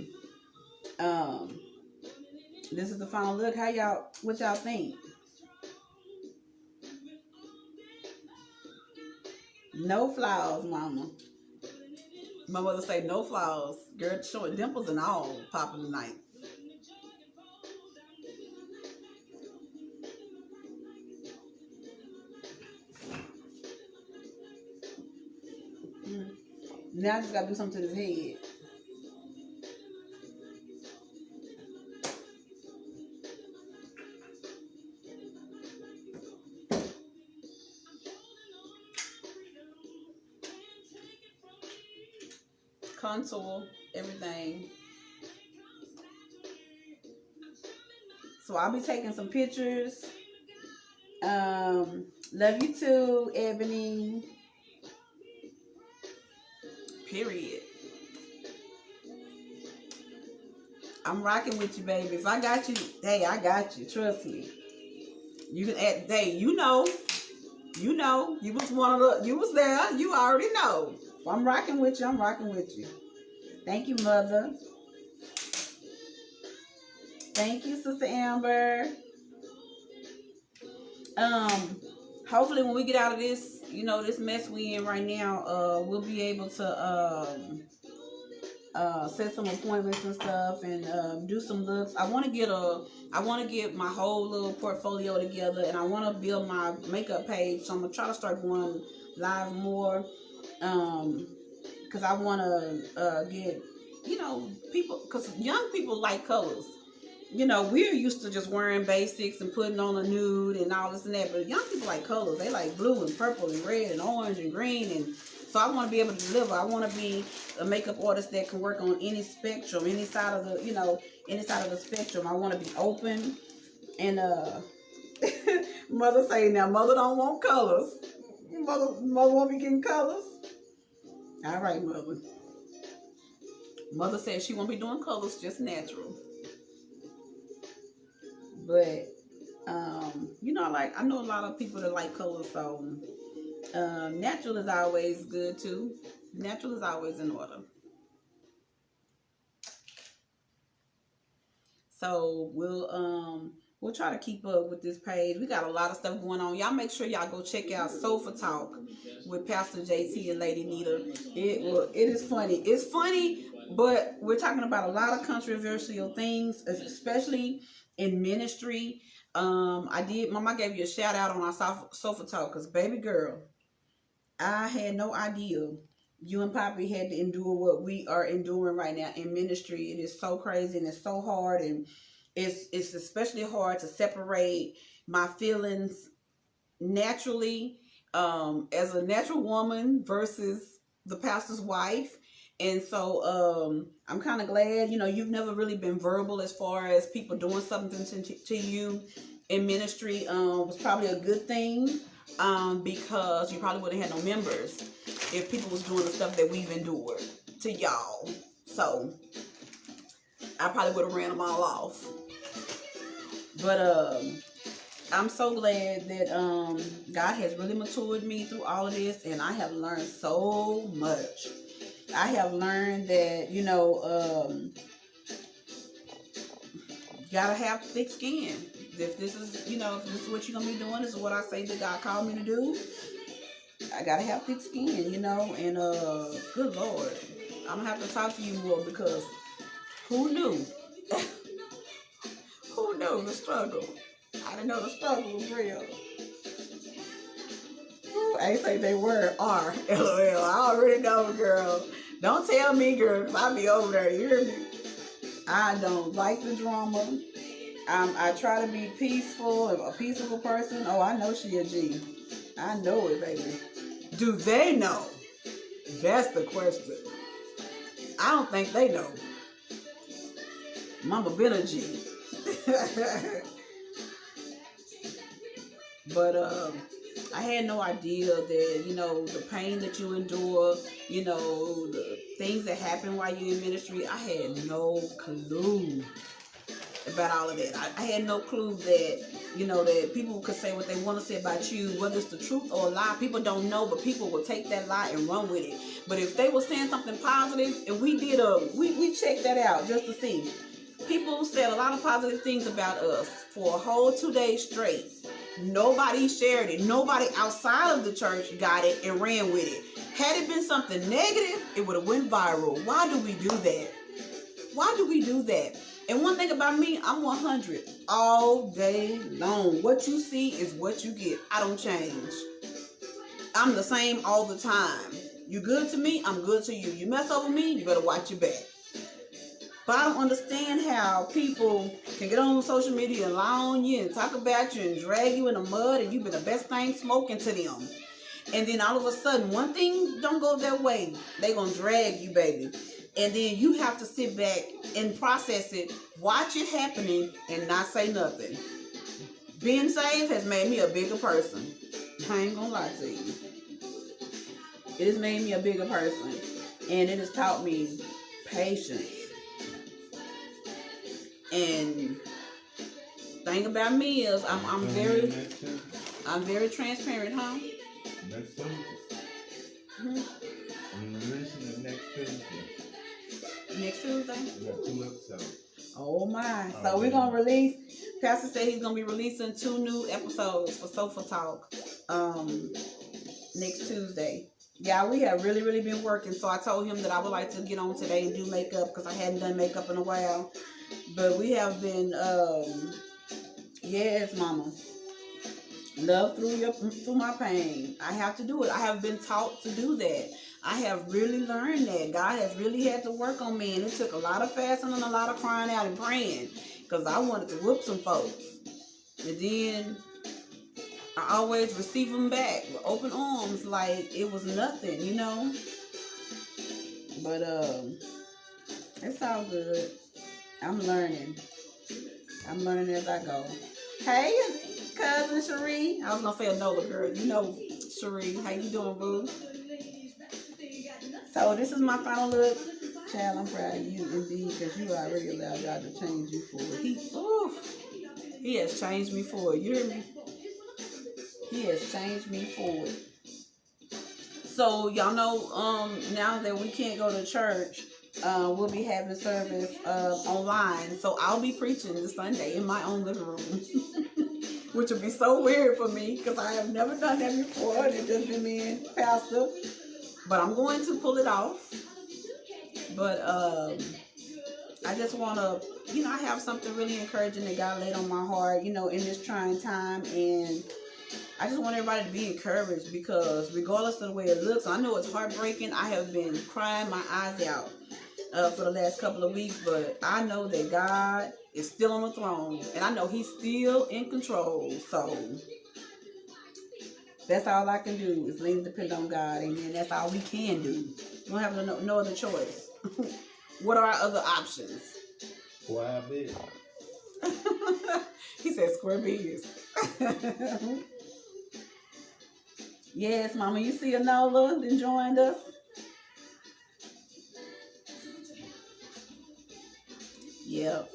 this is the final look. What y'all think? No flaws, mama. My mother say no flaws. Girl, showing dimples and all popping tonight. Now I just gotta do something to his head. Contour, everything. So I'll be taking some pictures. Love you too, Ebony. Period. I'm rocking with you, baby. If I got you, hey, I got you. Trust me. You can add, hey, you know You know, you was one of the, you was there. You already know. If I'm rocking with you, I'm rocking with you. Thank you, mother. Thank you, Sister Amber. Hopefully when we get out of this, you know, this mess we in right now, we'll be able to set some appointments and stuff and do some looks. I want to get my whole little portfolio together, and I want to build my makeup page. So I'm gonna try to start going live more, because I want to get, you know, people, because young people like colors. You know, we're used to just wearing basics and putting on a nude and all this and that, but young people like colors. They like blue and purple and red and orange and green, and so I want to be able to deliver. I want to be a makeup artist that can work on any spectrum, any side of the, you know, any side of the spectrum. I want to be open, and mother say now, mother don't want colors. Mother won't be getting colors. All right, mother. Mother said she won't be doing colors, just natural. But you know, like I know a lot of people that like colors, so natural is always good too. Natural is always in order. So we'll try to keep up with this page. We got a lot of stuff going on. Y'all make sure y'all go check out Sofa Talk with Pastor JT and Lady Nita. It is funny. It's funny, but we're talking about a lot of controversial things, especially in ministry. Mama gave you a shout out on our Sofa Talk, because baby girl, I had no idea you and Poppy had to endure what we are enduring right now in ministry. It is so crazy and it's so hard, and it's especially hard to separate my feelings naturally, as a natural woman versus the pastor's wife. And so I'm kind of glad, you know, you've never really been verbal as far as people doing something to you in ministry. Was probably a good thing, because you probably wouldn't have had no members if people was doing the stuff that we've endured to y'all. So I probably would have ran them all off. But I'm so glad that God has really matured me through all of this, and I have learned so much. I have learned that, you know, gotta have thick skin. If this is, you know, if this is what you're gonna be doing, this is what I say that God called me to do. I gotta have thick skin, you know, and good Lord, I'm gonna have to talk to you more, because who knew? Who knew the struggle? I didn't know the struggle was real. I ain't say they were, are, LOL. I already know, girl. Don't tell me, girl, because I be over there, you hear me? I don't like the drama. I try to be peaceful, a peaceable person. Oh, I know she a G. I know it, baby. Do they know? That's the question. I don't think they know. Mama been a G. But I had no idea that, you know, the pain that you endure, you know, the things that happen while you're in ministry. I had no clue about all of that. I had no clue that, you know, that people could say what they want to say about you, whether it's the truth or a lie. People don't know, but people will take that lie and run with it. But if they were saying something positive, and we checked that out just to see. People said a lot of positive things about us for a whole 2 days straight. Nobody shared it. Nobody outside of the church got it and ran with it. Had it been something negative, it would have went viral. Why do we do that? Why do we do that? And one thing about me, I'm 100 all day long. What you see is what you get. I don't change. I'm the same all the time. You good to me, I'm good to you. You mess over me, you better watch your back. But I don't understand how people can get on social media and lie on you and talk about you and drag you in the mud, and you've been the best thing smoking to them. And then all of a sudden, one thing don't go their way. They gonna drag you, baby. And then you have to sit back and process it, watch it happening, and not say nothing. Being saved has made me a bigger person. I ain't gonna lie to you. It has made me a bigger person. And it has taught me patience. And thing about me is I'm I'm very transparent, huh? Next Tuesday. Mhm. I'm releasing it next Tuesday. Next Tuesday. We got 2 episodes. Oh my. Oh, So we're yeah. gonna release, Pastor said he's gonna be releasing 2 new episodes for Sofa Talk next Tuesday. Yeah, we have really, really been working. So I told him that I would like to get on today and do makeup because I hadn't done makeup in a while. But we have been yes, mama. Love through my pain. I have to do it. I have been taught to do that. I have really learned that. God has really had to work on me, and it took a lot of fasting and a lot of crying out and praying because I wanted to whoop some folks. And then I always receive them back with open arms, like it was nothing, you know. But it's all good. I'm learning. I'm learning as I go. Hey, cousin Cherie. I was gonna say Anola girl. You know Cherie. How you doing, boo? So this is my final look. Child, I'm proud of you indeed, because you already allowed God to change you for it. He has changed me for it. You hear me? He has changed me for it. So y'all know, now that we can't go to church, we'll be having service online. So I'll be preaching this Sunday in my own living room, which would be so weird for me because I have never done that before. It's just been me and Pastor. But I'm going to pull it off. But I just want to, I have something really encouraging that God laid on my heart, in this trying time. And I just want everybody to be encouraged because regardless of the way it looks, I know it's heartbreaking. I have been crying my eyes out for the last couple of weeks, but I know that God is still on the throne, and I know He's still in control. So that's all I can do is lean and depend on God. Amen. That's all we can do. We don't have no other choice. What are our other options? Why big? He said square biz. Yes, Mama, you see Anola that joined us? Yep.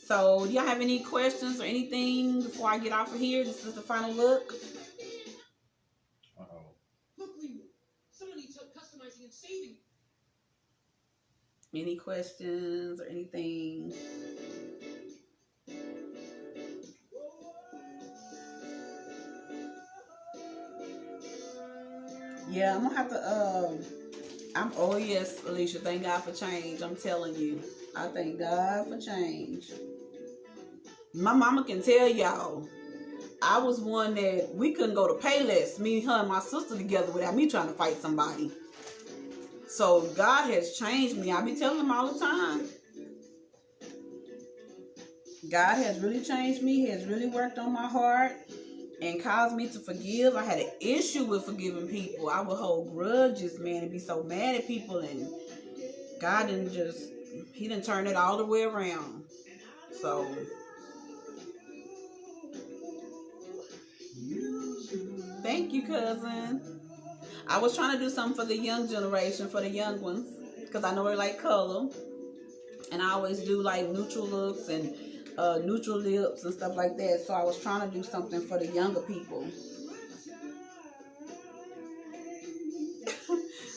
So, do y'all have any questions or anything before I get off of here? This is the final look. Uh-oh. Look, Lena, someone needs help customizing and saving. Any questions or anything? Yeah, I'm gonna have to. Oh yes, Alicia. Thank God for change. I'm telling you, I thank God for change. My mama can tell y'all. I was one that we couldn't go to Payless, me, her, and my sister together without me trying to fight somebody. So God has changed me. I be telling him all the time. God has really changed me. He has really worked on my heart and caused me to forgive. I had an issue with forgiving people. I would hold grudges, man, and be so mad at people. And God He didn't turn it all the way around. So, thank you, cousin. I was trying to do something for the young generation, for the young ones, because I know they like color. And I always do like neutral looks and neutral lips and stuff like that. So I was trying to do something for the younger people.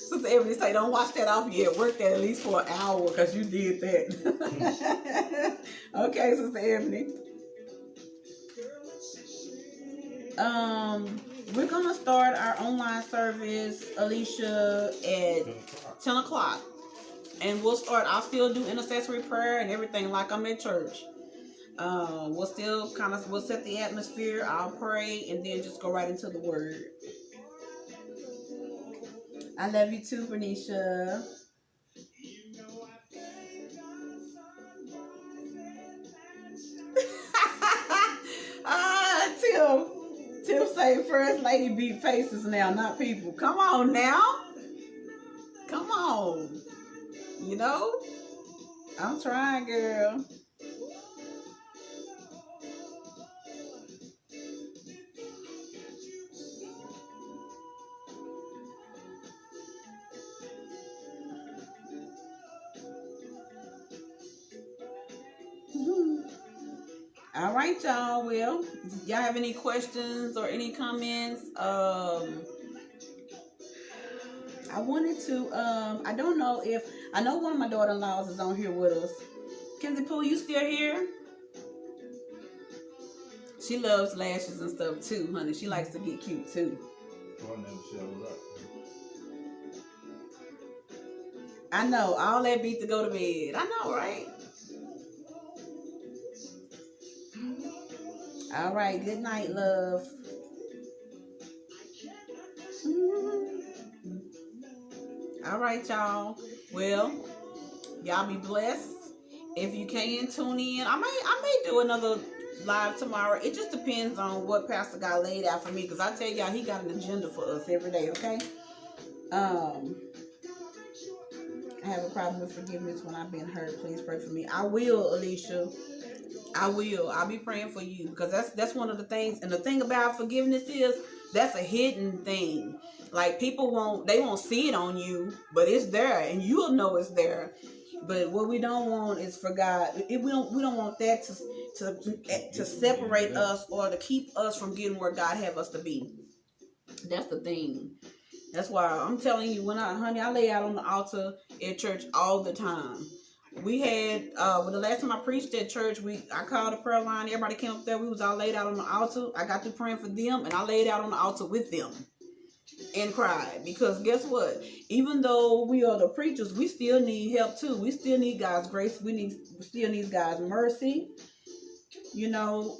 Sister Ebony say, don't watch that off yet. Work that at least for an hour because you did that. Okay, Sister Ebony. We're gonna start our online service, Alicia, at 10 o'clock. And I'll still do intercessory prayer and everything like I'm at church. We'll set the atmosphere. I'll pray and then just go right into the word. I love you too, Bernicia. Tim say first lady beat faces now, not people. Come on now. Come on. I'm trying, girl. All right, y'all. Well, y'all have any questions or any comments? I wanted to. I don't know if I know one of my daughter-in-laws is on here with us. Kenzie Pooh, you still here? She loves lashes and stuff too, honey. She likes to get cute too. One never showed up. I know. All that beat to go to bed. I know, right? All right. Good night, love. All right, y'all. Well, y'all be blessed. If you can tune in, I may do another live tomorrow. It just depends on what Pastor got laid out for me. Because I tell y'all, he got an agenda for us every day. Okay. I have a problem with forgiveness when I've been hurt. Please pray for me. I will, Alicia. I will. I'll be praying for you because that's one of the things. And the thing about forgiveness is that's a hidden thing. Like people won't see it on you, but it's there, and you'll know it's there. But what we don't want is for God. We don't want that to separate us or to keep us from getting where God have us to be. That's the thing. That's why I'm telling you, I lay out on the altar at church all the time. We had the last time I preached at church, I called a prayer line. Everybody came up there. We was all laid out on the altar. I got to praying for them, and I laid out on the altar with them and cried because guess what? Even though we are the preachers, we still need help too. We still need God's grace. We still need God's mercy. You know,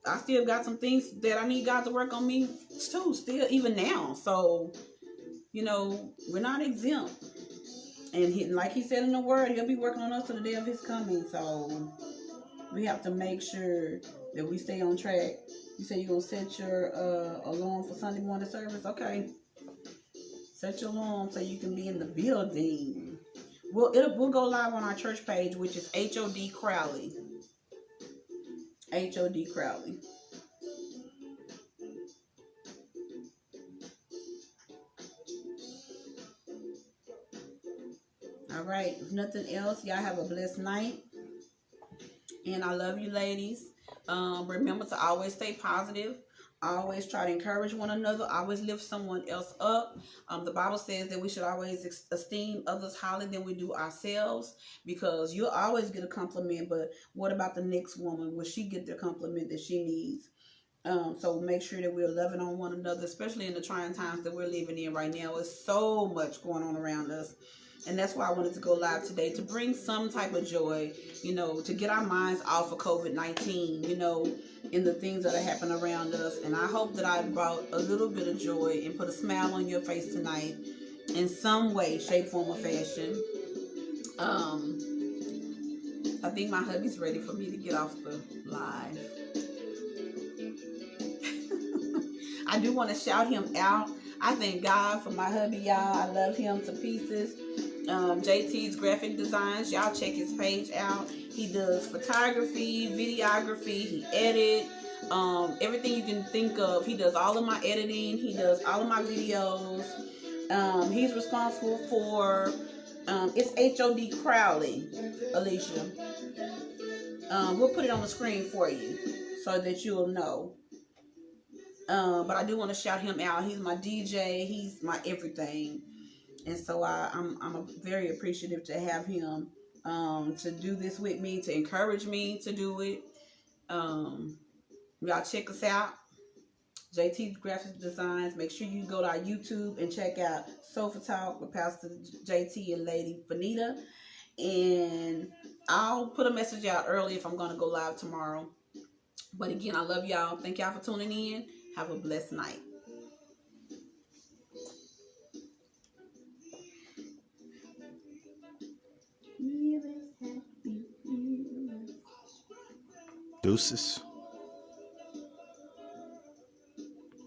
I still got some things that I need God to work on me too. Still, even now. So, you know, we're not exempt. And like he said in the word, he'll be working on us to the day of his coming. So we have to make sure that we stay on track. You say you're going to set your alarm for Sunday morning service? Okay. Set your alarm so you can be in the building. We'll go live on our church page, which is HOD Crowley. HOD Crowley. All right. If nothing else, y'all have a blessed night. And I love you, ladies. Remember to always stay positive. Always try to encourage one another. Always lift someone else up. The Bible says that we should always esteem others higher than we do ourselves, because you'll always get a compliment. But what about the next woman? Will she get the compliment that she needs? So make sure that we're loving on one another, especially in the trying times that we're living in right now. There's so much going on around us. And that's why I wanted to go live today, to bring some type of joy, you know, to get our minds off of COVID-19, you know, in the things that are happening around us. And I hope that I brought a little bit of joy and put a smile on your face tonight in some way, shape, form, or fashion. I think my hubby's ready for me to get off the live. I do want to shout him out. I thank God for my hubby, y'all. I love him to pieces. JT's graphic designs, y'all check his page out. He does photography, videography, he edits, everything you can think of. He does all of my editing, he does all of my videos. He's responsible for it's HOD Crowley, Alicia. We'll put it on the screen for you so that you'll know. But I do want to shout him out. He's my DJ, he's my everything. And so I'm very appreciative to have him to do this with me, to encourage me to do it. Y'all check us out. JT Graphic Designs. Make sure you go to our YouTube and check out Sofa Talk with Pastor JT and Lady Nita. And I'll put a message out early if I'm going to go live tomorrow. But again, I love y'all. Thank y'all for tuning in. Have a blessed night. Deuces.